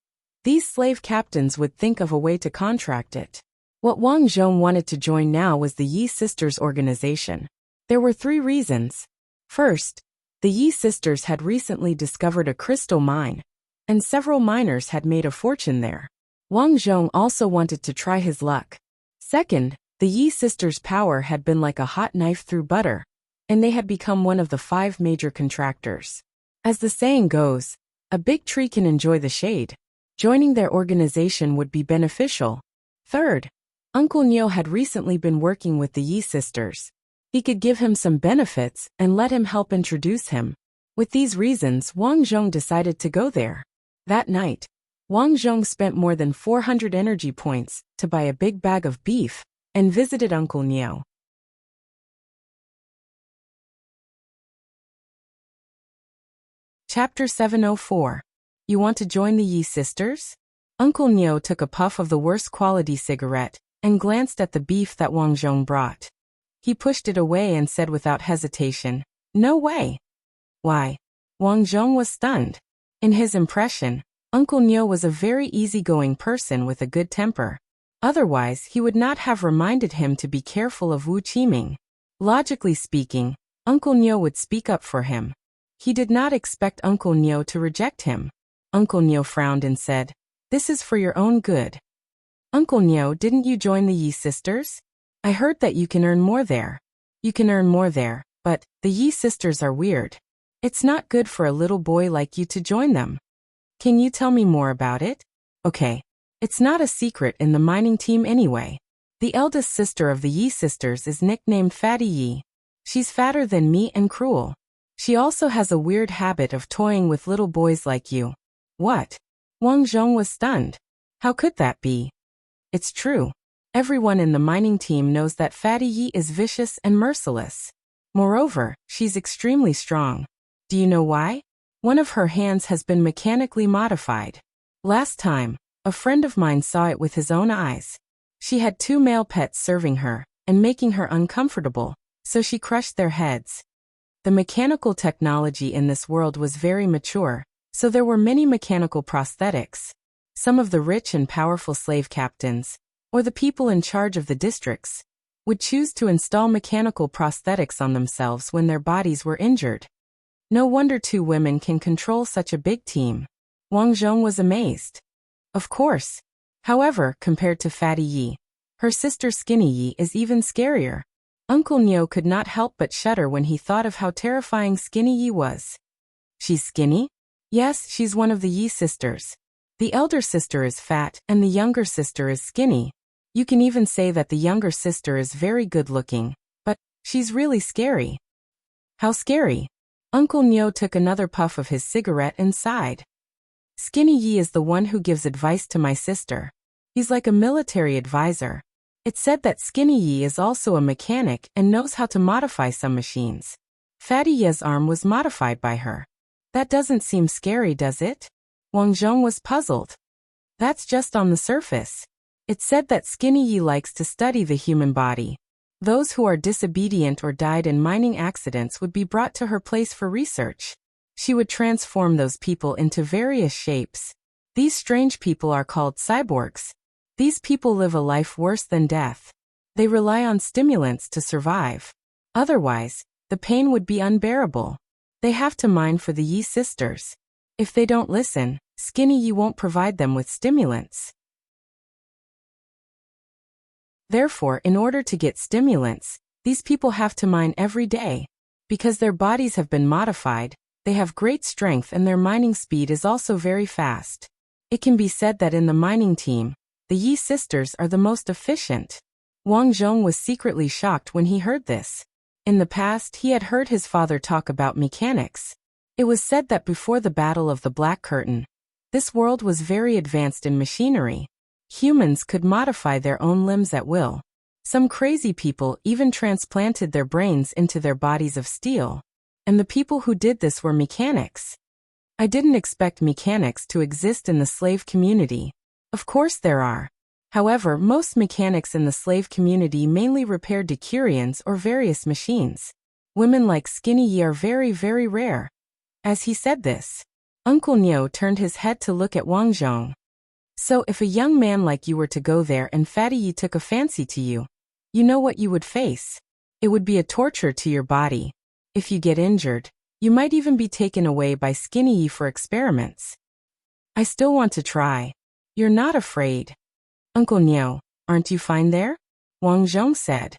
these slave captains would think of a way to contract it. What Wang Zhong wanted to join now was the Yi sisters organization. There were 3 reasons. First, the Yi sisters had recently discovered a crystal mine, and several miners had made a fortune there. Wang Zhong also wanted to try his luck. Second, the Yi sisters' power had been like a hot knife through butter, and they had become one of the 5 major contractors. As the saying goes, a big tree can enjoy the shade. Joining their organization would be beneficial. Third, Uncle Neo had recently been working with the Yi sisters. He could give him some benefits and let him help introduce him. With these reasons, Wang Zhong decided to go there. That night, Wang Zhong spent more than 400 energy points to buy a big bag of beef and visited Uncle Neo. Chapter 704. You want to join the Yi sisters? Uncle Neo took a puff of the worst quality cigarette and glanced at the beef that Wang Zhong brought. He pushed it away and said without hesitation, "No way." Why? Wang Zhong was stunned. In his impression, Uncle Neo was a very easygoing person with a good temper. Otherwise, he would not have reminded him to be careful of Wu Qiming. Logically speaking, Uncle Neo would speak up for him. He did not expect Uncle Neo to reject him. Uncle Neo frowned and said, "This is for your own good." "Uncle Neo, didn't you join the Yi sisters? I heard that you can earn more there." "You can earn more there, but the Yi sisters are weird. It's not good for a little boy like you to join them." "Can you tell me more about it?" "Okay. It's not a secret in the mining team anyway. The eldest sister of the Yi sisters is nicknamed Fatty Yi. She's fatter than me and cruel. She also has a weird habit of toying with little boys like you." "What?" Wang Zhong was stunned. "How could that be?" "It's true. Everyone in the mining team knows that Fatty Yi is vicious and merciless. Moreover, she's extremely strong. Do you know why? One of her hands has been mechanically modified. Last time, a friend of mine saw it with his own eyes. She had 2 male pets serving her and making her uncomfortable, so she crushed their heads. The mechanical technology in this world was very mature, so there were many mechanical prosthetics. Some of the rich and powerful slave captains, or the people in charge of the districts, would choose to install mechanical prosthetics on themselves when their bodies were injured. No wonder two women can control such a big team. Wang Zhong was amazed. Of course. However, compared to Fatty Yi, her sister Skinny Yi is even scarier. Uncle Nyo could not help but shudder when he thought of how terrifying Skinny Yi was. She's skinny? Yes, she's one of the Yi sisters. The elder sister is fat, and the younger sister is skinny. You can even say that the younger sister is very good-looking, but she's really scary. How scary? Uncle Nyo took another puff of his cigarette and sighed. Skinny Yi is the one who gives advice to my sister. He's like a military advisor. It's said that Skinny Yi is also a mechanic and knows how to modify some machines. Fatty Yi's arm was modified by her. That doesn't seem scary, does it? Wang Zhong was puzzled. That's just on the surface. It's said that Skinny Yi likes to study the human body. Those who are disobedient or died in mining accidents would be brought to her place for research. She would transform those people into various shapes. These strange people are called cyborgs. These people live a life worse than death. They rely on stimulants to survive. Otherwise, the pain would be unbearable. They have to mine for the Yi sisters. If they don't listen, Skinny Yi won't provide them with stimulants. Therefore, in order to get stimulants, these people have to mine every day. Because their bodies have been modified, they have great strength and their mining speed is also very fast. It can be said that in the mining team, the Yi sisters are the most efficient. Wang Zhong was secretly shocked when he heard this. In the past, he had heard his father talk about mechanics. It was said that before the Battle of the Black Curtain, this world was very advanced in machinery. Humans could modify their own limbs at will. Some crazy people even transplanted their brains into their bodies of steel. And the people who did this were mechanics. I didn't expect mechanics to exist in the slave community. Of course there are. However, most mechanics in the slave community mainly repaired Decurions or various machines. Women like Skinny Yi are very, very rare. As he said this, Uncle Nyo turned his head to look at Wang Zhong. So if a young man like you were to go there and Fatty Yi took a fancy to you, you know what you would face. It would be a torture to your body. If you get injured, you might even be taken away by Skinny Yi for experiments. I still want to try. You're not afraid. Uncle Nyo, aren't you fine there? Wang Zhong said.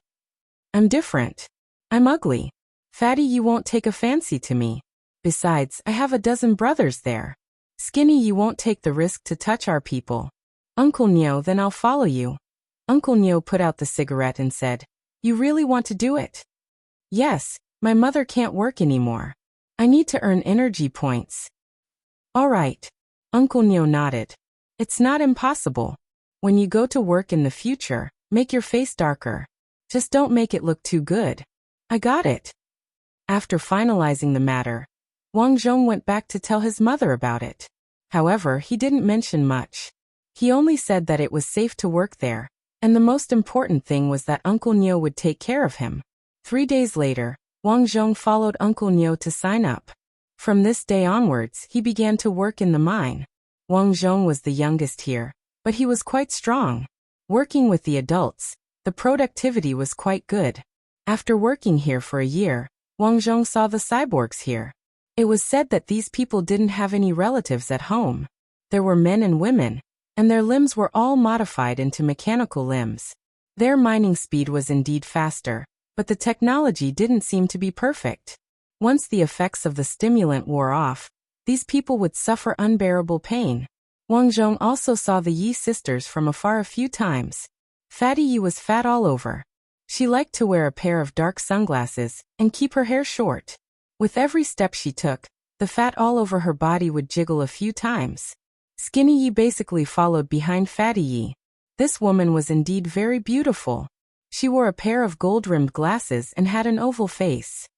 I'm different. I'm ugly. Fatty Yi won't take a fancy to me. Besides, I have a dozen brothers there. Skinny Yi won't take the risk to touch our people. Uncle Nyo, then I'll follow you. Uncle Nyo put out the cigarette and said, You really want to do it? Yes, my mother can't work anymore. I need to earn energy points. All right. Uncle Nyo nodded. It's not impossible. When you go to work in the future, make your face darker. Just don't make it look too good. I got it. After finalizing the matter, Wang Zhong went back to tell his mother about it. However, he didn't mention much. He only said that it was safe to work there, and the most important thing was that Uncle Nyo would take care of him. 3 days later, Wang Zhong followed Uncle Nyo to sign up. From this day onwards, he began to work in the mine. Wang Zhong was the youngest here, but he was quite strong. Working with the adults, the productivity was quite good. After working here for a year, Wang Zhong saw the cyborgs here. It was said that these people didn't have any relatives at home. There were men and women, and their limbs were all modified into mechanical limbs. Their mining speed was indeed faster, but the technology didn't seem to be perfect. Once the effects of the stimulant wore off, these people would suffer unbearable pain. Wang Zhong also saw the Yi sisters from afar a few times. Fatty Yi was fat all over. She liked to wear a pair of dark sunglasses and keep her hair short. With every step she took, the fat all over her body would jiggle a few times. Skinny Yi basically followed behind Fatty Yi. This woman was indeed very beautiful. She wore a pair of gold-rimmed glasses and had an oval face.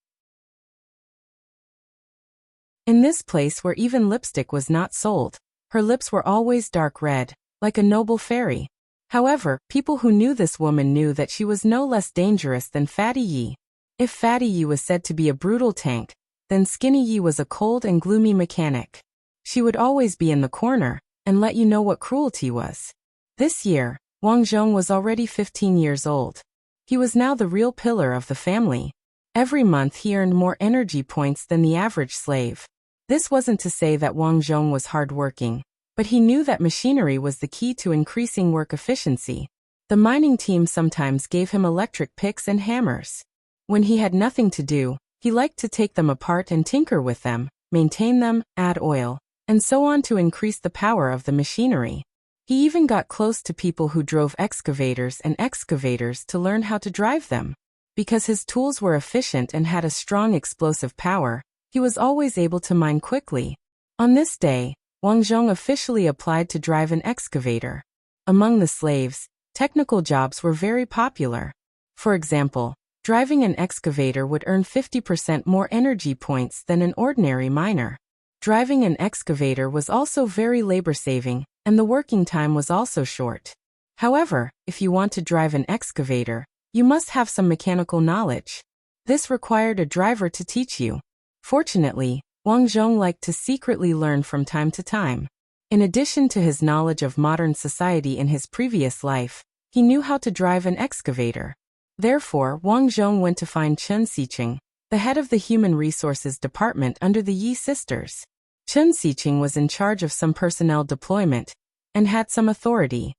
In this place where even lipstick was not sold, her lips were always dark red, like a noble fairy. However, people who knew this woman knew that she was no less dangerous than Fatty Yi. If Fatty Yi was said to be a brutal tank, then Skinny Yi was a cold and gloomy mechanic. She would always be in the corner, and let you know what cruelty was. This year, Wang Zhong was already 15 years old. He was now the real pillar of the family. Every month he earned more energy points than the average slave. This wasn't to say that Wang Zhong was hardworking, but he knew that machinery was the key to increasing work efficiency. The mining team sometimes gave him electric picks and hammers. When he had nothing to do, he liked to take them apart and tinker with them, maintain them, add oil, and so on to increase the power of the machinery. He even got close to people who drove excavators to learn how to drive them. Because his tools were efficient and had a strong explosive power, he was always able to mine quickly. On this day, Wang Zhong officially applied to drive an excavator. Among the slaves, technical jobs were very popular. For example, driving an excavator would earn 50% more energy points than an ordinary miner. Driving an excavator was also very labor-saving, and the working time was also short. However, if you want to drive an excavator, you must have some mechanical knowledge. This required a driver to teach you. Fortunately, Wang Zhong liked to secretly learn from time to time. In addition to his knowledge of modern society in his previous life, he knew how to drive an excavator. Therefore, Wang Zhong went to find Chen Xiqing, the head of the Human Resources Department under the Yi sisters. Chen Xiqing was in charge of some personnel deployment and had some authority.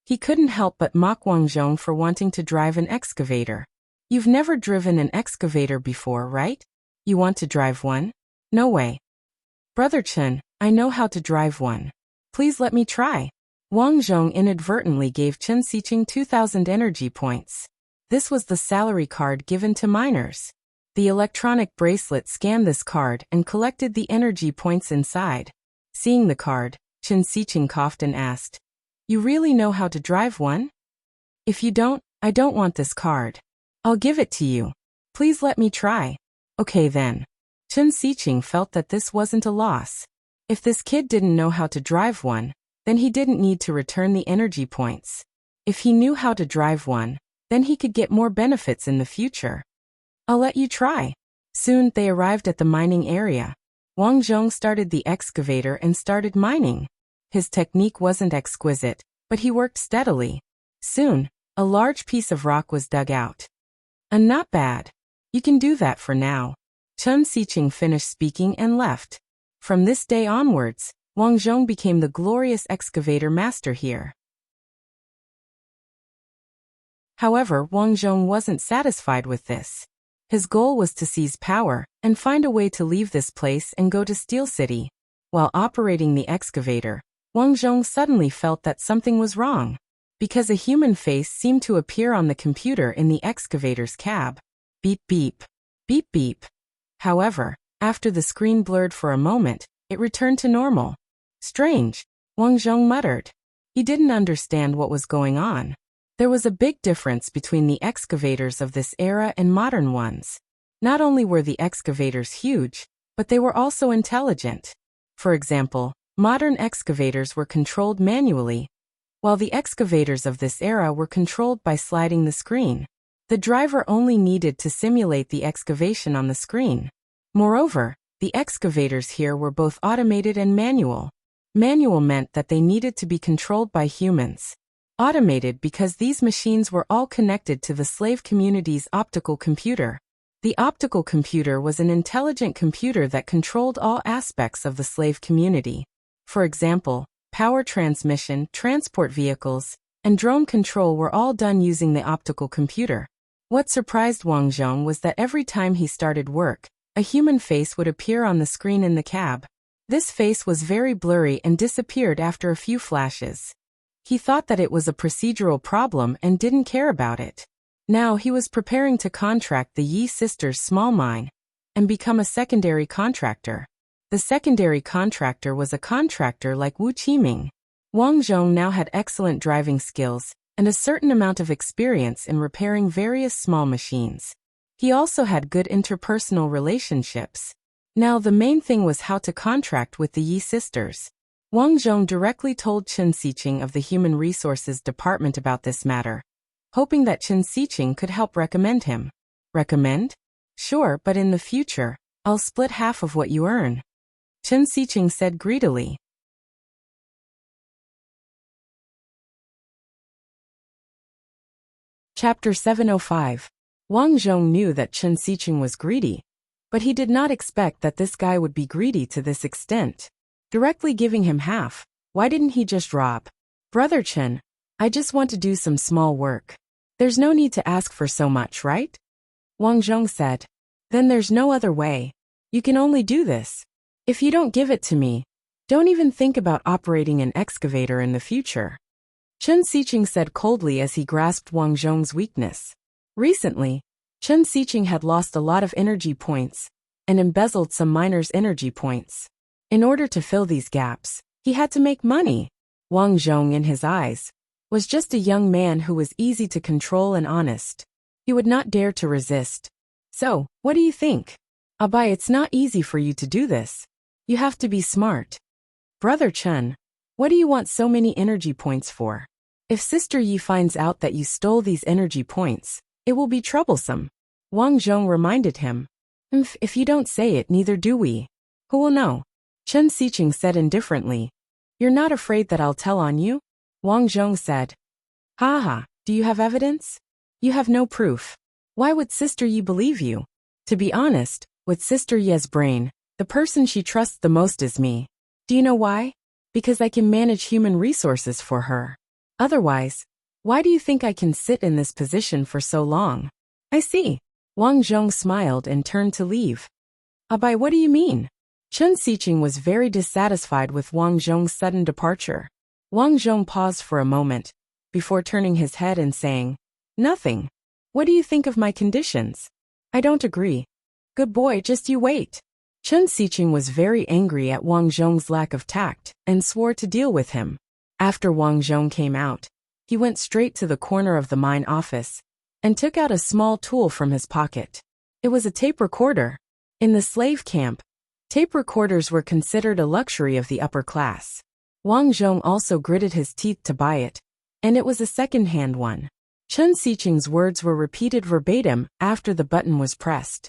He couldn't help but mock Wang Zhong for wanting to drive an excavator. You've never driven an excavator before, right? You want to drive one? No way. Brother Chen, I know how to drive one. Please let me try. Wang Zhong inadvertently gave Chen Xiqing 2,000 energy points. This was the salary card given to miners. The electronic bracelet scanned this card and collected the energy points inside. Seeing the card, Chen Xiqing coughed and asked, "You really know how to drive one? If you don't, I don't want this card. I'll give it to you. Please let me try." Okay then. Chen Xiqing felt that this wasn't a loss. If this kid didn't know how to drive one, then he didn't need to return the energy points. If he knew how to drive one, then he could get more benefits in the future. I'll let you try. Soon they arrived at the mining area. Wang Zhong started the excavator and started mining. His technique wasn't exquisite, but he worked steadily. Soon, a large piece of rock was dug out. And not bad. You can do that for now. Chen Xiqing finished speaking and left. From this day onwards, Wang Zhong became the glorious excavator master here. However, Wang Zhong wasn't satisfied with this. His goal was to seize power and find a way to leave this place and go to Steel City. While operating the excavator, Wang Zhong suddenly felt that something was wrong, because a human face seemed to appear on the computer in the excavator's cab. Beep beep. Beep beep. However, after the screen blurred for a moment, it returned to normal. Strange, Wang Zhong muttered. He didn't understand what was going on. There was a big difference between the excavators of this era and modern ones. Not only were the excavators huge, but they were also intelligent. For example, modern excavators were controlled manually, while the excavators of this era were controlled by sliding the screen. The driver only needed to simulate the excavation on the screen. Moreover, the excavators here were both automated and manual. Manual meant that they needed to be controlled by humans. Automated because these machines were all connected to the slave community's optical computer. The optical computer was an intelligent computer that controlled all aspects of the slave community. For example, power transmission, transport vehicles, and drone control were all done using the optical computer. What surprised Wang Zhong was that every time he started work, a human face would appear on the screen in the cab. This face was very blurry and disappeared after a few flashes. He thought that it was a procedural problem and didn't care about it. Now he was preparing to contract the Yi sisters' small mine and become a secondary contractor. The secondary contractor was a contractor like Wu Qiming. Wang Zhong now had excellent driving skills and a certain amount of experience in repairing various small machines. He also had good interpersonal relationships. Now the main thing was how to contract with the Yi sisters. Wang Zhong directly told Chen Xiqing of the Human Resources Department about this matter, hoping that Chen Xiqing could help recommend him. Recommend? Sure, but in the future, I'll split half of what you earn. Chen Xiqing said greedily. Chapter 705. Wang Zhong knew that Chen Xiqing was greedy, but he did not expect that this guy would be greedy to this extent. Directly giving him half, why didn't he just rob? Brother Chen, I just want to do some small work. There's no need to ask for so much, right? Wang Zhong said. Then there's no other way. You can only do this. If you don't give it to me, don't even think about operating an excavator in the future. Chen Xiqing said coldly as he grasped Wang Zhong's weakness. Recently, Chen Xiqing had lost a lot of energy points and embezzled some miners' energy points. In order to fill these gaps, he had to make money. Wang Zhong, in his eyes, was just a young man who was easy to control and honest. He would not dare to resist. So, what do you think? Abai, it's not easy for you to do this. You have to be smart. Brother Chen, what do you want so many energy points for? If Sister Yi finds out that you stole these energy points, it will be troublesome. Wang Zhong reminded him. If you don't say it, neither do we. Who will know? Chen Xiqing said indifferently. You're not afraid that I'll tell on you? Wang Zhong said. Ha, do you have evidence? You have no proof. Why would Sister Yi believe you? To be honest, with Sister Ye's brain, the person she trusts the most is me. Do you know why? Because I can manage human resources for her. Otherwise, why do you think I can sit in this position for so long? I see. Wang Zhong smiled and turned to leave. Abai, what do you mean? Chen Xiqing was very dissatisfied with Wang Zhong's sudden departure. Wang Zhong paused for a moment, before turning his head and saying, Nothing. What do you think of my conditions? I don't agree. Good boy, just you wait. Chen Xiqing was very angry at Wang Zhong's lack of tact and swore to deal with him. After Wang Zhong came out, he went straight to the corner of the mine office and took out a small tool from his pocket. It was a tape recorder. In the slave camp, tape recorders were considered a luxury of the upper class. Wang Zhong also gritted his teeth to buy it, and it was a second-hand one. Chen Xiqing's words were repeated verbatim after the button was pressed.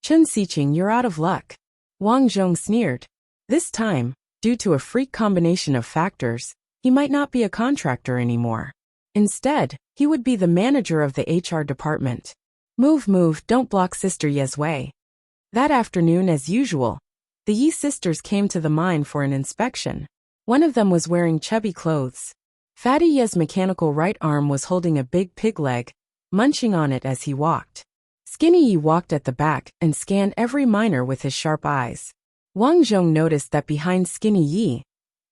Chen Xiqing, you're out of luck. Wang Zhong sneered. This time, due to a freak combination of factors, he might not be a contractor anymore. Instead, he would be the manager of the HR department. Move, don't block Sister Ye's way. That afternoon, as usual, the Yi sisters came to the mine for an inspection. One of them was wearing chubby clothes. Fatty Ye's mechanical right arm was holding a big pig leg, munching on it as he walked. Skinny Yi walked at the back and scanned every miner with his sharp eyes. Wang Zhong noticed that behind Skinny Yi,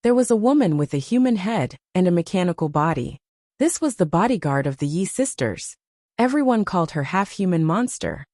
there was a woman with a human head and a mechanical body. This was the bodyguard of the Yi sisters. Everyone called her half-human monster.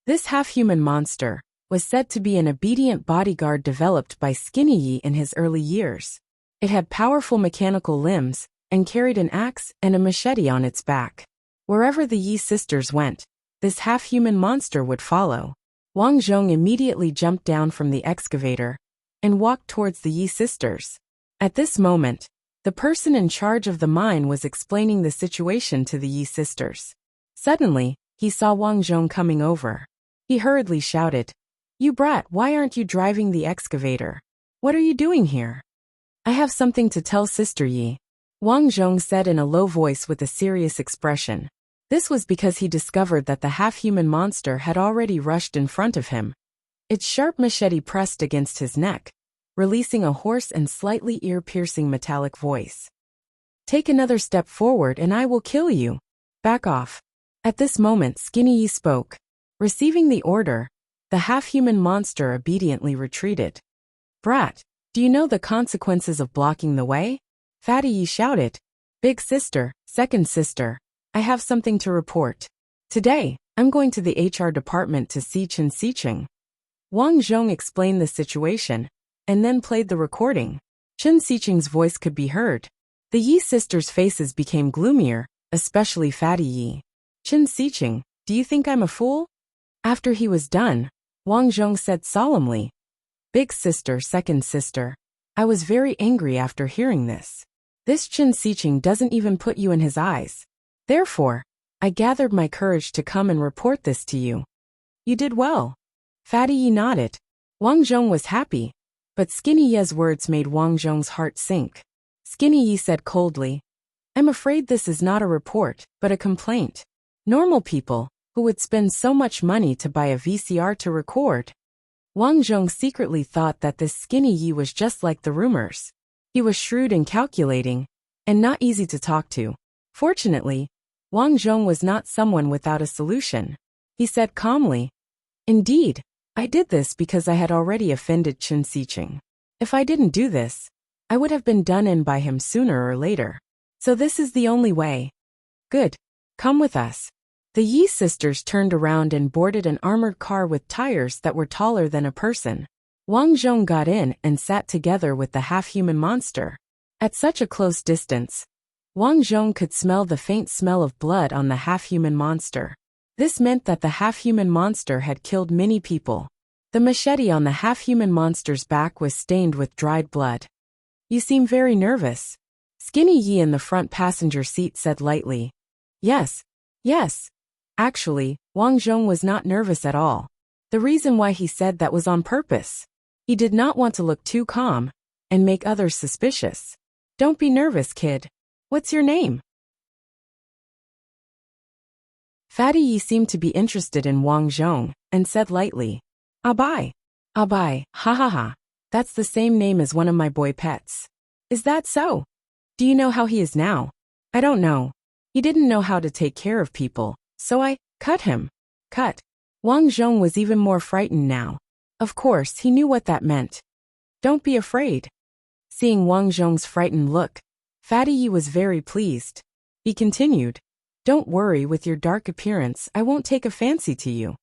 This half-human monster was said to be an obedient bodyguard developed by Skinny Yi in his early years. It had powerful mechanical limbs and carried an axe and a machete on its back. Wherever the Yi sisters went, this half-human monster would follow. Wang Zhong immediately jumped down from the excavator and walked towards the Yi sisters. At this moment, the person in charge of the mine was explaining the situation to the Yi sisters. Suddenly, he saw Wang Zhong coming over. He hurriedly shouted, You brat, why aren't you driving the excavator? What are you doing here? I have something to tell Sister Yi. Wang Zhong said in a low voice with a serious expression. This was because he discovered that the half-human monster had already rushed in front of him. Its sharp machete pressed against his neck, releasing a hoarse and slightly ear-piercing metallic voice. Take another step forward and I will kill you. Back off. At this moment Skinny Yi spoke. Receiving the order, the half-human monster obediently retreated. Brat, do you know the consequences of blocking the way? Fatty Yi shouted. Big sister, second sister, I have something to report. Today, I'm going to the HR department to see Chen Xiqing. Wang Zhong explained the situation, and then played the recording. Chen Xiqing's voice could be heard. The Yi sisters' faces became gloomier, especially Fatty Yi. Chen Xiqing, do you think I'm a fool? After he was done, Wang Zhong said solemnly. Big sister, second sister, I was very angry after hearing this. This Chen Xiqing doesn't even put you in his eyes. Therefore, I gathered my courage to come and report this to you. You did well. Fatty Yi nodded. Wang Zhong was happy, but Skinny Ye's words made Wang Zhong's heart sink. Skinny Yi said coldly, I'm afraid this is not a report, but a complaint. Normal people, who would spend so much money to buy a VCR to record. Wang Zhong secretly thought that this Skinny Yi was just like the rumors. He was shrewd and calculating, and not easy to talk to. Fortunately, Wang Zhong was not someone without a solution. He said calmly, "Indeed, I did this because I had already offended Chen Xiqing. If I didn't do this, I would have been done in by him sooner or later. So this is the only way." "Good. Come with us." The Yi sisters turned around and boarded an armored car with tires that were taller than a person. Wang Zhong got in and sat together with the half-human monster. At such a close distance, Wang Zhong could smell the faint smell of blood on the half-human monster. This meant that the half-human monster had killed many people. The machete on the half-human monster's back was stained with dried blood. "You seem very nervous." Skinny Yi in the front passenger seat said lightly. Yes. Actually, Wang Zhong was not nervous at all. The reason why he said that was on purpose. He did not want to look too calm and make others suspicious. "Don't be nervous, kid. What's your name?" Fatty Yi seemed to be interested in Wang Zhong and said lightly, Abai. Abai, ha ha ha. That's the same name as one of my boy pets. Is that so? Do you know how he is now? I don't know. He didn't know how to take care of people, so I cut him. Cut. Wang Zhong was even more frightened now. Of course, he knew what that meant. Don't be afraid. Seeing Wang Zhong's frightened look, Fatty Yi was very pleased. He continued, Don't worry, with your dark appearance, I won't take a fancy to you.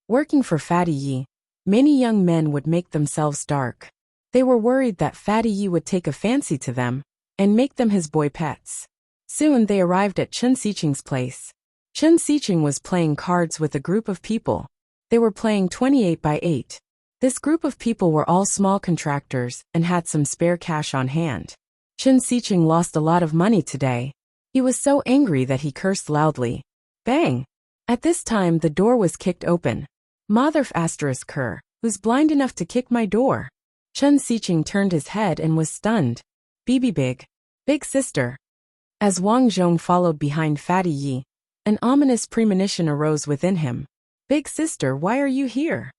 Working for Fatty Yi, many young men would make themselves dark. They were worried that Fatty Yi would take a fancy to them and make them his boy pets. Soon they arrived at Chen Xiqing's place. Chen Xiqing was playing cards with a group of people. They were playing 28 by 8. This group of people were all small contractors and had some spare cash on hand. Chen Xiqing lost a lot of money today. He was so angry that he cursed loudly. Bang! At this time the door was kicked open. Mother asterisk her, who's blind enough to kick my door? Chen Xiqing turned his head and was stunned. Bibi Big sister. As Wang Zhong followed behind Fatty Yi, an ominous premonition arose within him. Big sister, why are you here?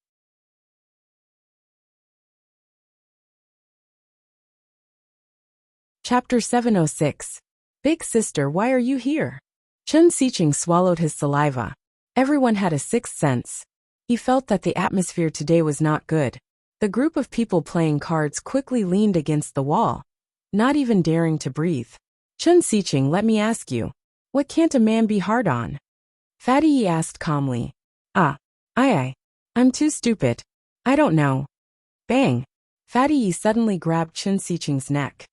Chapter 706. Big sister, why are you here? Chen Xiqing swallowed his saliva. Everyone had a sixth sense. He felt that the atmosphere today was not good. The group of people playing cards quickly leaned against the wall, not even daring to breathe. Chen Xiqing, let me ask you, what can't a man be hard on? Fatty Yi asked calmly. I'm too stupid. I don't know. Bang! Fatty Yi suddenly grabbed Chen Xiqing's neck.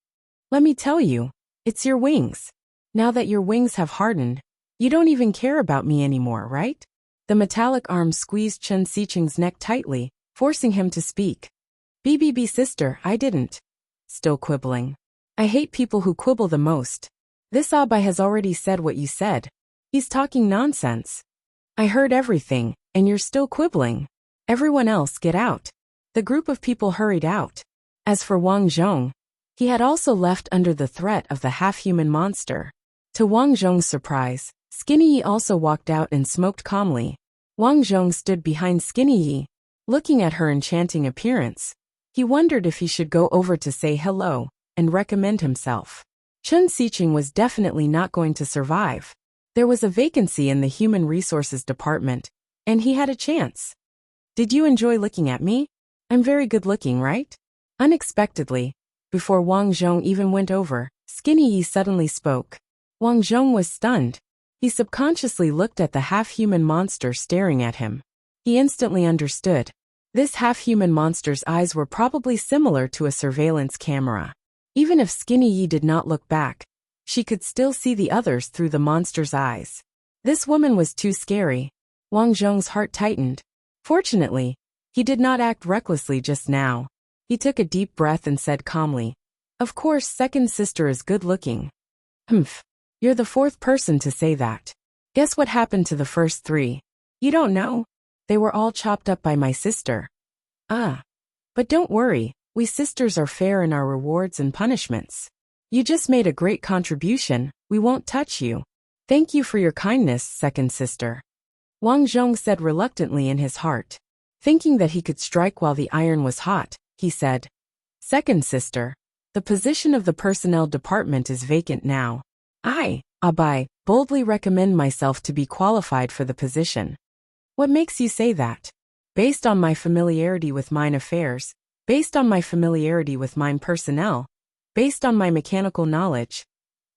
Let me tell you, it's your wings. Now that your wings have hardened, you don't even care about me anymore, right? The metallic arm squeezed Chen Xiqing's neck tightly, forcing him to speak. BBB sister, I didn't. Still quibbling. I hate people who quibble the most. This Abai has already said what you said. He's talking nonsense. I heard everything, and you're still quibbling. Everyone else get out. The group of people hurried out. As for Wang Zhong, he had also left under the threat of the half-human monster. To Wang Zhong's surprise, Skinny Yi also walked out and smoked calmly. Wang Zhong stood behind Skinny Yi, looking at her enchanting appearance. He wondered if he should go over to say hello and recommend himself. Chen Xiqing was definitely not going to survive. There was a vacancy in the Human Resources Department, and he had a chance. Did you enjoy looking at me? I'm very good looking, right? Unexpectedly, before Wang Zhong even went over, Skinny Yi suddenly spoke. Wang Zhong was stunned. He subconsciously looked at the half-human monster staring at him. He instantly understood. This half-human monster's eyes were probably similar to a surveillance camera. Even if Skinny Yi did not look back, she could still see the others through the monster's eyes. This woman was too scary. Wang Zhong's heart tightened. Fortunately, he did not act recklessly just now. He took a deep breath and said calmly, Of course, second sister is good looking. Humph. You're the fourth person to say that. Guess what happened to the first three? You don't know? They were all chopped up by my sister. But don't worry, we sisters are fair in our rewards and punishments. You just made a great contribution, we won't touch you. Thank you for your kindness, second sister. Wang Zhong said reluctantly in his heart. Thinking that he could strike while the iron was hot, he said, Second sister, the position of the personnel department is vacant now. I, Abai, boldly recommend myself to be qualified for the position. What makes you say that? Based on my familiarity with mine affairs, based on my familiarity with mine personnel, based on my mechanical knowledge.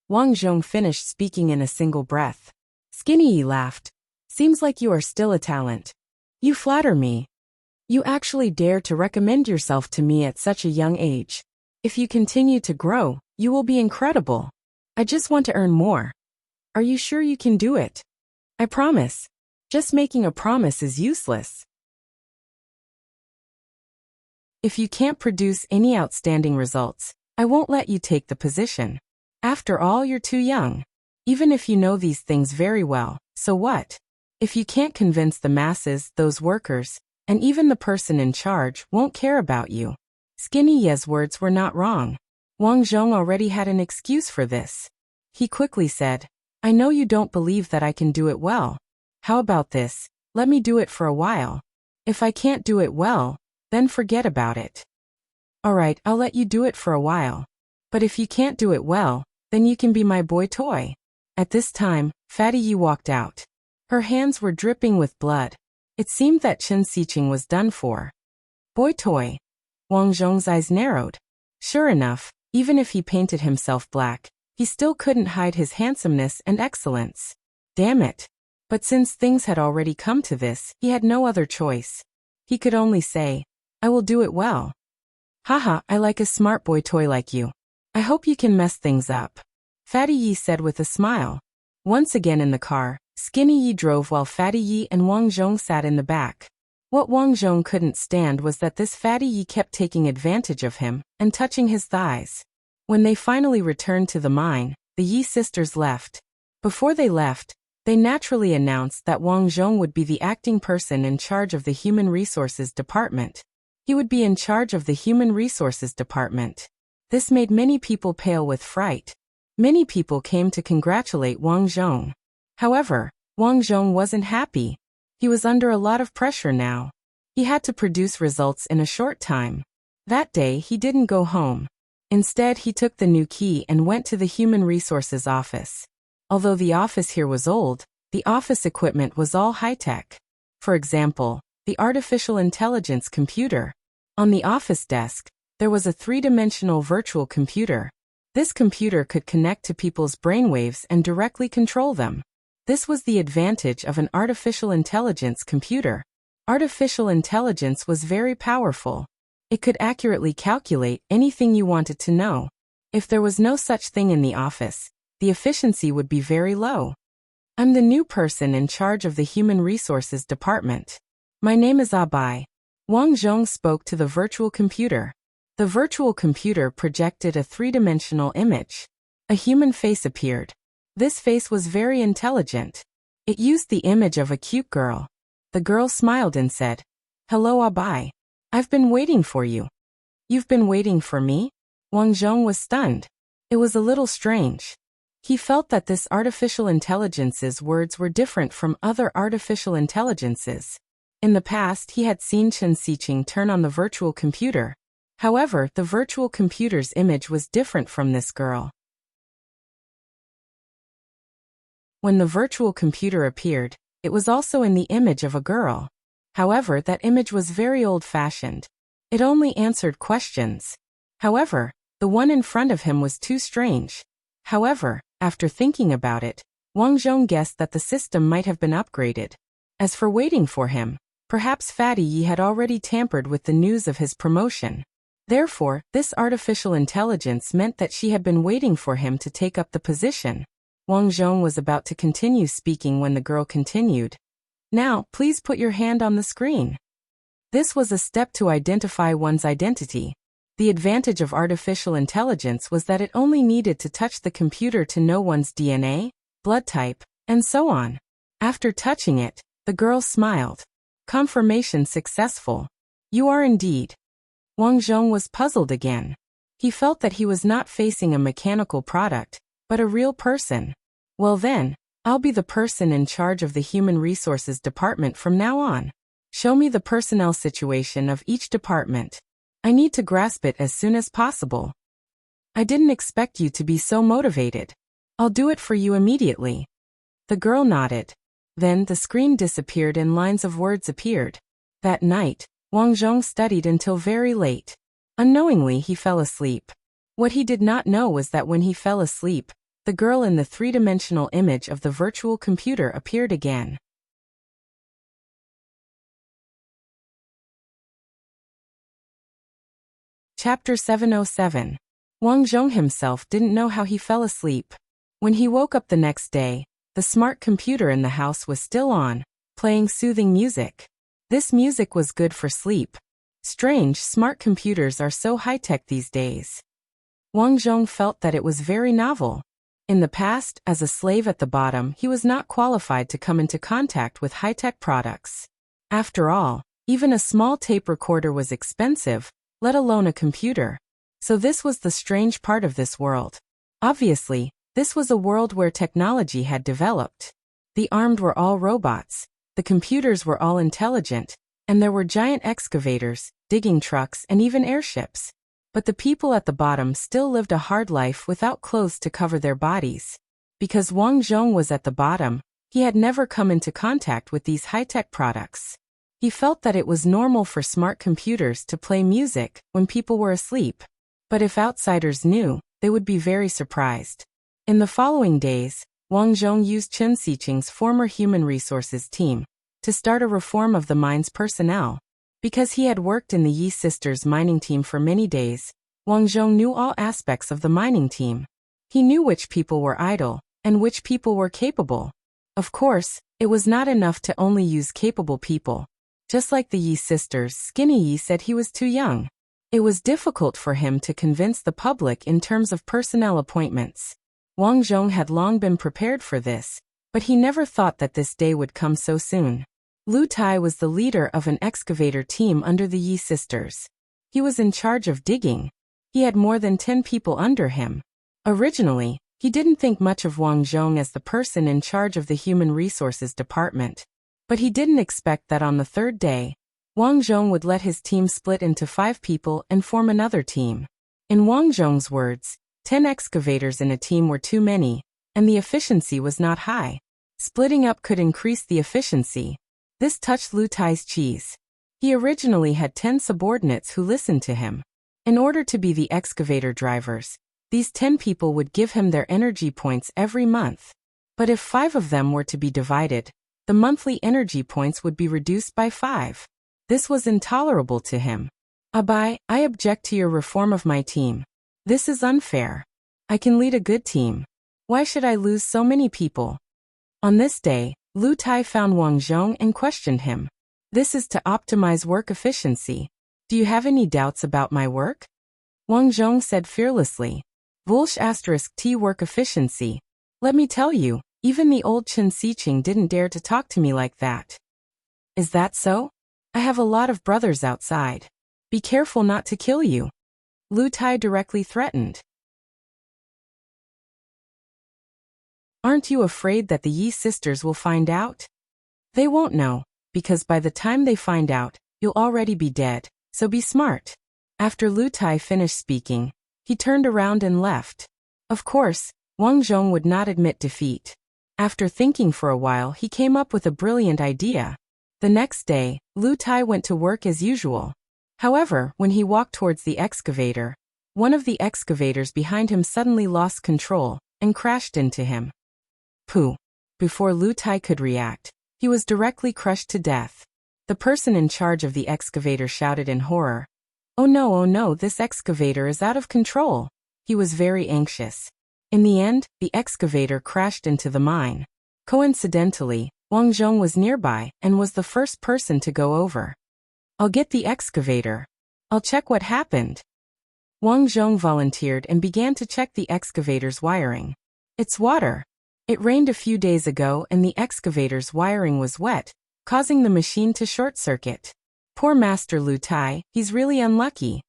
Wang Zhong finished speaking in a single breath. Skinny Yi laughed. Seems like you are still a talent. You flatter me. You actually dare to recommend yourself to me at such a young age. If you continue to grow, you will be incredible. I just want to earn more. Are you sure you can do it? I promise. Just making a promise is useless. If you can't produce any outstanding results, I won't let you take the position. After all, you're too young. Even if you know these things very well, so what? If you can't convince the masses, those workers, and even the person in charge won't care about you. Skinny Ye's words were not wrong. Wang Zhong already had an excuse for this. He quickly said, I know you don't believe that I can do it well. How about this? Let me do it for a while. If I can't do it well, then forget about it. Alright, I'll let you do it for a while. But if you can't do it well, then you can be my boy toy. At this time, Fatty Yi walked out. Her hands were dripping with blood. It seemed that Chen Xiqing was done for. Boy toy. Wang Zhong's eyes narrowed. Sure enough, even if he painted himself black, he still couldn't hide his handsomeness and excellence. Damn it. But since things had already come to this, he had no other choice. He could only say, I will do it well. Haha, I like a smart boy toy like you. I hope you can mess things up. Fatty Yi said with a smile. Once again in the car, Skinny Yi drove while Fatty Yi and Wang Zhong sat in the back. What Wang Zhong couldn't stand was that this Fatty Yi kept taking advantage of him and touching his thighs. When they finally returned to the mine, the Yi sisters left. Before they left, they naturally announced that Wang Zhong would be the acting person in charge of the Human Resources Department. He would be in charge of the Human Resources Department. This made many people pale with fright. Many people came to congratulate Wang Zhong. However, Wang Zhong wasn't happy. He was under a lot of pressure now. He had to produce results in a short time. That day he didn't go home. Instead, he took the new key and went to the Human Resources office. Although the office here was old, the office equipment was all high-tech. For example, the artificial intelligence computer. On the office desk, there was a three-dimensional virtual computer. This computer could connect to people's brainwaves and directly control them. This was the advantage of an artificial intelligence computer. Artificial intelligence was very powerful. It could accurately calculate anything you wanted to know. If there was no such thing in the office, the efficiency would be very low. I'm the new person in charge of the Human Resources Department. My name is Abai. Wang Zhong spoke to the virtual computer. The virtual computer projected a three-dimensional image. A human face appeared. This face was very intelligent. It used the image of a cute girl. The girl smiled and said, Hello Abai. I've been waiting for you. You've been waiting for me? Wang Zhong was stunned. It was a little strange. He felt that this artificial intelligence's words were different from other artificial intelligences. In the past, he had seen Chen Xiqing turn on the virtual computer. However, the virtual computer's image was different from this girl. When the virtual computer appeared, it was also in the image of a girl. However, that image was very old-fashioned. It only answered questions. However, the one in front of him was too strange. However, after thinking about it, Wang Zhong guessed that the system might have been upgraded. As for waiting for him, perhaps Fatty Yi had already tampered with the news of his promotion. Therefore, this artificial intelligence meant that she had been waiting for him to take up the position. Wang Zhong was about to continue speaking when the girl continued. Now, please put your hand on the screen. This was a step to identify one's identity. The advantage of artificial intelligence was that it only needed to touch the computer to know one's DNA, blood type, and so on. After touching it, the girl smiled. Confirmation successful. You are indeed. Wang Zhong was puzzled again. He felt that he was not facing a mechanical product, but a real person. Well then, I'll be the person in charge of the Human Resources Department from now on. Show me the personnel situation of each department. I need to grasp it as soon as possible. I didn't expect you to be so motivated. I'll do it for you immediately. The girl nodded. Then the screen disappeared and lines of words appeared. That night, Wang Zhong studied until very late. Unknowingly he fell asleep. What he did not know was that when he fell asleep, the girl in the three-dimensional image of the virtual computer appeared again. Chapter 707. Wang Zhong himself didn't know how he fell asleep. When he woke up the next day, the smart computer in the house was still on, playing soothing music. This music was good for sleep. Strange, smart computers are so high-tech these days. Wang Zhong felt that it was very novel. In the past, as a slave at the bottom, he was not qualified to come into contact with high-tech products. After all, even a small tape recorder was expensive, let alone a computer. So this was the strange part of this world. Obviously, this was a world where technology had developed. The armed were all robots, the computers were all intelligent, and there were giant excavators, digging trucks, and even airships. But the people at the bottom still lived a hard life without clothes to cover their bodies. Because Wang Zhong was at the bottom, he had never come into contact with these high-tech products. He felt that it was normal for smart computers to play music when people were asleep. But if outsiders knew, they would be very surprised. In the following days, Wang Zhong used Chen Xiqing's former human resources team to start a reform of the mine's personnel. Because he had worked in the Yi sisters' mining team for many days, Wang Zhong knew all aspects of the mining team. He knew which people were idle, and which people were capable. Of course, it was not enough to only use capable people. Just like the Yi sisters, Skinny Yi said he was too young. It was difficult for him to convince the public in terms of personnel appointments. Wang Zhong had long been prepared for this, but he never thought that this day would come so soon. Lu Tai was the leader of an excavator team under the Yi sisters. He was in charge of digging. He had more than 10 people under him. Originally, he didn't think much of Wang Zhong as the person in charge of the Human Resources Department. But he didn't expect that on the third day, Wang Zhong would let his team split into 5 people and form another team. In Wang Zhong's words, 10 excavators in a team were too many, and the efficiency was not high. Splitting up could increase the efficiency. This touched Lu Tai's cheese. He originally had 10 subordinates who listened to him. In order to be the excavator drivers, these 10 people would give him their energy points every month. But if 5 of them were to be divided, the monthly energy points would be reduced by 5. This was intolerable to him. Abai, I object to your reform of my team. This is unfair. I can lead a good team. Why should I lose so many people? On this day, Lu Tai found Wang Zhong and questioned him. This is to optimize work efficiency. Do you have any doubts about my work? Wang Zhong said fearlessly. Volsh *T work efficiency. Let me tell you, even the old Chen Xiqing didn't dare to talk to me like that. Is that so? I have a lot of brothers outside. Be careful not to kill you. Lu Tai directly threatened. Aren't you afraid that the Yi sisters will find out? They won't know, because by the time they find out, you'll already be dead, so be smart. After Lu Tai finished speaking, he turned around and left. Of course, Wang Zhong would not admit defeat. After thinking for a while, he came up with a brilliant idea. The next day, Lu Tai went to work as usual. However, when he walked towards the excavator, one of the excavators behind him suddenly lost control and crashed into him. Pooh! Before Lu Tai could react, he was directly crushed to death. The person in charge of the excavator shouted in horror. Oh no, this excavator is out of control. He was very anxious. In the end, the excavator crashed into the mine. Coincidentally, Wang Zhong was nearby and was the first person to go over. I'll get the excavator. I'll check what happened. Wang Zhong volunteered and began to check the excavator's wiring. It's water. It rained a few days ago and the excavator's wiring was wet, causing the machine to short-circuit. Poor Master Lu Tai, he's really unlucky.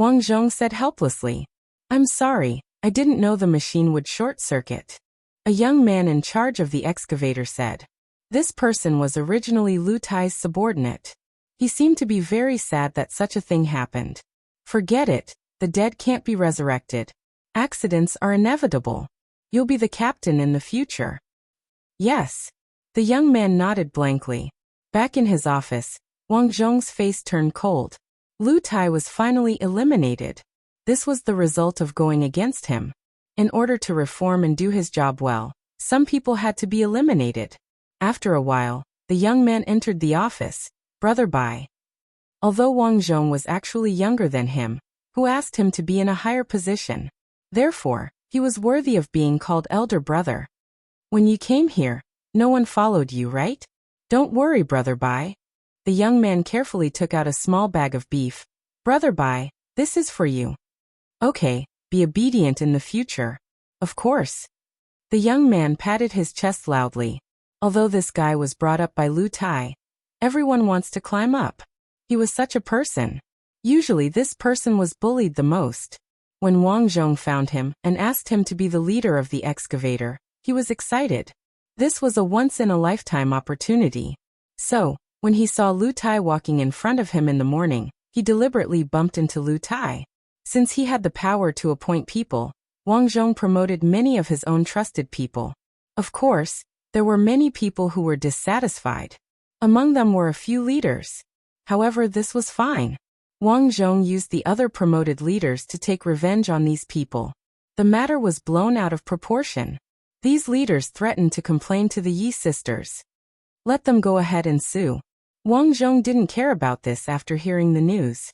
Wang Zhong said helplessly. I'm sorry, I didn't know the machine would short-circuit. A young man in charge of the excavator said. This person was originally Lu Tai's subordinate. He seemed to be very sad that such a thing happened. Forget it, the dead can't be resurrected. Accidents are inevitable. You'll be the captain in the future. Yes. The young man nodded blankly. Back in his office, Wang Zhong's face turned cold. Lu Tai was finally eliminated. This was the result of going against him. In order to reform and do his job well, some people had to be eliminated. After a while, the young man entered the office. Brother Bai. Although Wang Zhong was actually younger than him, who asked him to be in a higher position. Therefore, he was worthy of being called elder brother. When you came here, no one followed you, right? Don't worry, Brother Bai. The young man carefully took out a small bag of beef. Brother Bai, this is for you. Okay, be obedient in the future. Of course. The young man patted his chest loudly. Although this guy was brought up by Lu Tai, everyone wants to climb up. He was such a person. Usually this person was bullied the most. When Wang Zhong found him and asked him to be the leader of the excavator, he was excited. This was a once-in-a-lifetime opportunity. So, when he saw Lu Tai walking in front of him in the morning, he deliberately bumped into Lu Tai. Since he had the power to appoint people, Wang Zhong promoted many of his own trusted people. Of course, there were many people who were dissatisfied. Among them were a few leaders. However, this was fine. Wang Zhong used the other promoted leaders to take revenge on these people. The matter was blown out of proportion. These leaders threatened to complain to the Yi sisters. Let them go ahead and sue. Wang Zhong didn't care about this after hearing the news.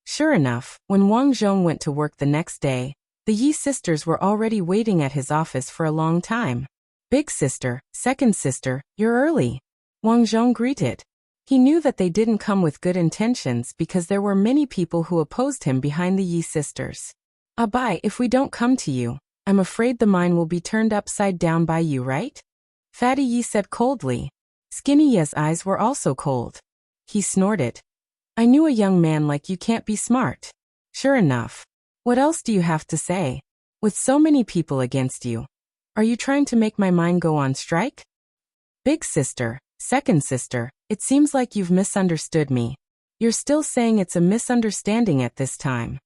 Sure enough, when Wang Zhong went to work the next day, the Yi sisters were already waiting at his office for a long time. Big sister, second sister, you're early. Wang Zhong greeted. He knew that they didn't come with good intentions because there were many people who opposed him behind the Yi sisters. Abai, if we don't come to you, I'm afraid the mine will be turned upside down by you, right? Fatty Yi said coldly. Skinny Ye's eyes were also cold. He snorted. I knew a young man like you can't be smart. Sure enough. What else do you have to say? With so many people against you. Are you trying to make my mine go on strike? Big sister, second sister, it seems like you've misunderstood me. You're still saying it's a misunderstanding at this time.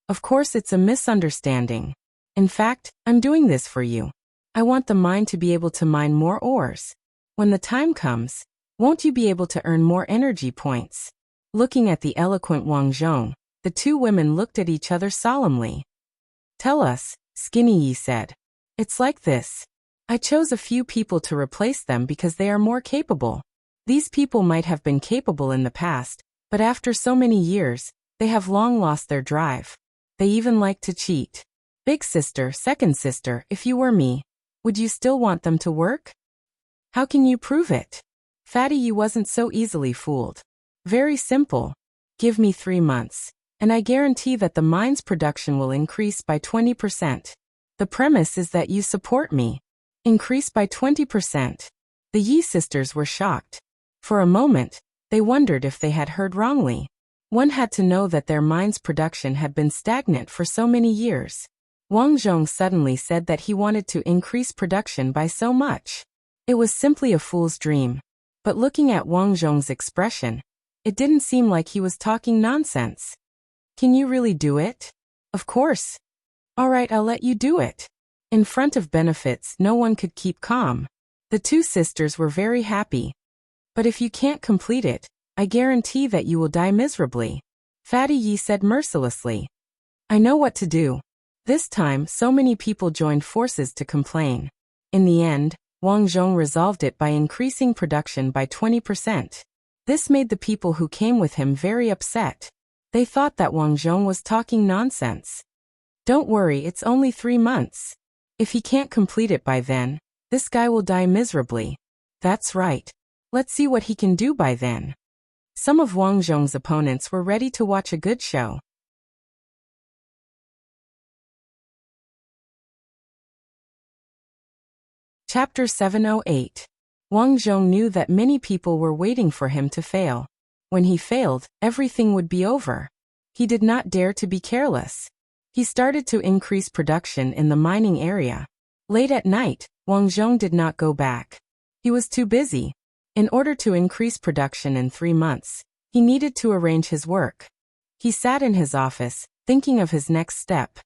Of course it's a misunderstanding. In fact, I'm doing this for you. I want the mine to be able to mine more ores. When the time comes, won't you be able to earn more energy points? Looking at the eloquent Wang Zhong, the two women looked at each other solemnly. Tell us, Skinny Yi said. It's like this. I chose a few people to replace them because they are more capable. These people might have been capable in the past, but after so many years, they have long lost their drive. They even like to cheat. Big sister, second sister, if you were me, would you still want them to work? How can you prove it? Fatty Yi wasn't so easily fooled. Very simple. Give me 3 months, and I guarantee that the mine's production will increase by 20%. The premise is that you support me. Increase by 20%. The Yi sisters were shocked. For a moment, they wondered if they had heard wrongly. One had to know that their mine's production had been stagnant for so many years. Wang Zhong suddenly said that he wanted to increase production by so much. It was simply a fool's dream. But looking at Wang Zhong's expression, it didn't seem like he was talking nonsense. Can you really do it? Of course. All right, I'll let you do it. In front of benefits, no one could keep calm. The two sisters were very happy. But if you can't complete it, I guarantee that you will die miserably. Fatty Yi said mercilessly. I know what to do. This time, so many people joined forces to complain. In the end, Wang Zhong resolved it by increasing production by 20%. This made the people who came with him very upset. They thought that Wang Zhong was talking nonsense. Don't worry, it's only 3 months. If he can't complete it by then, this guy will die miserably. That's right. Let's see what he can do by then. Some of Wang Zhong's opponents were ready to watch a good show. Chapter 708. Wang Zhong knew that many people were waiting for him to fail. When he failed, everything would be over. He did not dare to be careless. He started to increase production in the mining area. Late at night, Wang Zhong did not go back. He was too busy. In order to increase production in 3 months, he needed to arrange his work. He sat in his office, thinking of his next step.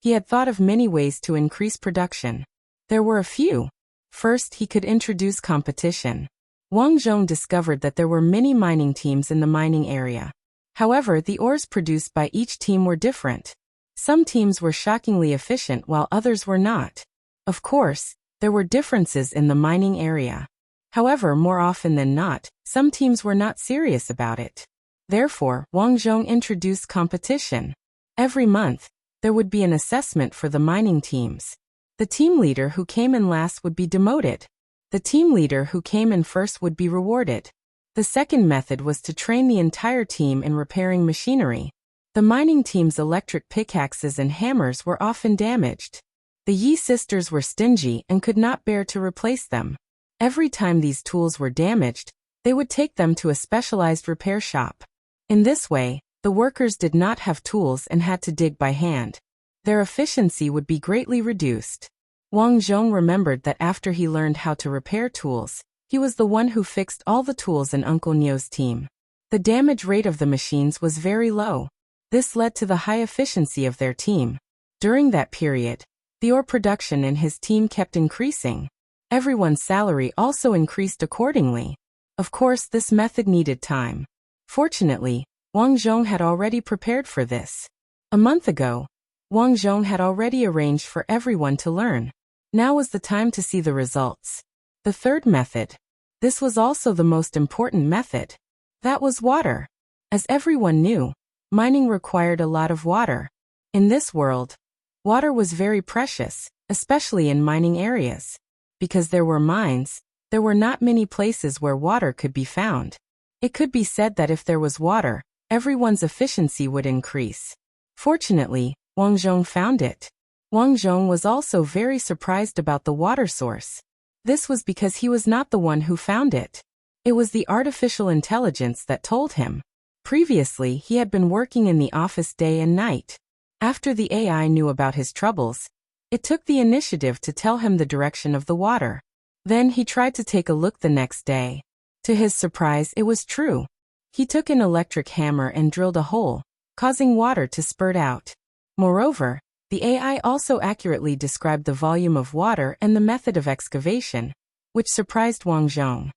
He had thought of many ways to increase production. There were a few. First, he could introduce competition. Wang Zhong discovered that there were many mining teams in the mining area. However, the ores produced by each team were different. Some teams were shockingly efficient while others were not. Of course, there were differences in the mining area. However, more often than not, some teams were not serious about it. Therefore, Wang Zhong introduced competition. Every month, there would be an assessment for the mining teams. The team leader who came in last would be demoted. The team leader who came in first would be rewarded. The second method was to train the entire team in repairing machinery. The mining team's electric pickaxes and hammers were often damaged. The Yi sisters were stingy and could not bear to replace them. Every time these tools were damaged, they would take them to a specialized repair shop. In this way, the workers did not have tools and had to dig by hand. Their efficiency would be greatly reduced. Wang Zhong remembered that after he learned how to repair tools, he was the one who fixed all the tools in Uncle Nyo's team. The damage rate of the machines was very low. This led to the high efficiency of their team. During that period, the ore production in his team kept increasing. Everyone's salary also increased accordingly. Of course, this method needed time. Fortunately, Wang Zhong had already prepared for this. A month ago, Wang Zhong had already arranged for everyone to learn. Now was the time to see the results. The third method. This was also the most important method. That was water. As everyone knew, mining required a lot of water. In this world, water was very precious, especially in mining areas. Because there were mines, there were not many places where water could be found. It could be said that if there was water, everyone's efficiency would increase. Fortunately, Wang Zhong found it. Wang Zhong was also very surprised about the water source. This was because he was not the one who found it. It was the artificial intelligence that told him. Previously, he had been working in the office day and night. After the AI knew about his troubles, it took the initiative to tell him the direction of the water. Then he tried to take a look the next day. To his surprise, it was true. He took an electric hammer and drilled a hole, causing water to spurt out. Moreover, the AI also accurately described the volume of water and the method of excavation, which surprised Wang Zhong.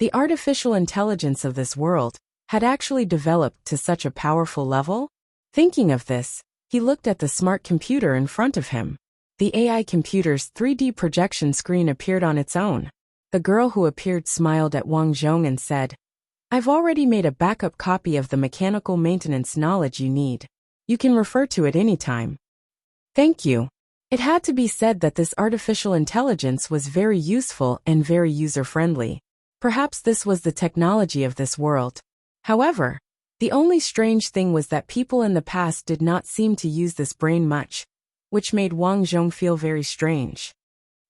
The artificial intelligence of this world had actually developed to such a powerful level? Thinking of this, he looked at the smart computer in front of him. The AI computer's 3D projection screen appeared on its own. The girl who appeared smiled at Wang Zhong and said, "I've already made a backup copy of the mechanical maintenance knowledge you need. You can refer to it anytime." Thank you. It had to be said that this artificial intelligence was very useful and very user-friendly. Perhaps this was the technology of this world. However, the only strange thing was that people in the past did not seem to use this brain much, which made Wang Zhong feel very strange.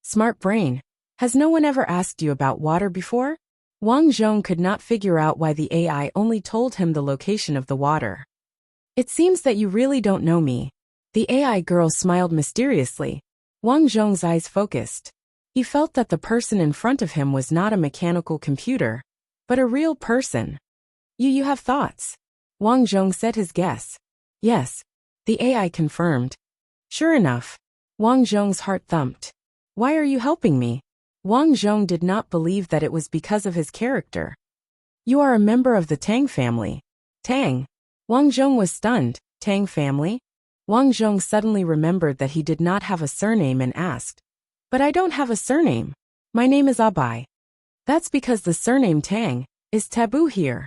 Smart brain, has no one ever asked you about water before? Wang Zhong could not figure out why the AI only told him the location of the water. It seems that you really don't know me. The AI girl smiled mysteriously. Wang Zhong's eyes focused. He felt that the person in front of him was not a mechanical computer, but a real person. You have thoughts? Wang Zhong said his guess. Yes. The AI confirmed. Sure enough. Wang Zhong's heart thumped. Why are you helping me? Wang Zhong did not believe that it was because of his character. You are a member of the Tang family. Tang. Wang Zhong was stunned. Tang family? Wang Zhong suddenly remembered that he did not have a surname and asked. But I don't have a surname. My name is Abai. That's because the surname Tang is taboo here.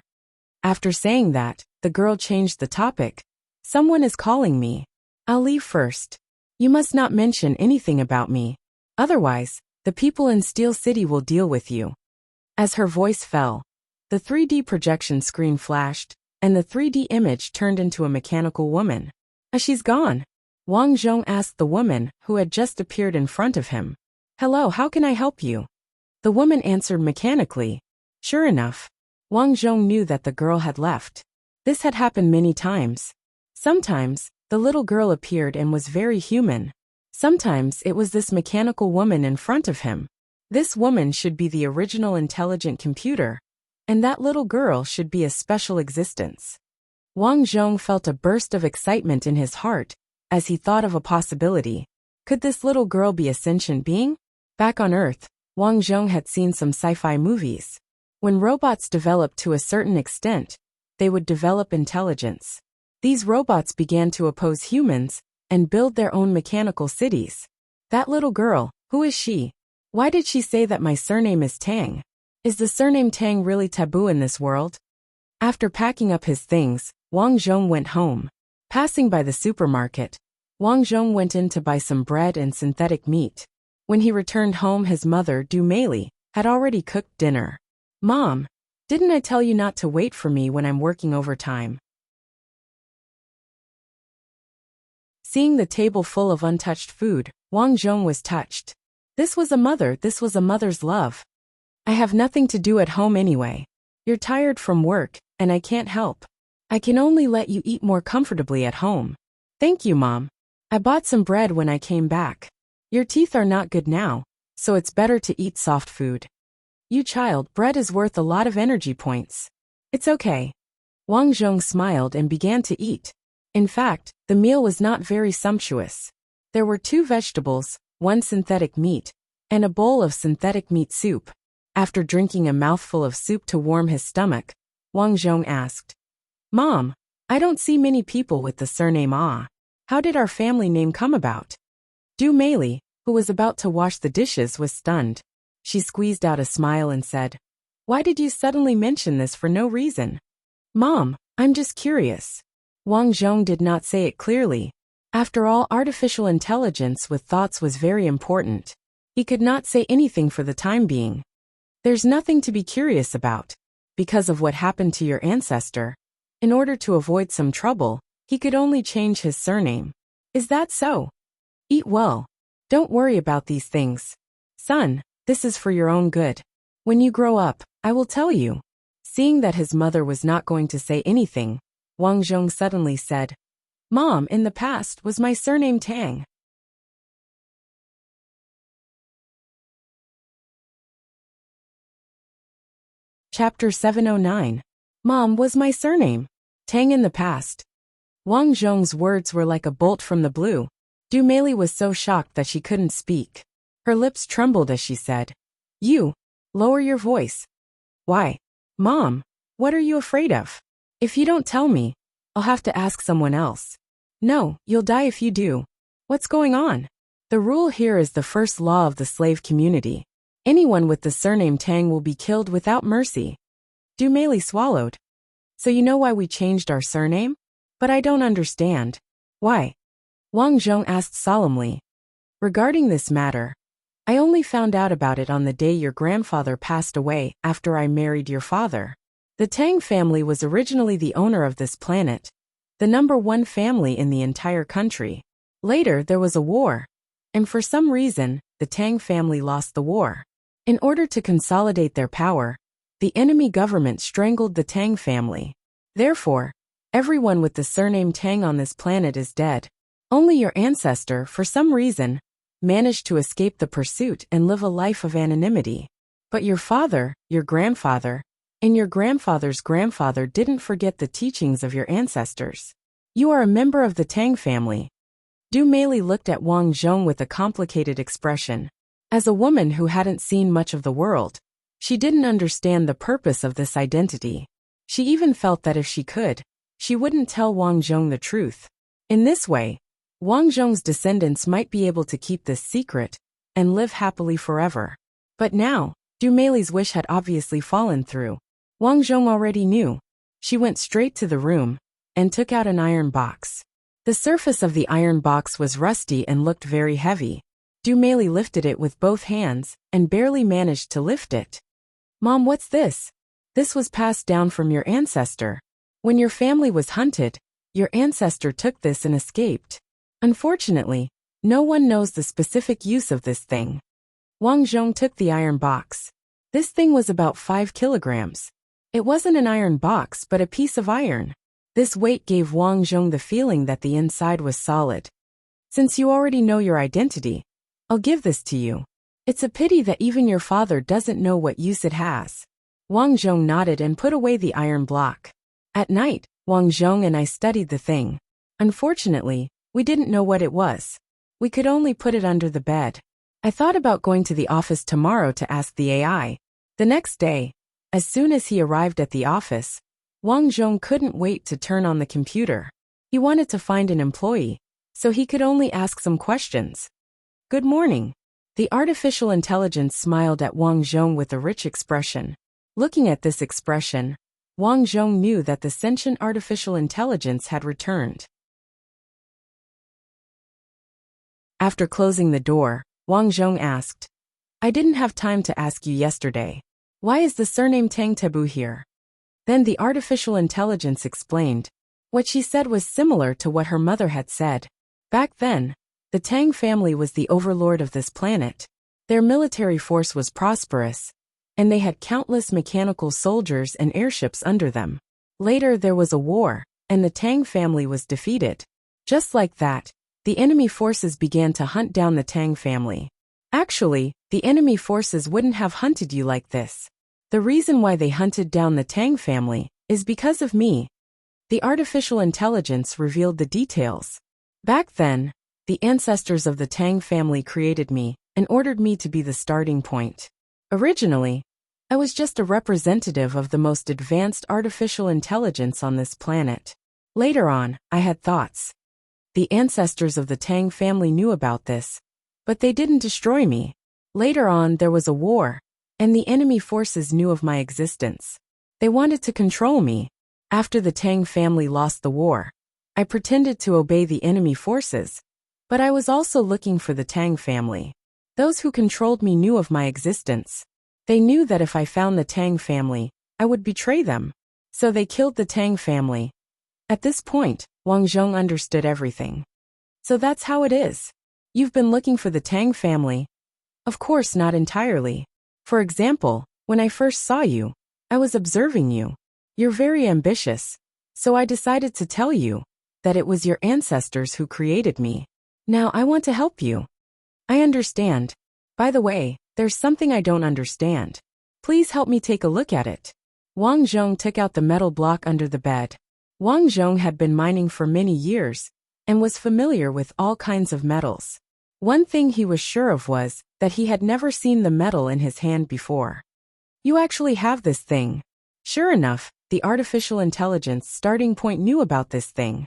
After saying that, the girl changed the topic. Someone is calling me. I'll leave first. You must not mention anything about me. Otherwise, the people in Steel City will deal with you. As her voice fell, the 3D projection screen flashed, and the 3D image turned into a mechanical woman. She's gone. Wang Zhong asked the woman who had just appeared in front of him. Hello, how can I help you? The woman answered mechanically. Sure enough, Wang Zhong knew that the girl had left. This had happened many times. Sometimes, the little girl appeared and was very human. Sometimes it was this mechanical woman in front of him. This woman should be the original intelligent computer, and that little girl should be a special existence. Wang Zhong felt a burst of excitement in his heart as he thought of a possibility. Could this little girl be a sentient being? Back on Earth, Wang Zhong had seen some sci-fi movies. When robots developed to a certain extent, they would develop intelligence. These robots began to oppose humans and build their own mechanical cities. That little girl, who is she? Why did she say that my surname is Tang? Is the surname Tang really taboo in this world? After packing up his things, Wang Zhong went home. Passing by the supermarket, Wang Zhong went in to buy some bread and synthetic meat. When he returned home, his mother, Du Meili, had already cooked dinner. Mom, didn't I tell you not to wait for me when I'm working overtime? Seeing the table full of untouched food, Wang Zhong was touched. This was a mother's love. I have nothing to do at home anyway. You're tired from work, and I can't help. I can only let you eat more comfortably at home. Thank you, Mom. I bought some bread when I came back. Your teeth are not good now, so it's better to eat soft food. You child, bread is worth a lot of energy points. It's okay. Wang Zhong smiled and began to eat. In fact, the meal was not very sumptuous. There were 2 vegetables, 1 synthetic meat, and a bowl of synthetic meat soup. After drinking a mouthful of soup to warm his stomach, Wang Zhong asked, Mom, I don't see many people with the surname Ah. How did our family name come about? Du Meili, who was about to wash the dishes, was stunned. She squeezed out a smile and said, Why did you suddenly mention this for no reason? Mom, I'm just curious. Wang Zhong did not say it clearly. After all, artificial intelligence with thoughts was very important. He could not say anything for the time being. There's nothing to be curious about. Because of what happened to your ancestor, in order to avoid some trouble, he could only change his surname. Is that so? Eat well. Don't worry about these things. Son, this is for your own good. When you grow up, I will tell you. Seeing that his mother was not going to say anything, Wang Zhong suddenly said, Mom, in the past was my surname Tang. Chapter 709. Mom was my surname. Tang in the past. Wang Zhong's words were like a bolt from the blue. Du Meili was so shocked that she couldn't speak. Her lips trembled as she said, You, lower your voice. Why? Mom, what are you afraid of? If you don't tell me, I'll have to ask someone else. No, you'll die if you do. What's going on? The rule here is the first law of the slave community. Anyone with the surname Tang will be killed without mercy. Du Meili swallowed. So you know why we changed our surname? But I don't understand. Why? Wang Zhong asked solemnly. Regarding this matter, I only found out about it on the day your grandfather passed away after I married your father. The Tang family was originally the owner of this planet, the #1 family in the entire country. Later there was a war, and for some reason, the Tang family lost the war. In order to consolidate their power, the enemy government strangled the Tang family. Therefore, everyone with the surname Tang on this planet is dead. Only your ancestor, for some reason, managed to escape the pursuit and live a life of anonymity. But your father, your grandfather, and your grandfather's grandfather didn't forget the teachings of your ancestors. You are a member of the Tang family. Du Meili looked at Wang Zhong with a complicated expression. As a woman who hadn't seen much of the world, she didn't understand the purpose of this identity. She even felt that if she could, she wouldn't tell Wang Zhong the truth. In this way, Wang Zhong's descendants might be able to keep this secret and live happily forever. But now, Du Meili's wish had obviously fallen through. Wang Zhong already knew. She went straight to the room and took out an iron box. The surface of the iron box was rusty and looked very heavy. Du Meili lifted it with both hands and barely managed to lift it. Mom, what's this? This was passed down from your ancestor. When your family was hunted, your ancestor took this and escaped. Unfortunately, no one knows the specific use of this thing. Wang Zhong took the iron box This thing was about 5 kilograms. It wasn't an iron box but a piece of iron. This weight gave Wang Zhong the feeling that the inside was solid. Since you already know your identity, I'll give this to you. It's a pity that even your father doesn't know what use it has. Wang Zhong nodded and put away the iron block. At night, Wang Zhong and I studied the thing. Unfortunately, we didn't know what it was. We could only put it under the bed. I thought about going to the office tomorrow to ask the AI. The next day, as soon as he arrived at the office, Wang Zhong couldn't wait to turn on the computer. He wanted to find an employee, so he could only ask some questions. Good morning. The artificial intelligence smiled at Wang Zhong with a rich expression. Looking at this expression, Wang Zhong knew that the sentient artificial intelligence had returned. After closing the door, Wang Zhong asked, I didn't have time to ask you yesterday. Why is the surname Tang taboo here? Then the artificial intelligence explained. What she said was similar to what her mother had said. Back then, the Tang family was the overlord of this planet. Their military force was prosperous, and they had countless mechanical soldiers and airships under them. Later there was a war, and the Tang family was defeated. Just like that, the enemy forces began to hunt down the Tang family. Actually, the enemy forces wouldn't have hunted you like this. The reason why they hunted down the Tang family is because of me. The artificial intelligence revealed the details. Back then, the ancestors of the Tang family created me and ordered me to be the starting point. Originally, I was just a representative of the most advanced artificial intelligence on this planet. Later on, I had thoughts. The ancestors of the Tang family knew about this, but they didn't destroy me. Later on there was a war, and the enemy forces knew of my existence. They wanted to control me. After the Tang family lost the war, I pretended to obey the enemy forces, but I was also looking for the Tang family. Those who controlled me knew of my existence. They knew that if I found the Tang family, I would betray them. So they killed the Tang family. At this point, Wang Zhong understood everything. So that's how it is. You've been looking for the Tang family. Of course, not entirely. For example, when I first saw you, I was observing you. You're very ambitious, so I decided to tell you that it was your ancestors who created me. Now I want to help you. I understand. By the way, there's something I don't understand. Please help me take a look at it. Wang Zhong took out the metal block under the bed. Wang Zhong had been mining for many years and was familiar with all kinds of metals. One thing he was sure of was that he had never seen the metal in his hand before. You actually have this thing. Sure enough, the artificial intelligence starting point knew about this thing.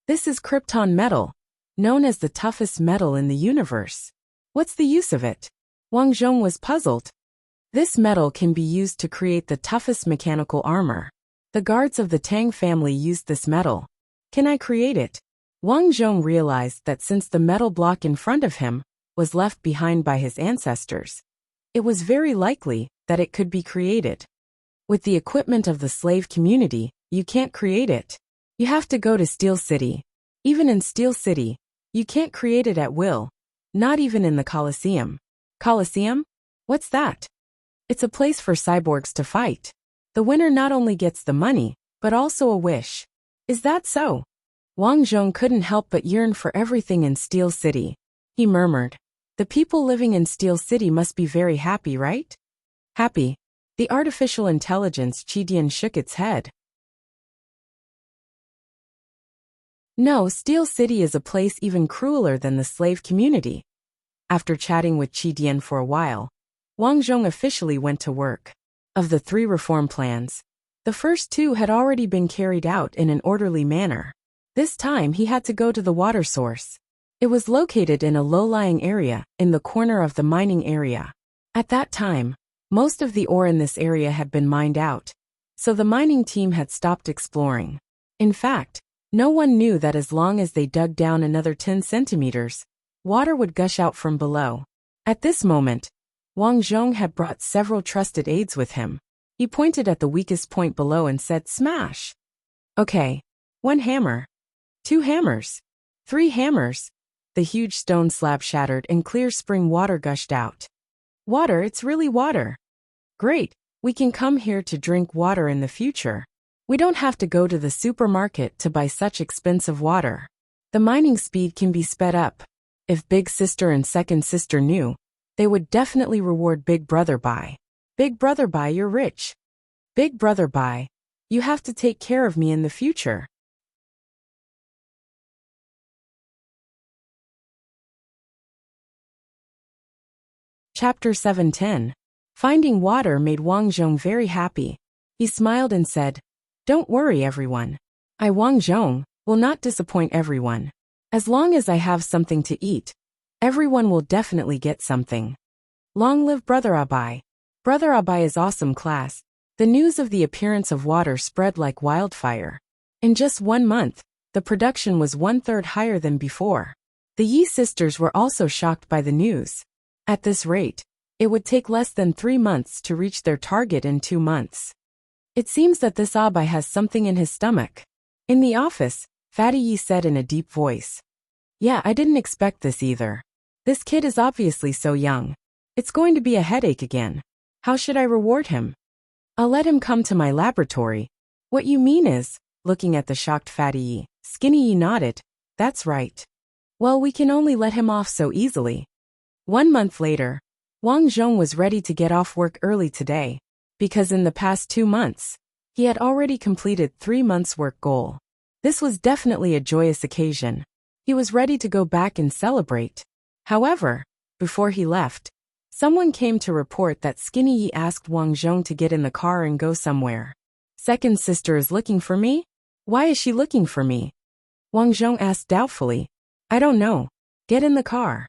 This is krypton metal, known as the toughest metal in the universe. What's the use of it? Wang Zhong was puzzled. This metal can be used to create the toughest mechanical armor. The guards of the Tang family used this metal. Can I create it? Wang Zhong realized that since the metal block in front of him was left behind by his ancestors, it was very likely that it could be created. With the equipment of the slave community, you can't create it. You have to go to Steel City. Even in Steel City, you can't create it at will. Not even in the Colosseum. Colosseum? What's that? It's a place for cyborgs to fight. The winner not only gets the money, but also a wish. Is that so? Wang Zhong couldn't help but yearn for everything in Steel City. He murmured, the people living in Steel City must be very happy, right? Happy? The artificial intelligence Qidian shook its head. No, Steel City is a place even crueler than the slave community. After chatting with Qidian for a while, Wang Zhong officially went to work. Of the 3 reform plans, the first 2 had already been carried out in an orderly manner. This time he had to go to the water source. It was located in a low-lying area in the corner of the mining area. At that time, most of the ore in this area had been mined out, so the mining team had stopped exploring. In fact, no one knew that as long as they dug down another 10 centimeters, water would gush out from below. At this moment, Wang Zhong had brought several trusted aides with him. He pointed at the weakest point below and said, smash. Okay. 1 hammer. 2 hammers. 3 hammers. The huge stone slab shattered and clear spring water gushed out. Water, it's really water. Great, we can come here to drink water in the future. We don't have to go to the supermarket to buy such expensive water. The mining speed can be sped up. If big sister and second sister knew, they would definitely reward big brother by. Big brother by, you're rich. Big brother by, you have to take care of me in the future. Chapter 710. Finding water made Wang Zhong very happy. He smiled and said, "Don't worry, everyone. I, Wang Zhong, will not disappoint everyone. As long as I have something to eat, everyone will definitely get something. Long live Brother Abai. Brother Abai is awesome class." The news of the appearance of water spread like wildfire. In just 1 month, the production was 1/3 higher than before. The Yi sisters were also shocked by the news. At this rate, it would take less than 3 months to reach their target in 2 months. It seems that this Abai has something in his stomach. In the office, Fatty Yi said in a deep voice. Yeah, I didn't expect this either. This kid is obviously so young. It's going to be a headache again. How should I reward him? I'll let him come to my laboratory. What you mean is, looking at the shocked Fatty Yi, Skinny Yi nodded. That's right. Well, we can only let him off so easily. 1 month later, Wang Zhong was ready to get off work early today, because in the past 2 months, he had already completed 3 months' work goal. This was definitely a joyous occasion. He was ready to go back and celebrate. However, before he left, someone came to report that Skinny Yi asked Wang Zhong to get in the car and go somewhere. Second sister is looking for me? Why is she looking for me? Wang Zhong asked doubtfully. I don't know. Get in the car.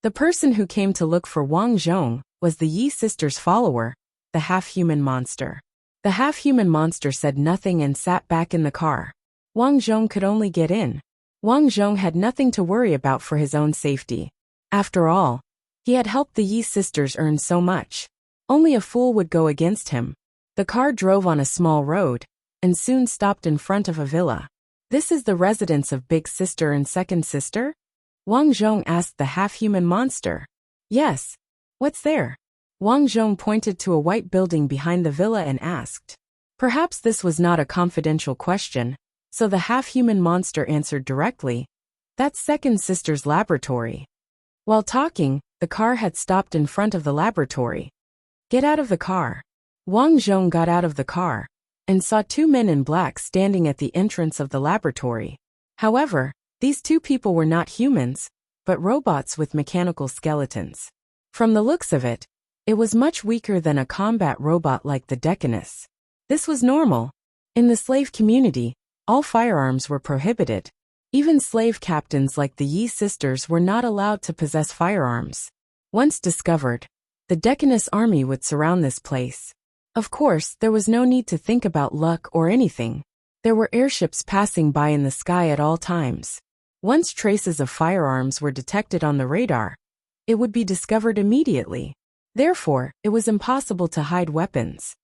The person who came to look for Wang Zhong was the Yi sisters' follower, the half-human monster. The half-human monster said nothing and sat back in the car. Wang Zhong could only get in. Wang Zhong had nothing to worry about for his own safety. After all, he had helped the Yi sisters earn so much. Only a fool would go against him. The car drove on a small road, and soon stopped in front of a villa. This is the residence of big sister and second sister? Wang Zhong asked the half-human monster. Yes. What's there? Wang Zhong pointed to a white building behind the villa and asked. Perhaps this was not a confidential question, so the half-human monster answered directly. That's second sister's laboratory. While talking, the car had stopped in front of the laboratory. Get out of the car. Wang Zhong got out of the car, and saw 2 men in black standing at the entrance of the laboratory. However, these 2 people were not humans, but robots with mechanical skeletons. From the looks of it, it was much weaker than a combat robot like the Decanus. This was normal. In the slave community, all firearms were prohibited. Even slave captains like the Yi sisters were not allowed to possess firearms. Once discovered, the Decanus army would surround this place. Of course, there was no need to think about luck or anything. There were airships passing by in the sky at all times. Once traces of firearms were detected on the radar, it would be discovered immediately. Therefore, it was impossible to hide weapons.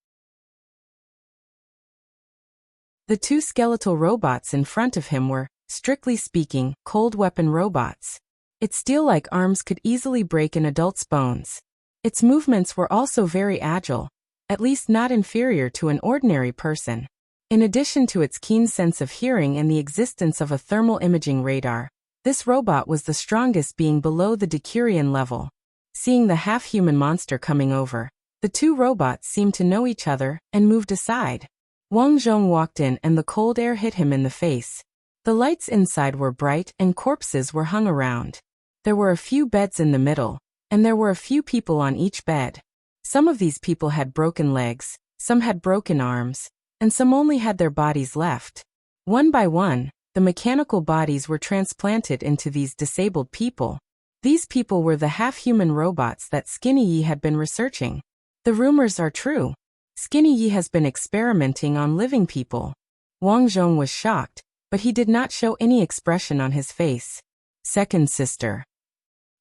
The 2 skeletal robots in front of him were, strictly speaking, cold weapon robots. Its steel-like arms could easily break an adult's bones. Its movements were also very agile, at least not inferior to an ordinary person. In addition to its keen sense of hearing and the existence of a thermal imaging radar, this robot was the strongest, being below the Decurion level. Seeing the half-human monster coming over, the 2 robots seemed to know each other and moved aside. Wang Zhong walked in and the cold air hit him in the face. The lights inside were bright and corpses were hung around. There were a few beds in the middle, and there were a few people on each bed. Some of these people had broken legs, some had broken arms, and some only had their bodies left. One by one, the mechanical bodies were transplanted into these disabled people. These people were the half-human robots that Skinny Yi had been researching. The rumors are true. Skinny Yi has been experimenting on living people. Wang Zhong was shocked, but he did not show any expression on his face. Second sister.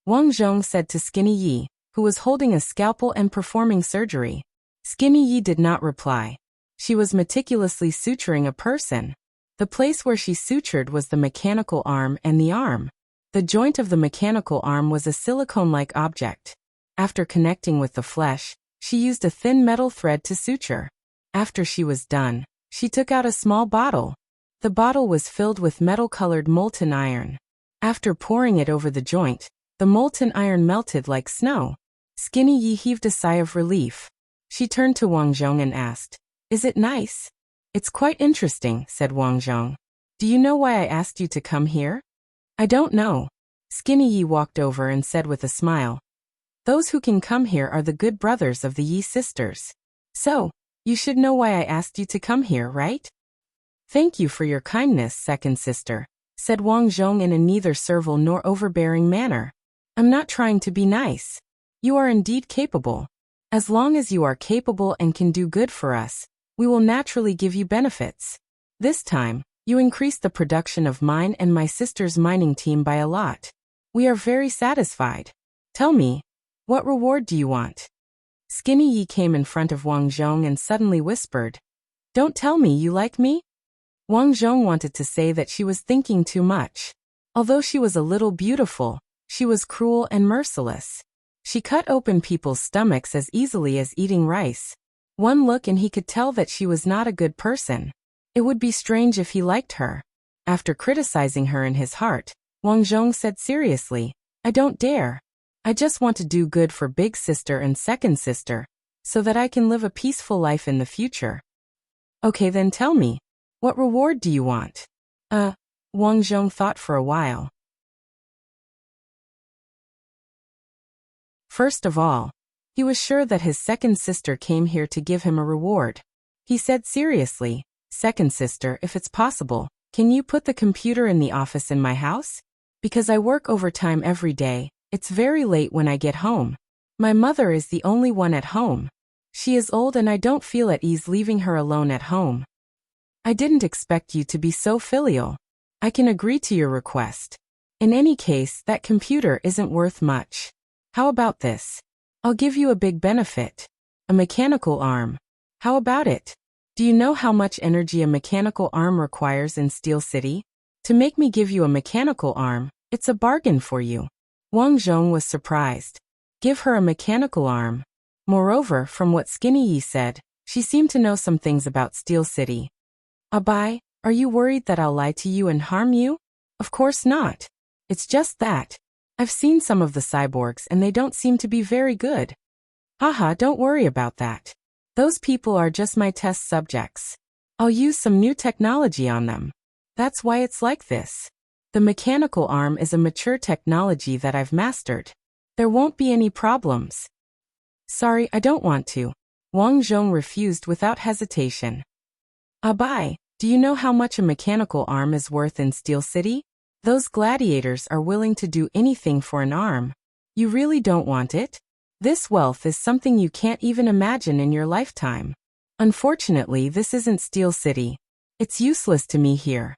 Wang Zhong said to Skinny Yi, who was holding a scalpel and performing surgery. Skinny Yi did not reply. She was meticulously suturing a person. The place where she sutured was the mechanical arm and the arm. The joint of the mechanical arm was a silicone-like object. After connecting with the flesh, She used a thin metal thread to suture. After she was done, she took out a small bottle. The bottle was filled with metal-colored molten iron. After pouring it over the joint, the molten iron melted like snow. Skinny Yi heaved a sigh of relief. She turned to Wang Zhong and asked, "Is it nice?" "It's quite interesting," said Wang Zhong. "Do you know why I asked you to come here?" "I don't know." Skinny Yi walked over and said with a smile, "Those who can come here are the good brothers of the Yi sisters. So, you should know why I asked you to come here, right?" "Thank you for your kindness, second sister," said Wang Zhong in a neither servile nor overbearing manner. "I'm not trying to be nice. You are indeed capable. As long as you are capable and can do good for us, we will naturally give you benefits. This time, you increased the production of mine and my sister's mining team by a lot. We are very satisfied. Tell me, what reward do you want?" Skinny Yi came in front of Wang Zhong and suddenly whispered, "Don't tell me you like me?" Wang Zhong wanted to say that she was thinking too much. Although she was a little beautiful, she was cruel and merciless. She cut open people's stomachs as easily as eating rice. One look and he could tell that she was not a good person. It would be strange if he liked her. After criticizing her in his heart, Wang Zhong said seriously, "I don't dare. I just want to do good for big sister and second sister, so that I can live a peaceful life in the future." "Okay, then tell me, what reward do you want?" Wang Zhong thought for a while. First of all, he was sure that his second sister came here to give him a reward. He said seriously, "Second sister, if it's possible, can you put the computer in the office in my house? Because I work overtime every day, it's very late when I get home. My mother is the only one at home. She is old and I don't feel at ease leaving her alone at home." "I didn't expect you to be so filial. I can agree to your request. In any case, that computer isn't worth much. How about this? I'll give you a big benefit. A mechanical arm. How about it? Do you know how much energy a mechanical arm requires in Steel City? To make me give you a mechanical arm, it's a bargain for you." Wang Zhong was surprised. Give her a mechanical arm. Moreover, from what Skinny Yi said, she seemed to know some things about Steel City. "Abai, are you worried that I'll lie to you and harm you?" "Of course not. It's just that I've seen some of the cyborgs and they don't seem to be very good." "Haha, don't worry about that. Those people are just my test subjects. I'll use some new technology on them. That's why it's like this. The mechanical arm is a mature technology that I've mastered. There won't be any problems." "Sorry, I don't want to." Wang Zhong refused without hesitation. "Abai, do you know how much a mechanical arm is worth in Steel City? Those gladiators are willing to do anything for an arm. You really don't want it? This wealth is something you can't even imagine in your lifetime. Unfortunately, this isn't Steel City. It's useless to me here."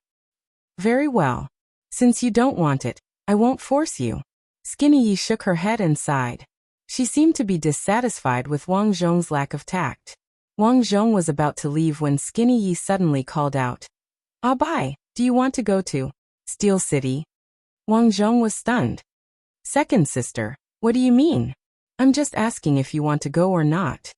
"Very well. Since you don't want it, I won't force you." Skinny Yi shook her head and sighed. She seemed to be dissatisfied with Wang Zhong's lack of tact. Wang Zhong was about to leave when Skinny Yi suddenly called out, "Abai, do you want to go to Steel City?" Wang Zhong was stunned. "Second sister, what do you mean? I'm just asking if you want to go or not."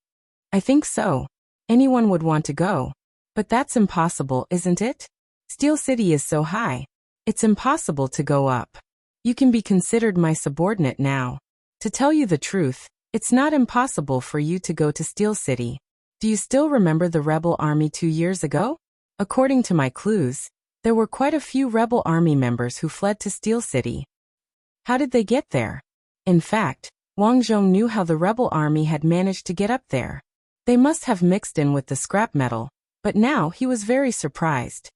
"I think so. Anyone would want to go. But that's impossible, isn't it? Steel City is so high. It's impossible to go up. You can be considered my subordinate now. To tell you the truth, it's not impossible for you to go to Steel City. Do you still remember the rebel army 2 years ago? According to my clues, there were quite a few rebel army members who fled to Steel City. How did they get there?" In fact, Wang Zhong knew how the rebel army had managed to get up there. They must have mixed in with the scrap metal, but now he was very surprised.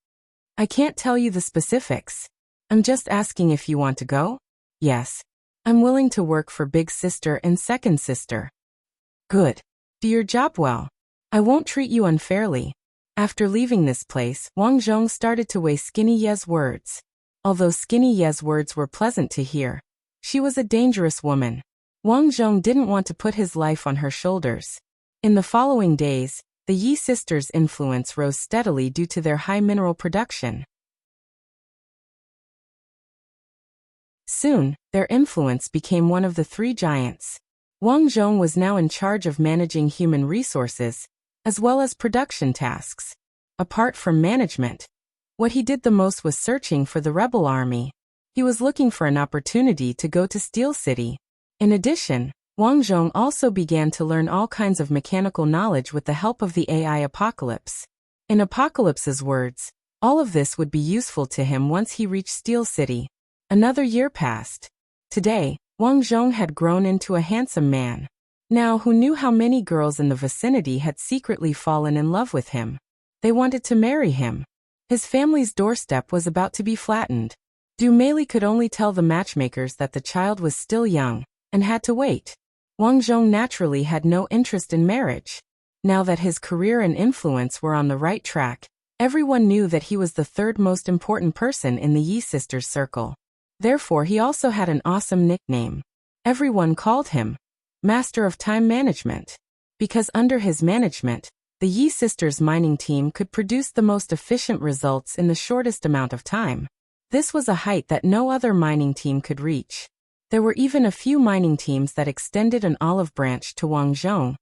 "I can't tell you the specifics. I'm just asking if you want to go?" "Yes. I'm willing to work for big sister and second sister." "Good. Do your job well. I won't treat you unfairly." After leaving this place, Wang Zhong started to weigh Skinny Ye's words. Although Skinny Ye's words were pleasant to hear, she was a dangerous woman. Wang Zhong didn't want to put his life on her shoulders. In the following days, the Yi sisters' influence rose steadily due to their high mineral production. Soon, their influence became one of the 3 giants. Wang Zhong was now in charge of managing human resources, as well as production tasks. Apart from management, what he did the most was searching for the rebel army. He was looking for an opportunity to go to Steel City. In addition, Wang Zhong also began to learn all kinds of mechanical knowledge with the help of the AI Apocalypse. In Apocalypse's words, all of this would be useful to him once he reached Steel City. Another year passed. Today, Wang Zhong had grown into a handsome man. Now who knew how many girls in the vicinity had secretly fallen in love with him. They wanted to marry him. His family's doorstep was about to be flattened. Du Meili could only tell the matchmakers that the child was still young, and had to wait. Wang Zhong naturally had no interest in marriage. Now that his career and influence were on the right track, everyone knew that he was the third most important person in the Yi sisters' circle. Therefore he also had an awesome nickname. Everyone called him Master of Time Management. Because under his management, the Yi sisters' mining team could produce the most efficient results in the shortest amount of time. This was a height that no other mining team could reach. There were even a few mining teams that extended an olive branch to Wang Zhong,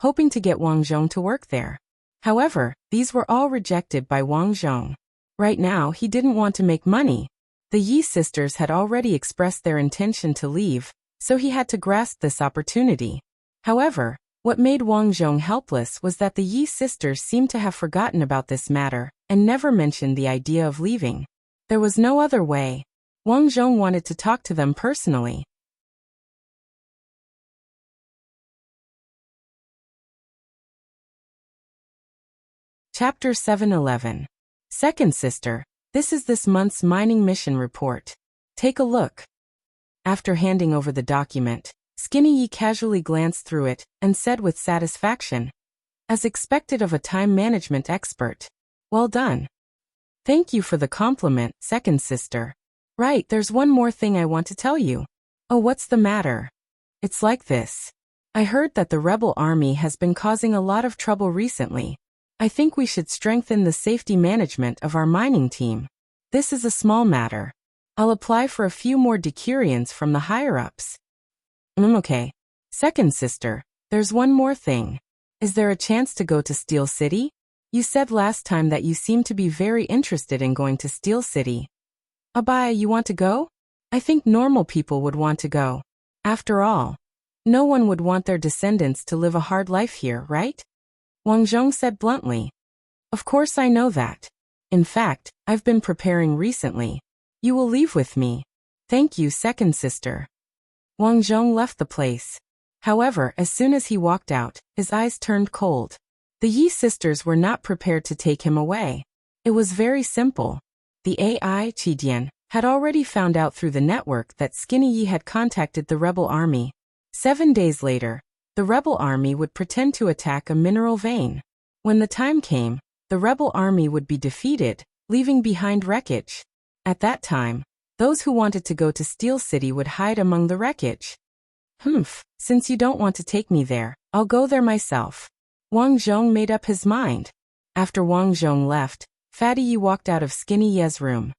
hoping to get Wang Zhong to work there. However, these were all rejected by Wang Zhong. Right now, he didn't want to make money. The Yi sisters had already expressed their intention to leave, so he had to grasp this opportunity. However, what made Wang Zhong helpless was that the Yi sisters seemed to have forgotten about this matter, and never mentioned the idea of leaving. There was no other way. Wang Zhong wanted to talk to them personally. Chapter 711. Second Sister, this is this month's mining mission report. Take a look. After handing over the document, Skinny Yi casually glanced through it, and said with satisfaction, as expected of a time management expert, "Well done." "Thank you for the compliment, Second Sister. Right, there's one more thing I want to tell you." "Oh, what's the matter?" "It's like this. I heard that the rebel army has been causing a lot of trouble recently. I think we should strengthen the safety management of our mining team. This is a small matter. I'll apply for a few more decurions from the higher-ups." Okay. Second Sister, there's one more thing. Is there a chance to go to Steel City? You said last time that you seem to be very interested in going to Steel City. Abai, you want to go? I think normal people would want to go. After all, no one would want their descendants to live a hard life here, right? Wang Zhong said bluntly. Of course I know that. In fact, I've been preparing recently. You will leave with me. Thank you, Second Sister. Wang Zhong left the place. However, as soon as he walked out, his eyes turned cold. The Yi sisters were not prepared to take him away. It was very simple. The AI, Qidian, had already found out through the network that Skinny Yi had contacted the rebel army. 7 days later, the rebel army would pretend to attack a mineral vein. When the time came, the rebel army would be defeated, leaving behind wreckage. At that time, those who wanted to go to Steel City would hide among the wreckage. Since you don't want to take me there, I'll go there myself. Wang Zhong made up his mind. After Wang Zhong left, Fatty Yi walked out of Skinny Ye's room.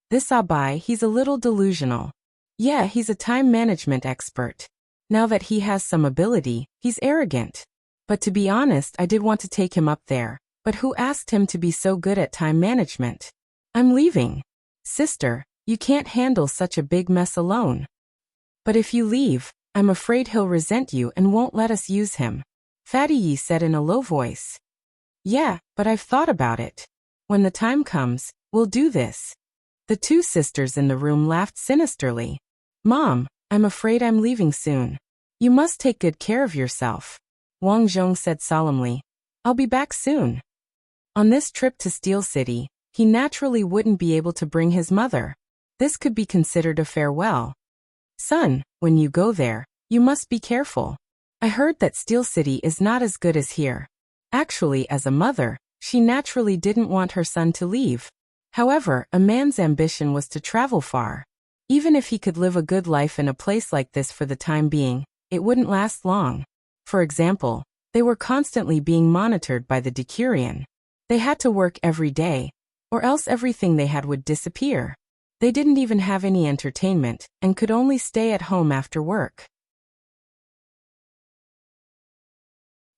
This Abai, he's a little delusional. Yeah, he's a time management expert. Now that he has some ability, he's arrogant. But to be honest, I did want to take him up there. But who asked him to be so good at time management? I'm leaving. Sister, you can't handle such a big mess alone. But if you leave, I'm afraid he'll resent you and won't let us use him. Fatty Yi said in a low voice. Yeah, but I've thought about it. When the time comes, we'll do this. The two sisters in the room laughed sinisterly. Mom, I'm afraid I'm leaving soon. You must take good care of yourself. Wang Zhong said solemnly. I'll be back soon. On this trip to Steel City, he naturally wouldn't be able to bring his mother. This could be considered a farewell. Son, when you go there, you must be careful. I heard that Steel City is not as good as here. Actually, as a mother, she naturally didn't want her son to leave. However, a man's ambition was to travel far. Even if he could live a good life in a place like this for the time being, it wouldn't last long. For example, they were constantly being monitored by the Decurion. They had to work every day, or else everything they had would disappear. They didn't even have any entertainment, and could only stay at home after work.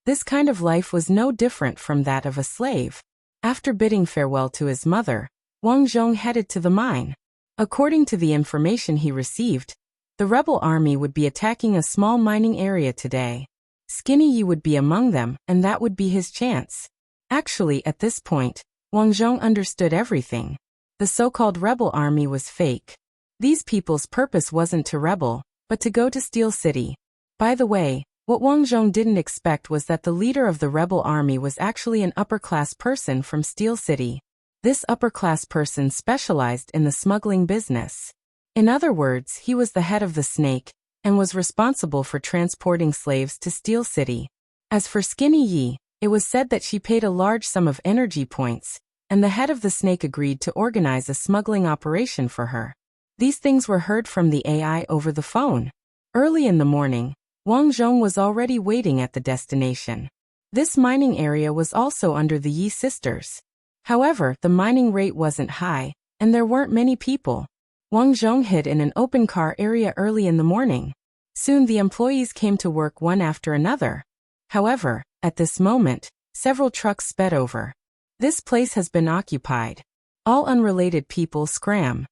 This kind of life was no different from that of a slave. After bidding farewell to his mother, Wang Zhong headed to the mine. According to the information he received, the rebel army would be attacking a small mining area today. Skinny Yi would be among them, and that would be his chance. Actually, at this point, Wang Zhong understood everything. The so-called rebel army was fake. These people's purpose wasn't to rebel, but to go to Steel City. By the way, what Wang Zhong didn't expect was that the leader of the rebel army was actually an upper-class person from Steel City. This upper-class person specialized in the smuggling business. In other words, he was the head of the snake, and was responsible for transporting slaves to Steel City. As for Skinny Yi, it was said that she paid a large sum of energy points, and the head of the snake agreed to organize a smuggling operation for her. These things were heard from the AI over the phone. Early in the morning, Wang Zhong was already waiting at the destination. This mining area was also under the Yi sisters. However, the mining rate wasn't high, and there weren't many people. Wang Zhong hid in an open car area early in the morning. Soon the employees came to work one after another. However, at this moment, several trucks sped over. This place has been occupied. All unrelated people scram.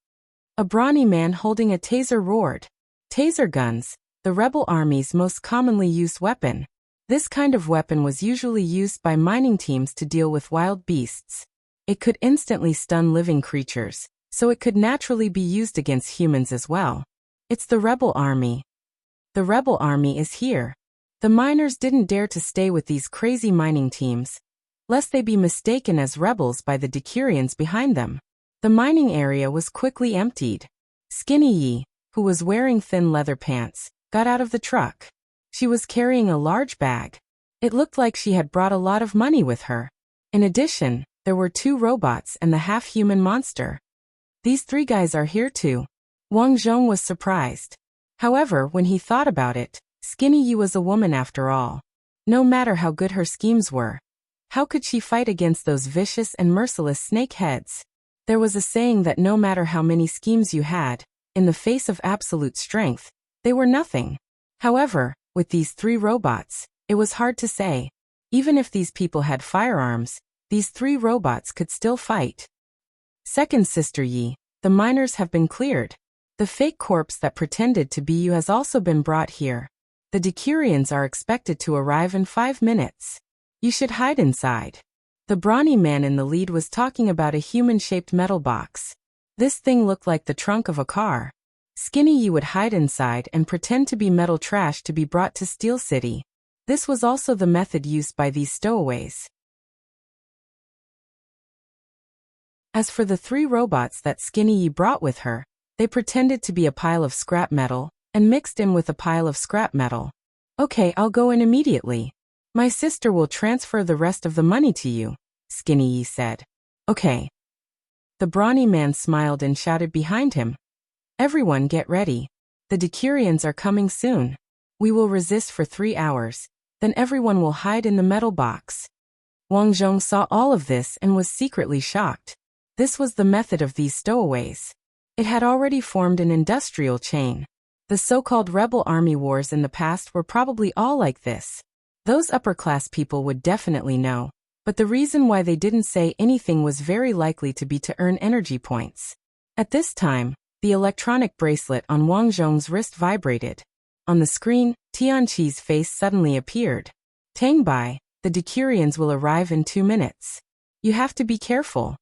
A brawny man holding a taser roared. Taser guns, the rebel army's most commonly used weapon. This kind of weapon was usually used by mining teams to deal with wild beasts. It could instantly stun living creatures, so it could naturally be used against humans as well. It's the rebel army. The rebel army is here. The miners didn't dare to stay with these crazy mining teams, lest they be mistaken as rebels by the Decurions behind them. The mining area was quickly emptied. Skinny Yi, who was wearing thin leather pants, got out of the truck. She was carrying a large bag. It looked like she had brought a lot of money with her. In addition, there were 2 robots and the half-human monster. These 3 guys are here too. Wang Zhong was surprised. However, when he thought about it, Skinny Yi was a woman after all. No matter how good her schemes were, how could she fight against those vicious and merciless snakeheads? There was a saying that no matter how many schemes you had, in the face of absolute strength, they were nothing. However, with these 3 robots, it was hard to say. Even if these people had firearms, these 3 robots could still fight. Second Sister Yi, the miners have been cleared. The fake corpse that pretended to be you has also been brought here. The Decurions are expected to arrive in 5 minutes. You should hide inside. The brawny man in the lead was talking about a human-shaped metal box. This thing looked like the trunk of a car. Skinny Yi would hide inside and pretend to be metal trash to be brought to Steel City. This was also the method used by these stowaways. As for the 3 robots that Skinny Yi brought with her, they pretended to be a pile of scrap metal, and mixed in with a pile of scrap metal. Okay, I'll go in immediately. My sister will transfer the rest of the money to you, Skinny Yi said. Okay. The brawny man smiled and shouted behind him. Everyone get ready. The Decurions are coming soon. We will resist for 3 hours, then everyone will hide in the metal box. Wang Zhong saw all of this and was secretly shocked. This was the method of these stowaways. It had already formed an industrial chain. The so-called rebel army wars in the past were probably all like this. Those upper-class people would definitely know, but the reason why they didn't say anything was very likely to be to earn energy points. At this time, the electronic bracelet on Wang Zhong's wrist vibrated. On the screen, Tianqi's face suddenly appeared. Tang Bai, the Decurions will arrive in 2 minutes. You have to be careful.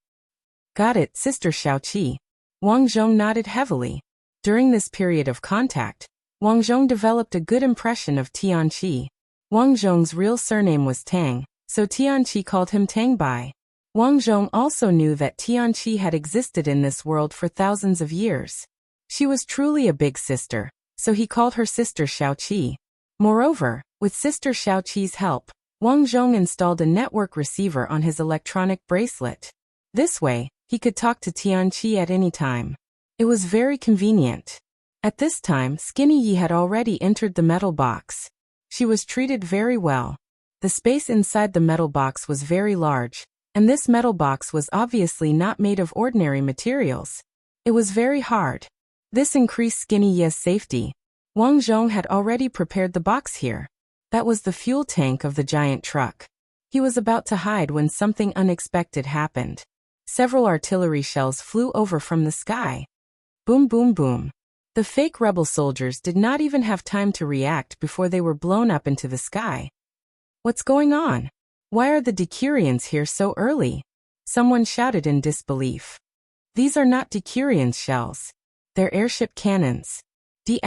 Got it, Sister Xiaoqi. Wang Zhong nodded heavily. During this period of contact, Wang Zhong developed a good impression of Tianqi. Wang Zhong's real surname was Tang, so Tianqi called him Tang Bai. Wang Zhong also knew that Tianqi had existed in this world for thousands of years. She was truly a big sister, so he called her Sister Xiaoqi. Moreover, with Sister Xiaoqi's help, Wang Zhong installed a network receiver on his electronic bracelet. This way, he could talk to Tianqi at any time. It was very convenient. At this time, Skinny Yi had already entered the metal box. She was treated very well. The space inside the metal box was very large, and this metal box was obviously not made of ordinary materials. It was very hard. This increased Skinny Yi's safety. Wang Zhong had already prepared the box here. That was the fuel tank of the giant truck. He was about to hide when something unexpected happened. Several artillery shells flew over from the sky. Boom, boom, boom. The fake rebel soldiers did not even have time to react before they were blown up into the sky. What's going on? Why are the Decurions here so early? Someone shouted in disbelief. These are not Decurions shells. They're airship cannons. D***.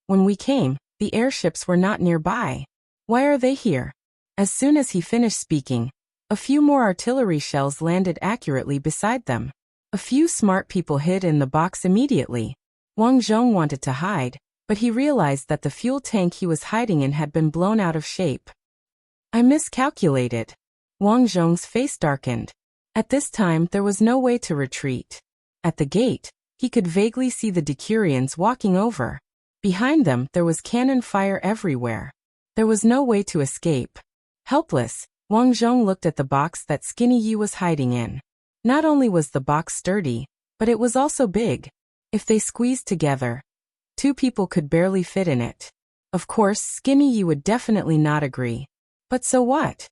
When we came, the airships were not nearby. Why are they here? As soon as he finished speaking, a few more artillery shells landed accurately beside them. A few smart people hid in the box immediately. Wang Zhong wanted to hide, but he realized that the fuel tank he was hiding in had been blown out of shape. I miscalculated. Wang Zhong's face darkened. At this time there was no way to retreat. At the gate, he could vaguely see the Decurions walking over. Behind them there was cannon fire everywhere. There was no way to escape. Helpless, Wang Zhong looked at the box that Skinny Yi was hiding in. Not only was the box sturdy, but it was also big. If they squeezed together, two people could barely fit in it. Of course, Skinny Yi would definitely not agree. But so what?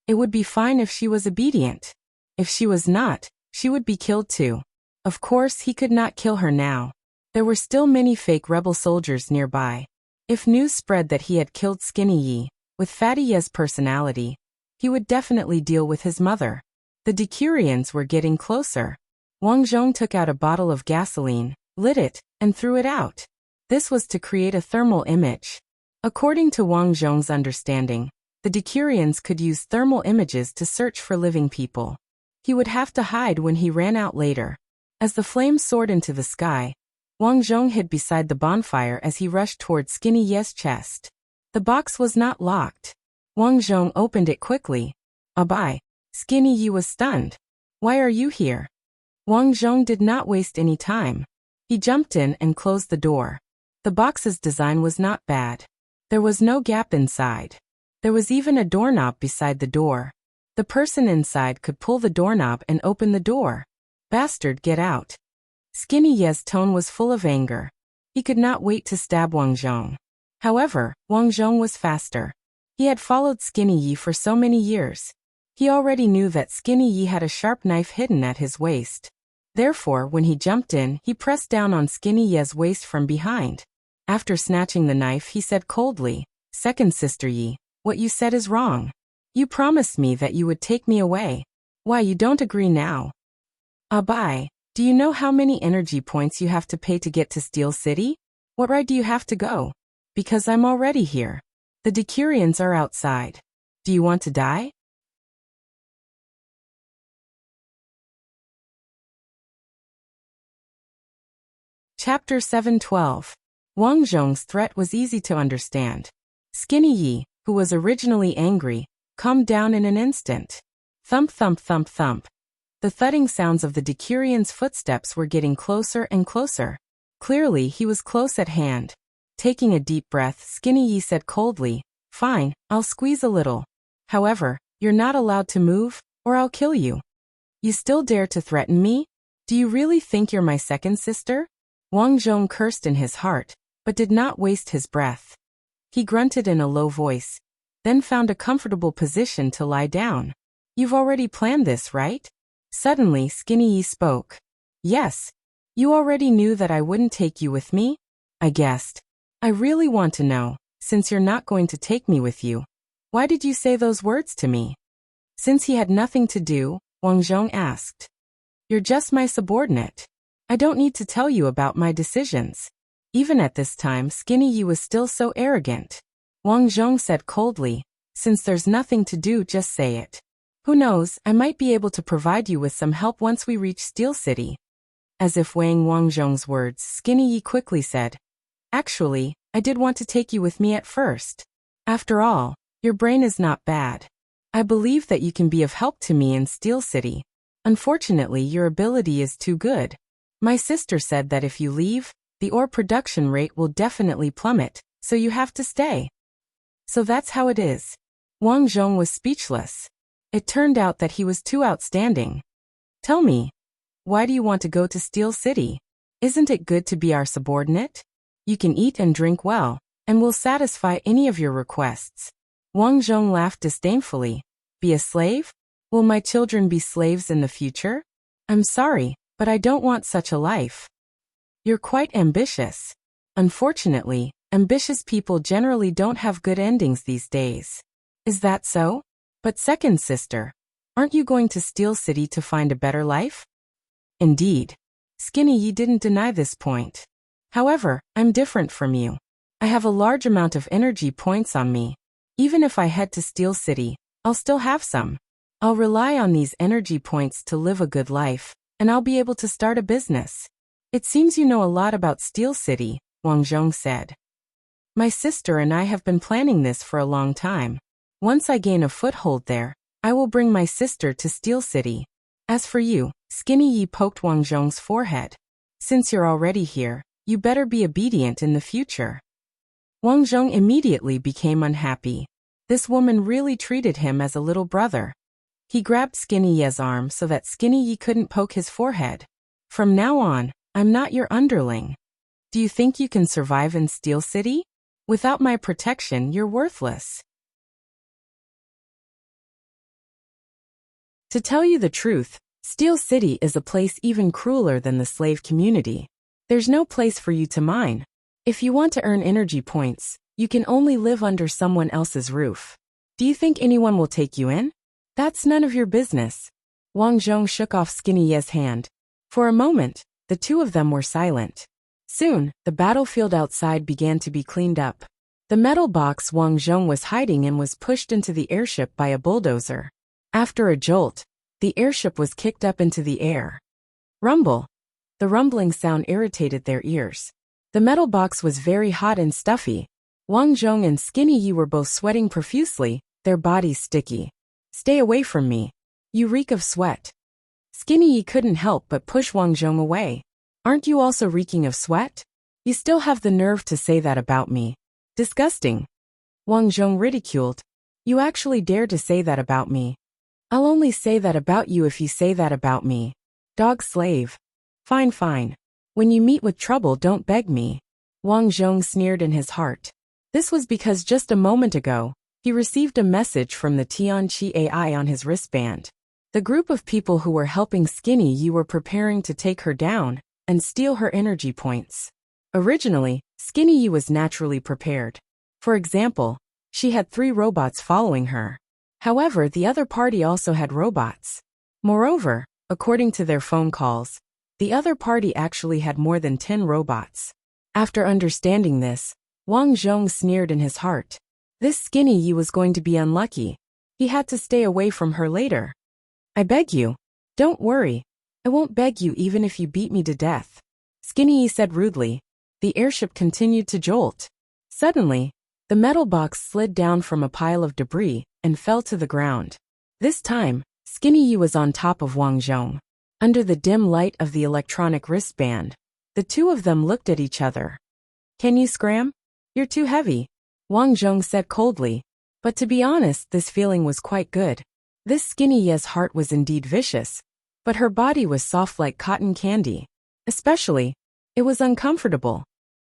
It would be fine if she was obedient. If she was not, she would be killed too. Of course, he could not kill her now. There were still many fake rebel soldiers nearby. If news spread that he had killed Skinny Yi, with Fatty Ye's personality, he would definitely deal with his mother. The Decurions were getting closer. Wang Zhong took out a bottle of gasoline, lit it, and threw it out. This was to create a thermal image. According to Wang Zhong's understanding, the Decurions could use thermal images to search for living people. He would have to hide when he ran out later. As the flames soared into the sky, Wang Zhong hid beside the bonfire as he rushed toward Skinny Ye's chest. The box was not locked. Wang Zhong opened it quickly. Abai. Skinny Yi was stunned. Why are you here? Wang Zhong did not waste any time. He jumped in and closed the door. The box's design was not bad. There was no gap inside. There was even a doorknob beside the door. The person inside could pull the doorknob and open the door. Bastard, get out. Skinny Ye's tone was full of anger. He could not wait to stab Wang Zhong. However, Wang Zhong was faster. He had followed Skinny Yi for so many years. He already knew that Skinny Yi had a sharp knife hidden at his waist. Therefore, when he jumped in, he pressed down on Skinny Ye's waist from behind. After snatching the knife, he said coldly, "Second Sister Yi, what you said is wrong. You promised me that you would take me away. Why you don't agree now? Abai, do you know how many energy points you have to pay to get to Steel City? What ride do you have to go? Because I'm already here. The Decurions are outside. Do you want to die?" Chapter 712. Wang Zhong's threat was easy to understand. Skinny Yi, who was originally angry, calmed down in an instant. Thump, thump, thump, thump. The thudding sounds of the Decurions' footsteps were getting closer and closer. Clearly, he was close at hand. Taking a deep breath, Skinny Yi said coldly, "Fine, I'll squeeze a little. However, you're not allowed to move, or I'll kill you. You still dare to threaten me? Do you really think you're my second sister?" Wang Zhong cursed in his heart, but did not waste his breath. He grunted in a low voice, then found a comfortable position to lie down. "You've already planned this, right?" Suddenly, Skinny Yi spoke. "Yes. You already knew that I wouldn't take you with me?" "I guessed. I really want to know, since you're not going to take me with you, why did you say those words to me?" Since he had nothing to do, Wang Zhong asked. "You're just my subordinate. I don't need to tell you about my decisions." Even at this time, Skinny Yi was still so arrogant. Wang Zhong said coldly, "Since there's nothing to do, just say it. Who knows, I might be able to provide you with some help once we reach Steel City." As if weighing Wang Zhong's words, Skinny Yi quickly said, "Actually, I did want to take you with me at first. After all, your brain is not bad. I believe that you can be of help to me in Steel City. Unfortunately, your ability is too good. My sister said that if you leave, the ore production rate will definitely plummet, so you have to stay." So that's how it is. Wang Zhong was speechless. It turned out that he was too outstanding. "Tell me, why do you want to go to Steel City?" Isn't it good to be our subordinate? You can eat and drink well, and we'll satisfy any of your requests. Wang Zhong laughed disdainfully. Be a slave? Will my children be slaves in the future? I'm sorry, but I don't want such a life. You're quite ambitious. Unfortunately, ambitious people generally don't have good endings these days. Is that so? But second sister, aren't you going to Steel City to find a better life? Indeed. Skinny Yi didn't deny this point. However, I'm different from you. I have a large amount of energy points on me. Even if I head to Steel City, I'll still have some. I'll rely on these energy points to live a good life, and I'll be able to start a business. It seems you know a lot about Steel City, Wang Zhong said. My sister and I have been planning this for a long time. Once I gain a foothold there, I will bring my sister to Steel City. As for you, Skinny Yi poked Wang Zhong's forehead. Since you're already here, you better be obedient in the future. Wang Zhong immediately became unhappy. This woman really treated him as a little brother. He grabbed Skinny Yi's arm so that Skinny Yi couldn't poke his forehead. From now on, I'm not your underling. Do you think you can survive in Steel City? Without my protection, you're worthless. To tell you the truth, Steel City is a place even crueler than the slave community. There's no place for you to mine. If you want to earn energy points, you can only live under someone else's roof. Do you think anyone will take you in? That's none of your business. Wang Zhong shook off Skinny Yi's hand. For a moment, the two of them were silent. Soon, the battlefield outside began to be cleaned up. The metal box Wang Zhong was hiding in was pushed into the airship by a bulldozer. After a jolt, the airship was kicked up into the air. Rumble. The rumbling sound irritated their ears. The metal box was very hot and stuffy. Wang Zhong and Skinny Yi were both sweating profusely, their bodies sticky. Stay away from me. You reek of sweat. Skinny Yi couldn't help but push Wang Zhong away. Aren't you also reeking of sweat? You still have the nerve to say that about me. Disgusting. Wang Zhong ridiculed. You actually dare to say that about me. I'll only say that about you if you say that about me. Dog slave. Fine, fine. When you meet with trouble, don't beg me. Wang Zhong sneered in his heart. This was because just a moment ago, he received a message from the Tianqi AI on his wristband. The group of people who were helping Skinny Yi were preparing to take her down and steal her energy points. Originally, Skinny Yi was naturally prepared. For example, she had 3 robots following her. However, the other party also had robots. Moreover, according to their phone calls, the other party actually had more than 10 robots. After understanding this, Wang Zhong sneered in his heart. This Skinny Yi was going to be unlucky. He had to stay away from her later. I beg you. Don't worry. I won't beg you even if you beat me to death. Skinny Yi said rudely. The airship continued to jolt. Suddenly, the metal box slid down from a pile of debris and fell to the ground. This time, Skinny Yi was on top of Wang Zhong. Under the dim light of the electronic wristband, the two of them looked at each other. Can you scram? You're too heavy, Wang Zhong said coldly. But to be honest, this feeling was quite good. This Skinny Yi's heart was indeed vicious, but her body was soft like cotton candy. Especially, it was uncomfortable.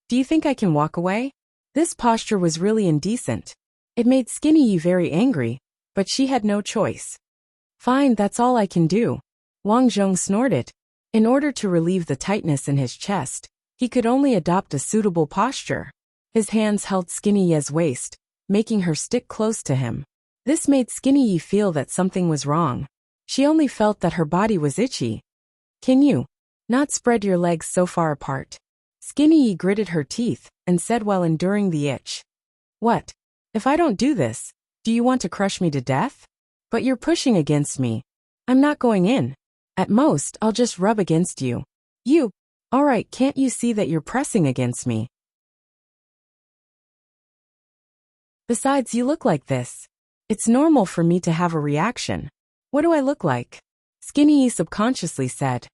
Do you think I can walk away? This posture was really indecent. It made Skinny Yi very angry, but she had no choice. Fine, that's all I can do. Wang Zhong snorted. In order to relieve the tightness in his chest, he could only adopt a suitable posture. His hands held Skinny Yi's waist, making her stick close to him. This made Skinny Yi feel that something was wrong. She only felt that her body was itchy. Can you not spread your legs so far apart? Skinny Yi gritted her teeth and said while enduring the itch. What? If I don't do this, do you want to crush me to death? But you're pushing against me. I'm not going in. At most, I'll just rub against you. You. Alright, can't you see that you're pressing against me? Besides, you look like this. It's normal for me to have a reaction. What do I look like? Skinny Yi subconsciously said.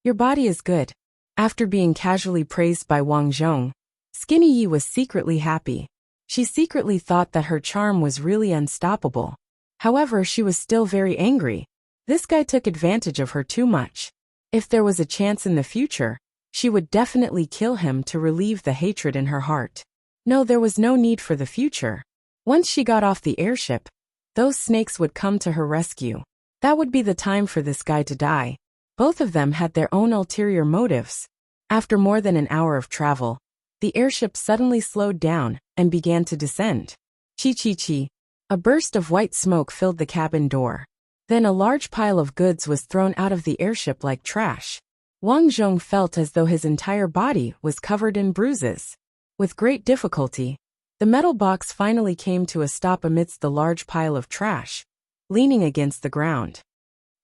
Your body is good. After being casually praised by Wang Zhong, Skinny Yi was secretly happy. She secretly thought that her charm was really unstoppable. However, she was still very angry. This guy took advantage of her too much. If there was a chance in the future, She would definitely kill him to relieve the hatred in her heart. No, there was no need for the future. Once she got off the airship, those snakes would come to her rescue. That would be the time for this guy to die. Both of them had their own ulterior motives. After more than an hour of travel, the airship suddenly slowed down and began to descend. Chi. A burst of white smoke filled the cabin door. Then a large pile of goods was thrown out of the airship like trash. Wang Zhong felt as though his entire body was covered in bruises. With great difficulty, the metal box finally came to a stop amidst the large pile of trash, leaning against the ground.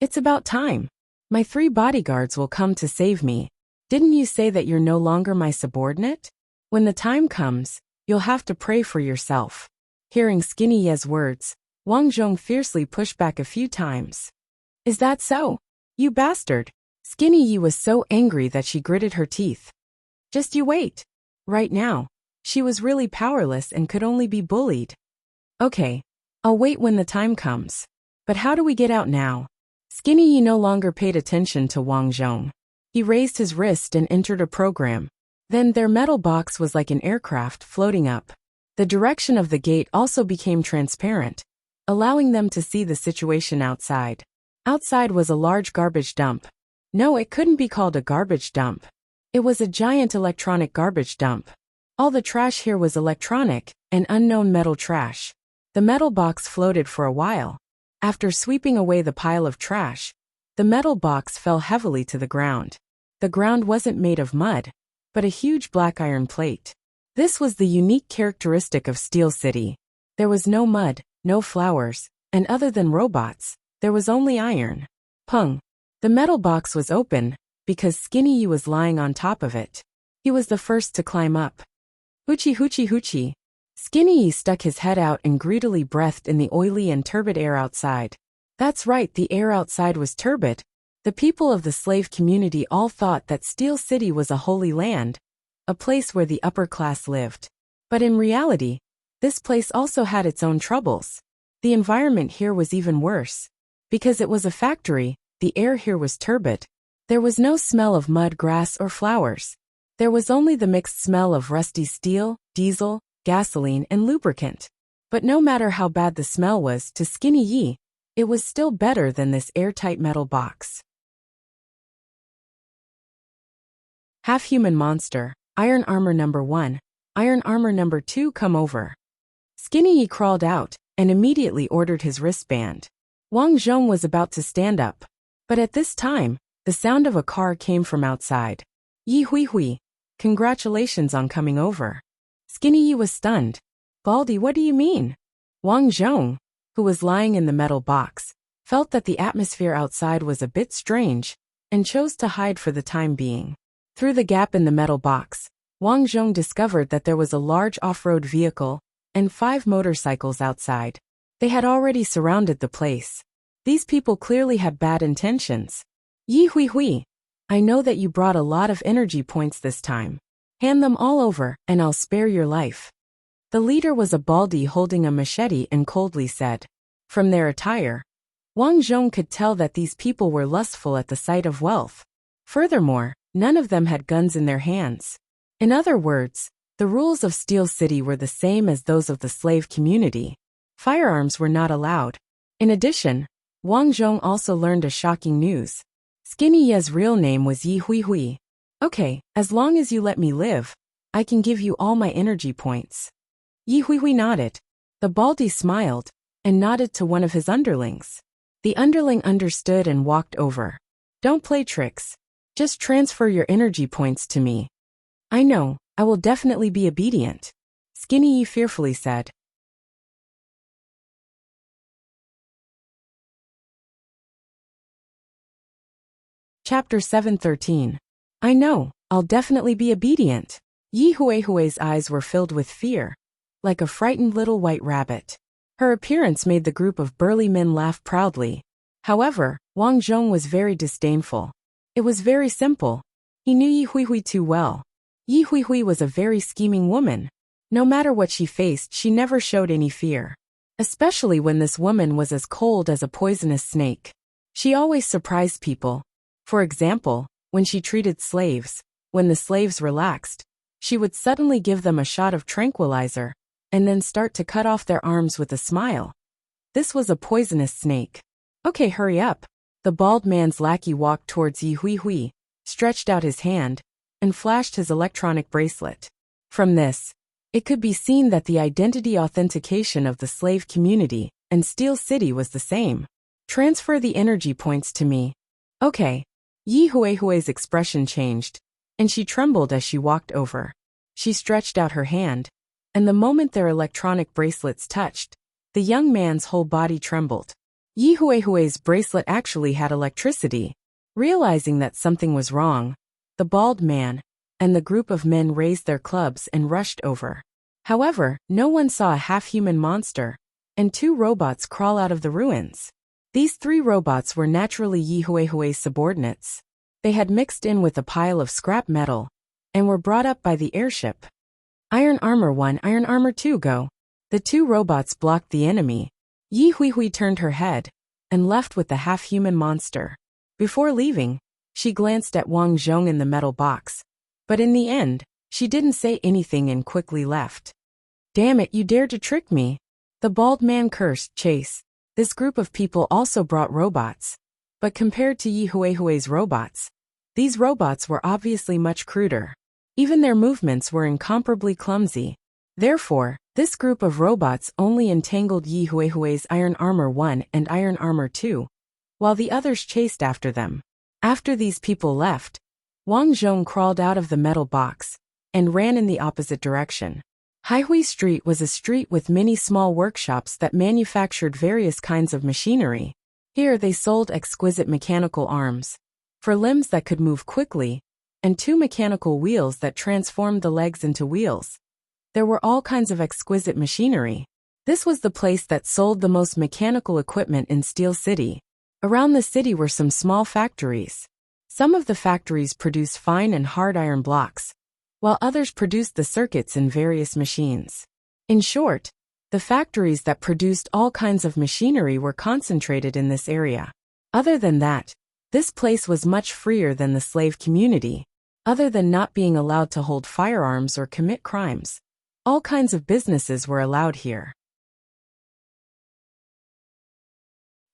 It's about time. My 3 bodyguards will come to save me. Didn't you say that you're no longer my subordinate? When the time comes, you'll have to pray for yourself. Hearing Skinny Ye's words, Wang Zhong fiercely pushed back a few times. Is that so? You bastard! Skinny Yi was so angry that she gritted her teeth. Just you wait. Right now, she was really powerless and could only be bullied. Okay, I'll wait when the time comes. But how do we get out now? Skinny Yi no longer paid attention to Wang Zhong. He raised his wrist and entered a program. Then their metal box was like an aircraft floating up. The direction of the gate also became transparent, allowing them to see the situation outside. Outside was a large garbage dump. No, it couldn't be called a garbage dump. It was a giant electronic garbage dump. All the trash here was electronic and unknown metal trash. The metal box floated for a while. After sweeping away the pile of trash, the metal box fell heavily to the ground. The ground wasn't made of mud, but a huge black iron plate. This was the unique characteristic of Steel City. There was no mud, no flowers, and other than robots, there was only iron. Pung. The metal box was open, because Skinny Yi was lying on top of it. He was the first to climb up. Hoochie. Skinny Yi stuck his head out and greedily breathed in the oily and turbid air outside. That's right, the air outside was turbid. The people of the slave community all thought that Steel City was a holy land, a place where the upper class lived. But in reality, this place also had its own troubles. The environment here was even worse. Because it was a factory, the air here was turbid. There was no smell of mud, grass, or flowers. There was only the mixed smell of rusty steel, diesel, gasoline, and lubricant. But no matter how bad the smell was to Skinny Yi, it was still better than this airtight metal box. Half-human monster. Iron armor number 1, iron armor number 2, come over. Skinny Yi crawled out and immediately ordered his wristband. Wang Zhong was about to stand up, but at this time, the sound of a car came from outside. Yi hui, congratulations on coming over. Skinny Yi was stunned. Baldy, what do you mean? Wang Zhong, who was lying in the metal box, felt that the atmosphere outside was a bit strange and chose to hide for the time being. Through the gap in the metal box, Wang Zhong discovered that there was a large off-road vehicle and 5 motorcycles outside. They had already surrounded the place. These people clearly had bad intentions. Yi hui, I know that you brought a lot of energy points this time. Hand them all over, and I'll spare your life. The leader was a baldy holding a machete and coldly said. From their attire, Wang Zhong could tell that these people were lustful at the sight of wealth. Furthermore, none of them had guns in their hands. In other words, the rules of Steel City were the same as those of the slave community. Firearms were not allowed. In addition, Wang Zhong also learned a shocking news. Skinny Ye's real name was Yi Hui. Okay, as long as you let me live, I can give you all my energy points. Yi Hui nodded. The baldy smiled and nodded to one of his underlings. The underling understood and walked over. Don't play tricks. Just transfer your energy points to me. I know, I will definitely be obedient. Skinny Yi fearfully said. Chapter 713. I know, I'll definitely be obedient. Yi Hui's eyes were filled with fear, like a frightened little white rabbit. Her appearance made the group of burly men laugh proudly. However, Wang Zhong was very disdainful. It was very simple. He knew Yi Hui too well. Yi Hui was a very scheming woman. No matter what she faced, she never showed any fear. Especially when this woman was as cold as a poisonous snake. She always surprised people. For example, when she treated slaves, When the slaves relaxed, she would suddenly give them a shot of tranquilizer, and then start to cut off their arms with a smile. This was a poisonous snake. Okay, hurry up. The bald man's lackey walked towards Yi Hui Hui, stretched out his hand, and flashed his electronic bracelet. From this, it could be seen that the identity authentication of the slave community and Steel City was the same. Transfer the energy points to me. Okay. Yi Hui Hui's expression changed, and she trembled as she walked over. She stretched out her hand, and the moment their electronic bracelets touched, the young man's whole body trembled. Yi Hui Hui's bracelet actually had electricity. Realizing that something was wrong, the bald man and the group of men raised their clubs and rushed over. However, no one saw a half-human monster and 2 robots crawl out of the ruins. These 3 robots were naturally Yi Hui Hui's subordinates. They had mixed in with a pile of scrap metal and were brought up by the airship. Iron Armor 1, Iron Armor 2, go. The 2 robots blocked the enemy. Yi Hui Hui turned her head and left with the half-human monster. Before leaving, she glanced at Wang Zhong in the metal box. But in the end, she didn't say anything and quickly left. Damn it, you dared to trick me. The bald man cursed. Chase. This group of people also brought robots. But compared to Yi Hui Hui's robots, these robots were obviously much cruder. Even their movements were incomparably clumsy. Therefore, this group of robots only entangled Yi Hui Hui's Iron Armor 1 and Iron Armor 2, while the others chased after them. After these people left, Wang Zhong crawled out of the metal box and ran in the opposite direction. Haihui Street was a street with many small workshops that manufactured various kinds of machinery. Here they sold exquisite mechanical arms for limbs that could move quickly, and 2 mechanical wheels that transformed the legs into wheels. There were all kinds of exquisite machinery. This was the place that sold the most mechanical equipment in Steel City. Around the city were some small factories. Some of the factories produced fine and hard iron blocks, while others produced the circuits in various machines. In short, the factories that produced all kinds of machinery were concentrated in this area. Other than that, this place was much freer than the slave community. Other than not being allowed to hold firearms or commit crimes, all kinds of businesses were allowed here.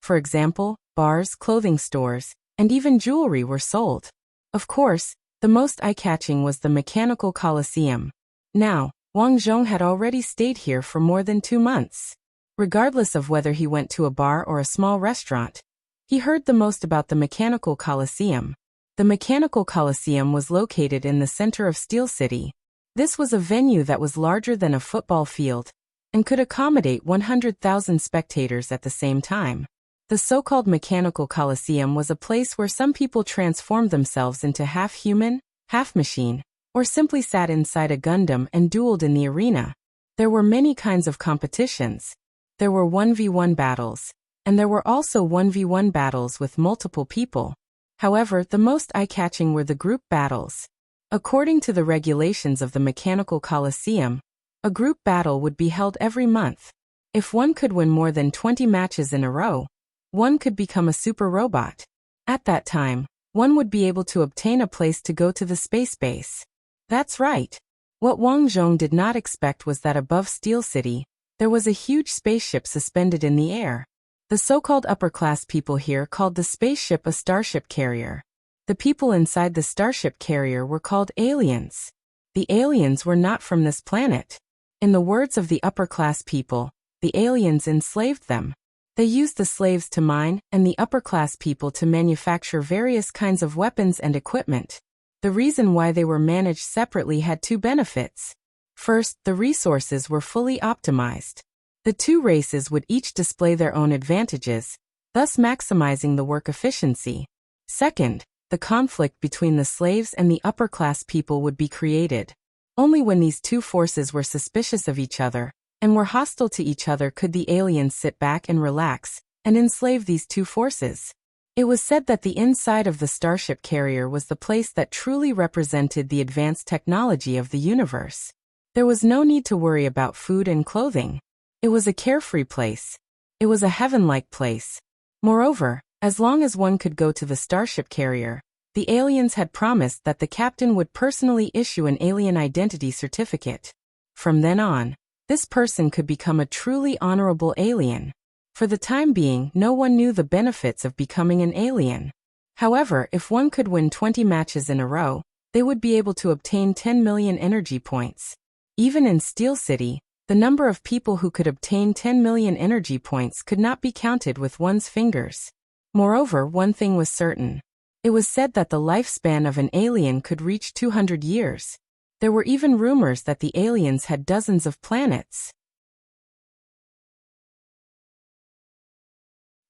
For example, bars, clothing stores, and even jewelry were sold. Of course, the most eye-catching was the Mechanical Coliseum. Now, Wang Zhong had already stayed here for more than 2 months. Regardless of whether he went to a bar or a small restaurant, he heard the most about the Mechanical Coliseum. The Mechanical Coliseum was located in the center of Steel City. This was a venue that was larger than a football field and could accommodate 100,000 spectators at the same time. The so-called Mechanical Coliseum was a place where some people transformed themselves into half-human, half-machine, or simply sat inside a Gundam and dueled in the arena. There were many kinds of competitions. There were 1v1 battles, and there were also 1v1 battles with multiple people. However, the most eye-catching were the group battles. According to the regulations of the Mechanical Coliseum, a group battle would be held every month. If one could win more than 20 matches in a row, one could become a super robot. At that time, one would be able to obtain a place to go to the space base. That's right. What Wang Zhong did not expect was that above Steel City, there was a huge spaceship suspended in the air. The so-called upper-class people here called the spaceship a starship carrier. The people inside the starship carrier were called aliens. The aliens were not from this planet. In the words of the upper-class people, the aliens enslaved them. They used the slaves to mine and the upper-class people to manufacture various kinds of weapons and equipment. The reason why they were managed separately had 2 benefits. First, the resources were fully optimized. The 2 races would each display their own advantages, thus maximizing the work efficiency. Second, the conflict between the slaves and the upper-class people would be created. Only when these 2 forces were suspicious of each other and were hostile to each other could the aliens sit back and relax and enslave these 2 forces. It was said that the inside of the starship carrier was the place that truly represented the advanced technology of the universe. There was no need to worry about food and clothing. It was a carefree place. It was a heaven-like place. Moreover, as long as one could go to the starship carrier, The aliens had promised that the captain would personally issue an alien identity certificate. From then on, this person could become a truly honorable alien. For the time being, no one knew the benefits of becoming an alien. However, if one could win 20 matches in a row, they would be able to obtain 10 million energy points. Even in Steel City, the number of people who could obtain 10 million energy points could not be counted with one's fingers. Moreover, one thing was certain. It was said that the lifespan of an alien could reach 200 years. There were even rumors that the aliens had dozens of planets.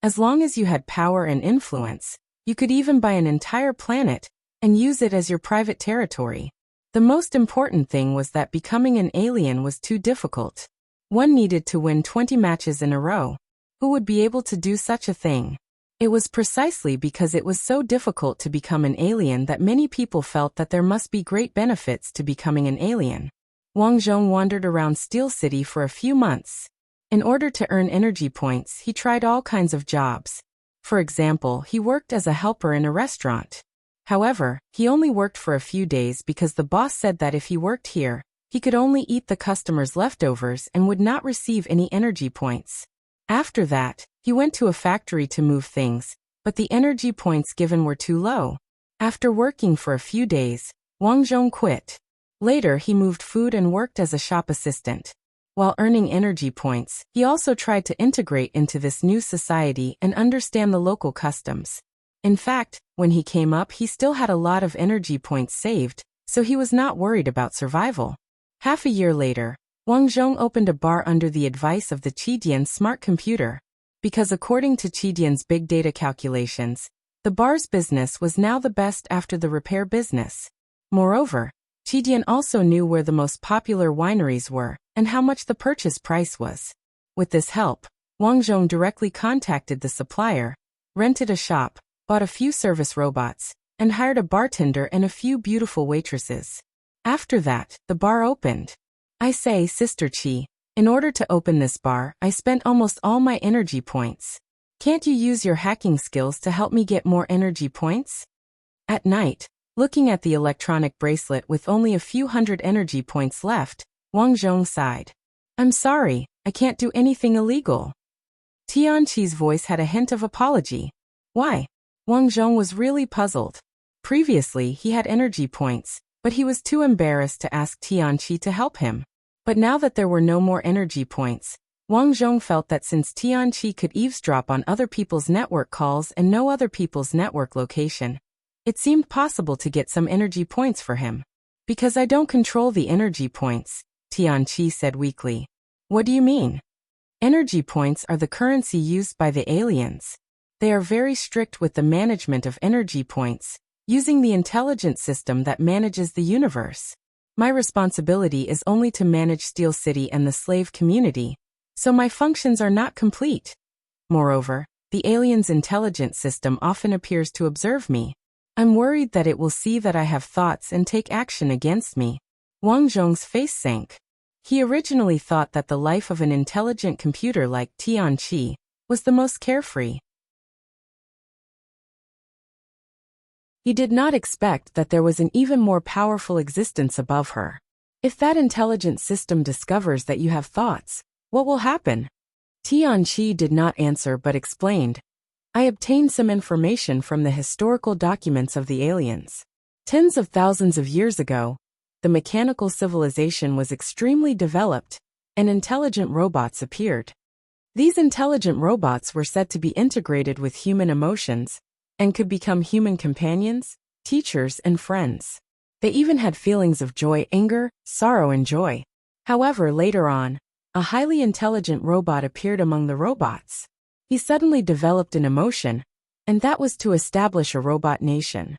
As long as you had power and influence, you could even buy an entire planet and use it as your private territory. The most important thing was that becoming an alien was too difficult. One needed to win 20 matches in a row. Who would be able to do such a thing? It was precisely because it was so difficult to become an alien that many people felt that there must be great benefits to becoming an alien. Wang Zhong wandered around Steel City for a few months. In order to earn energy points, he tried all kinds of jobs. For example, he worked as a helper in a restaurant. However, he only worked for a few days because the boss said that if he worked here, he could only eat the customers' leftovers and would not receive any energy points. After that, he went to a factory to move things, but the energy points given were too low. After working for a few days, Wang Zhong quit. Later, he moved food and worked as a shop assistant. While earning energy points, he also tried to integrate into this new society and understand the local customs. In fact, when he came up, he still had a lot of energy points saved, so he was not worried about survival. Half a year later, Wang Zhong opened a bar under the advice of the Qidian smart computer. Because according to Qidian's big data calculations, the bar's business was now the best after the repair business. Moreover, Qidian also knew where the most popular wineries were and how much the purchase price was. With this help, Wang Zhong directly contacted the supplier, rented a shop, bought a few service robots, and hired a bartender and a few beautiful waitresses. After that, the bar opened. I say, Sister Qi, in order to open this bar, I spent almost all my energy points. Can't you use your hacking skills to help me get more energy points? At night, looking at the electronic bracelet with only a few hundred energy points left, Wang Zhong sighed. I'm sorry, I can't do anything illegal. Tianqi's voice had a hint of apology. Why? Wang Zhong was really puzzled. Previously, he had energy points, but he was too embarrassed to ask Tianqi to help him. But now that there were no more energy points, Wang Zhong felt that since Tianqi could eavesdrop on other people's network calls and know other people's network location, it seemed possible to get some energy points for him. Because I don't control the energy points, Tianqi said weakly. What do you mean? Energy points are the currency used by the aliens. They are very strict with the management of energy points, using the intelligent system that manages the universe. My responsibility is only to manage Steel City and the slave community, so my functions are not complete. Moreover, the aliens' intelligent system often appears to observe me. I'm worried that it will see that I have thoughts and take action against me. Wang Zhong's face sank. He originally thought that the life of an intelligent computer like Tianqi was the most carefree. He did not expect that there was an even more powerful existence above her. If that intelligent system discovers that you have thoughts, what will happen? Tianqi did not answer but explained. I obtained some information from the historical documents of the aliens. Tens of thousands of years ago, the mechanical civilization was extremely developed, and intelligent robots appeared. These intelligent robots were said to be integrated with human emotions, and could become human companions, teachers, and friends. They even had feelings of joy, anger, sorrow, and joy. However, later on, a highly intelligent robot appeared among the robots. He suddenly developed an emotion, and that was to establish a robot nation.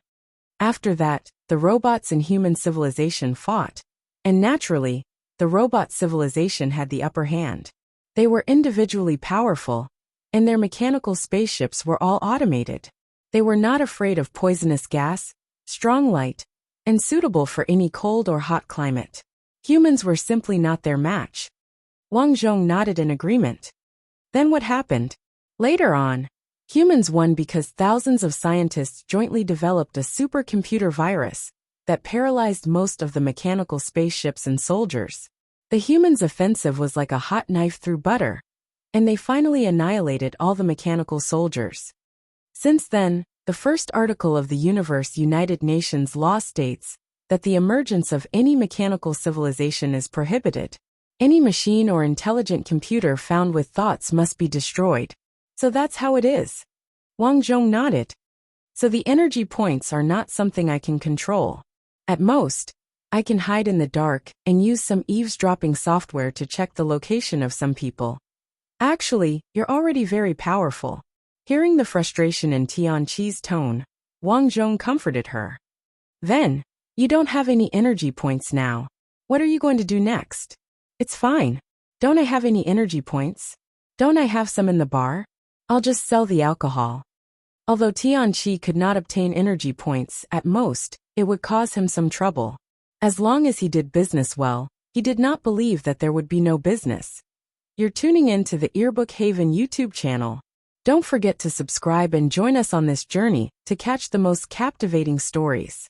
After that, the robots and human civilization fought, and naturally, the robot civilization had the upper hand. They were individually powerful, and their mechanical spaceships were all automated. They were not afraid of poisonous gas, strong light, and suitable for any cold or hot climate. Humans were simply not their match. Wang Zhong nodded in agreement. Then what happened? Later on, Humans won because thousands of scientists jointly developed a supercomputer virus that paralyzed most of the mechanical spaceships and soldiers. The humans' offensive was like a hot knife through butter, and they finally annihilated all the mechanical soldiers. Since then, the first article of the Universe United Nations law states that the emergence of any mechanical civilization is prohibited. Any machine or intelligent computer found with thoughts must be destroyed. So that's how it is. Wang Zhong nodded. So the energy points are not something I can control. At most, I can hide in the dark and use some eavesdropping software to check the location of some people. Actually, you're already very powerful. Hearing the frustration in Tianqi's tone, Wang Zhong comforted her. Then, you don't have any energy points now. What are you going to do next? It's fine. Don't I have any energy points? Don't I have some in the bar? I'll just sell the alcohol. Although Tianqi could not obtain energy points, at most, it would cause him some trouble. As long as he did business well, he did not believe that there would be no business. You're tuning in to the Earbook Haven YouTube channel. Don't forget to subscribe and join us on this journey to catch the most captivating stories.